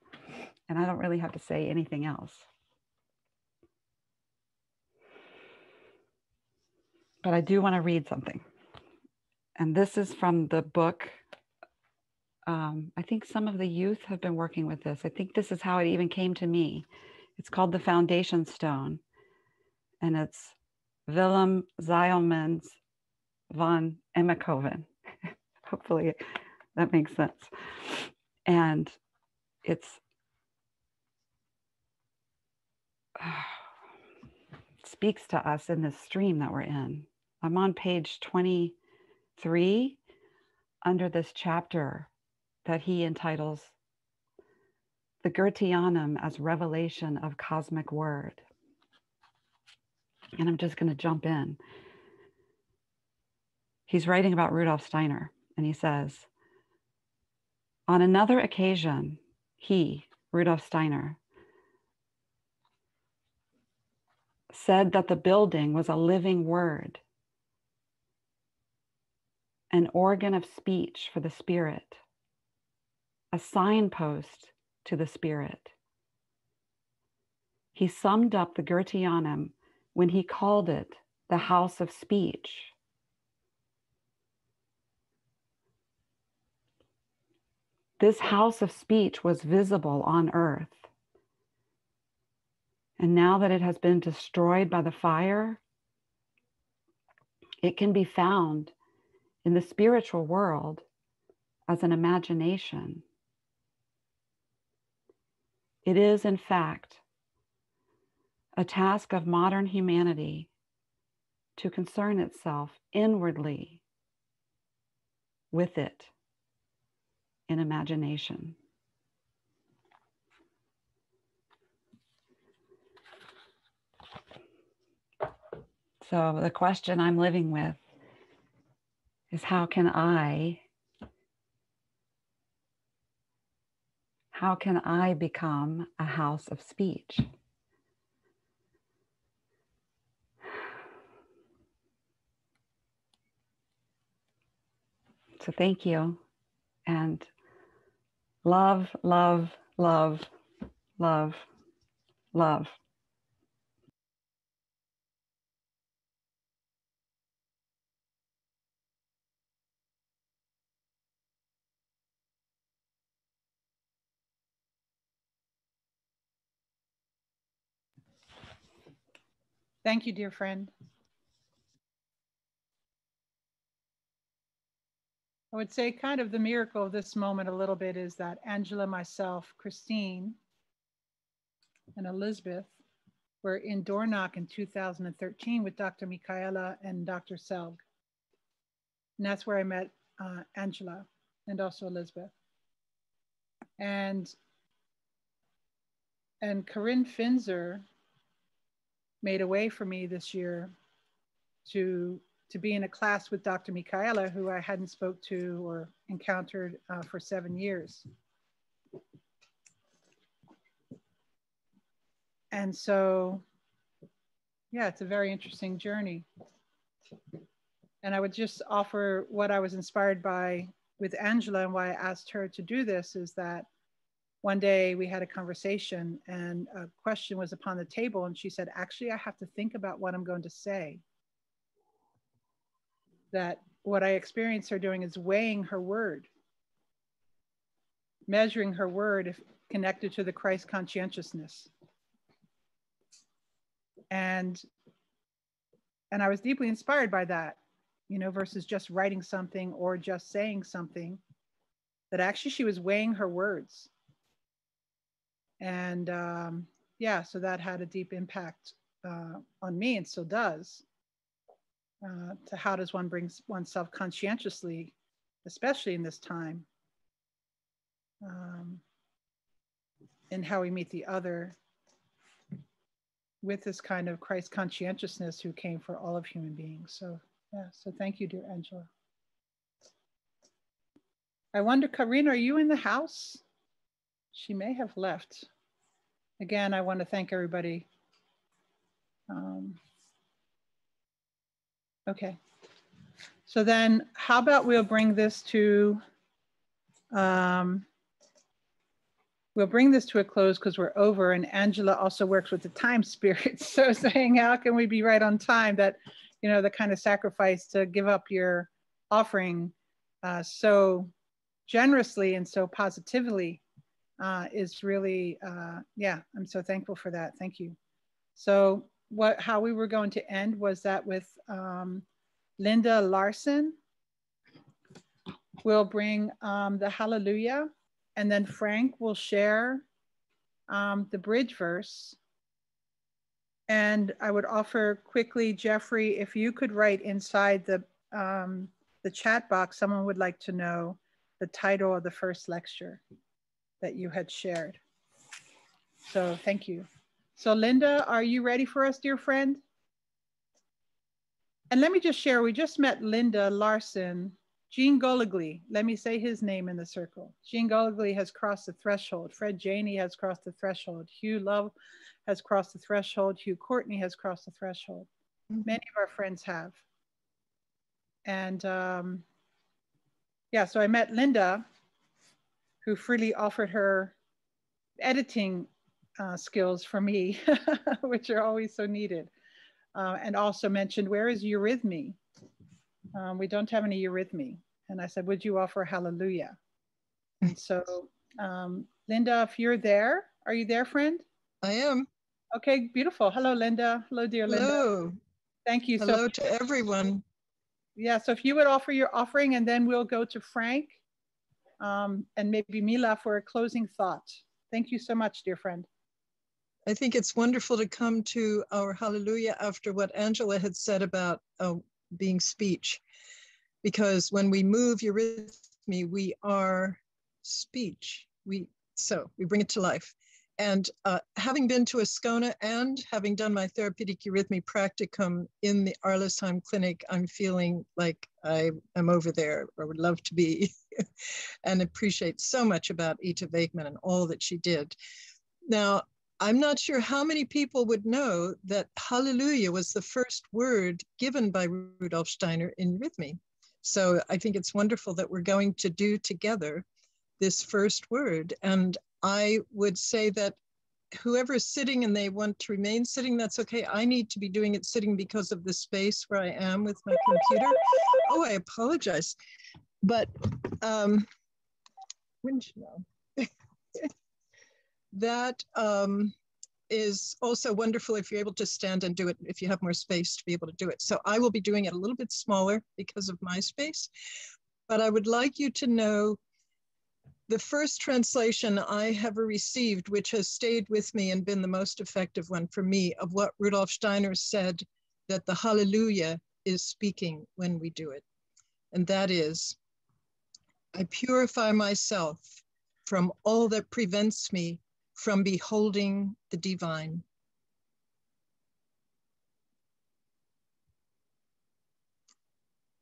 And I don't really have to say anything else. But I do want to read something. And this is from the book. I think some of the youth have been working with this. I think this is how it even came to me. It's called The Foundation Stone. And it's Willem Zijlmans van Emmekoven. Hopefully that makes sense. And it speaks to us in this stream that we're in. I'm on page 23 under this chapter that he entitles The Goetheanum as Revelation of Cosmic Word. And I'm just going to jump in. He's writing about Rudolf Steiner, and he says, on another occasion, he, Rudolf Steiner, said that the building was a living word, an organ of speech for the spirit, a signpost to the spirit. He summed up the Goetheanum when he called it the house of speech. This house of speech was visible on earth. And now that it has been destroyed by the fire, it can be found in the spiritual world as an imagination. It is, in fact, a task of modern humanity to concern itself inwardly with it in imagination. So the question I'm living with is how can I become a house of speech? So thank you, and love, love, love, love, love. Thank you, dear friend. I would say kind of the miracle of this moment a little bit is that Angela, myself, Christine, and Elizabeth were in Dornoch in 2013 with Dr. Michaela and Dr. Selg. And that's where I met Angela and also Elizabeth. And Corinne Finzer made a way for me this year to be in a class with Dr. Michaela, who I hadn't spoke to or encountered for 7 years. And so, yeah, it's a very interesting journey. And I would just offer what I was inspired by with Angela, and why I asked her to do this is that one day we had a conversation and a question was upon the table, and she said, actually, I have to think about what I'm going to say. That what I experienced her doing is weighing her word, measuring her word if connected to the Christ conscientiousness. And I was deeply inspired by that, you know, versus just writing something or just saying something, that actually she was weighing her words. And yeah, so that had a deep impact on me, and still does, to how does one bring oneself conscientiously, especially in this time, and how we meet the other with this kind of Christ conscientiousness who came for all of human beings. So yeah, so thank you, dear Angela. I wonder, Karine, are you in the house? She may have left. Again, I want to thank everybody. Okay. So then how about we'll bring this to, a close because we're over, and Angela also works with the time spirit. So saying, how can we be right on time? That, you know, the kind of sacrifice to give up your offering so generously and so positively is really, yeah, I'm so thankful for that. Thank you. So how we were going to end was that with Linda Larson will bring the Hallelujah, and then Frank will share the bridge verse. And I would offer quickly, Jeffrey, if you could write inside the chat box, someone would like to know the title of the first lecture that you had shared. So thank you. So Linda, are you ready for us, dear friend? And let me just share, we just met Linda Larson. Jean Goligly, let me say his name in the circle. Jean Goligly has crossed the threshold. Fred Janey has crossed the threshold. Hugh Love has crossed the threshold. Hugh Courtney has crossed the threshold. Many of our friends have. And yeah, so I met Linda, who freely offered her editing skills for me, which are always so needed. And also mentioned, where is eurythmy? We don't have any eurythmy. And I said, would you offer hallelujah? And so, Linda, if you're there, are you there, friend? I am. Okay, beautiful. Hello, Linda. Hello, dear Linda. Hello. Thank you. Hello so, to everyone. Yeah, so if you would offer your offering, and then we'll go to Frank and maybe Mila for a closing thought. Thank you so much, dear friend. I think it's wonderful to come to our hallelujah after what Angela had said about being speech, because when we move eurythmy, we are speech. We bring it to life. And having been to Ascona and having done my therapeutic eurythmy practicum in the Arlesheim clinic, I'm feeling like I am over there, or would love to be, and appreciate so much about Ita Wegman and all that she did. Now, I'm not sure how many people would know that hallelujah was the first word given by Rudolf Steiner in eurythmy. So I think it's wonderful that we're going to do together this first word. And I would say that whoever is sitting and they want to remain sitting, that's okay. I need to be doing it sitting because of the space where I am with my computer. Oh, I apologize. But wouldn't you know? That is also wonderful if you're able to stand and do it, if you have more space to be able to do it. So I will be doing it a little bit smaller because of my space, but I would like you to know the first translation I have received, which has stayed with me and been the most effective one for me, of what Rudolf Steiner said that the hallelujah is speaking when we do it. And that is, I purify myself from all that prevents me from beholding the divine.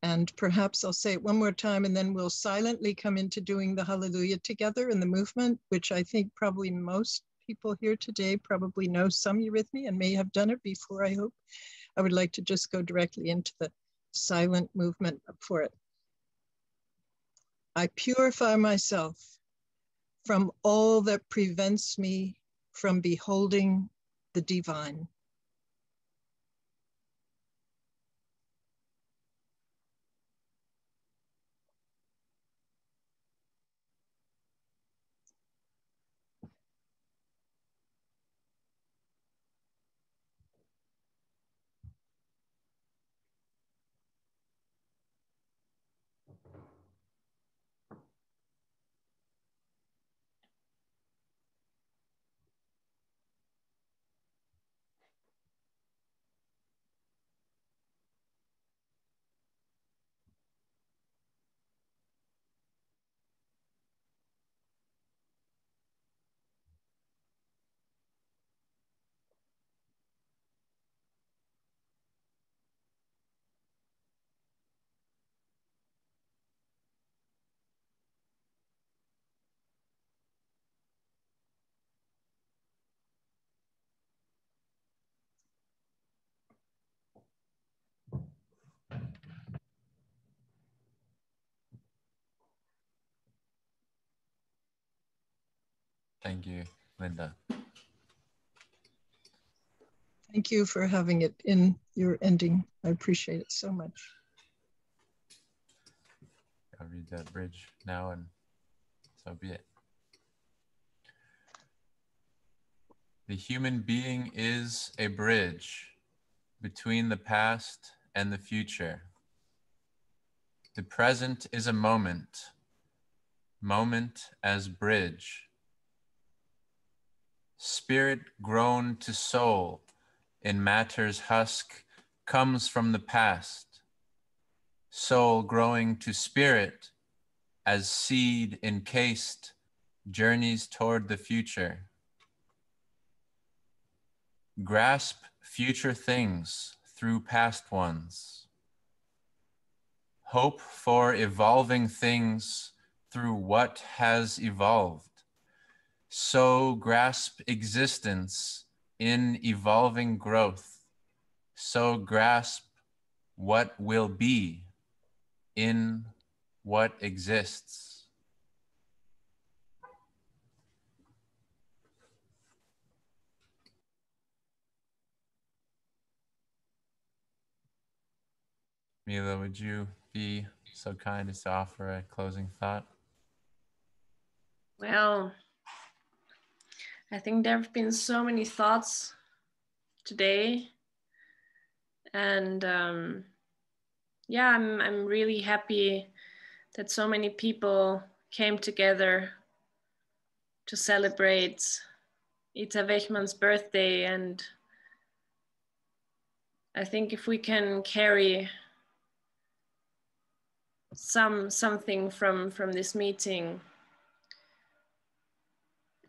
And perhaps I'll say it one more time, and then we'll silently come into doing the hallelujah together in the movement, which I think probably most people here today probably know some eurythmy and may have done it before, I hope. I would like to just go directly into the silent movement for it. I purify myself from all that prevents me from beholding the divine. Thank you, Linda. Thank you for having it in your ending. I appreciate it so much. I'll read that bridge now, and so be it. The human being is a bridge between the past and the future. The present is a moment, moment as bridge. Spirit grown to soul in matter's husk comes from the past. Soul growing to spirit as seed encased journeys toward the future. Grasp future things through past ones. Hope for evolving things through what has evolved. So grasp existence in evolving growth. So grasp what will be in what exists. Mila, would you be so kind as to offer a closing thought? Well, I think there have been so many thoughts today, and yeah, I'm really happy that so many people came together to celebrate Ita Wegman's birthday, and I think if we can carry something from this meeting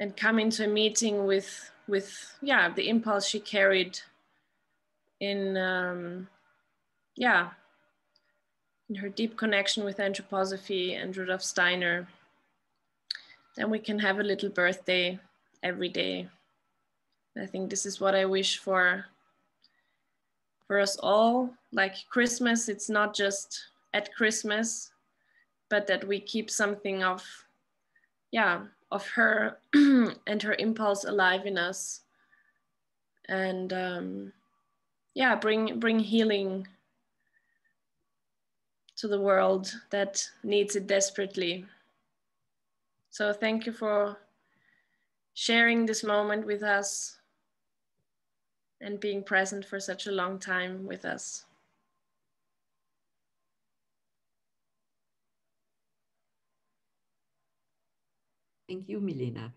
and come into a meeting with yeah, the impulse she carried in yeah, in her deep connection with anthroposophy and Rudolf Steiner, then we can have a little birthday every day. I think this is what I wish for us all. Like Christmas, it's not just at Christmas, but that we keep something of, yeah, of her and her impulse alive in us, and yeah, bring healing to the world that needs it desperately. So thank you for sharing this moment with us and being present for such a long time with us. Thank you, Milena.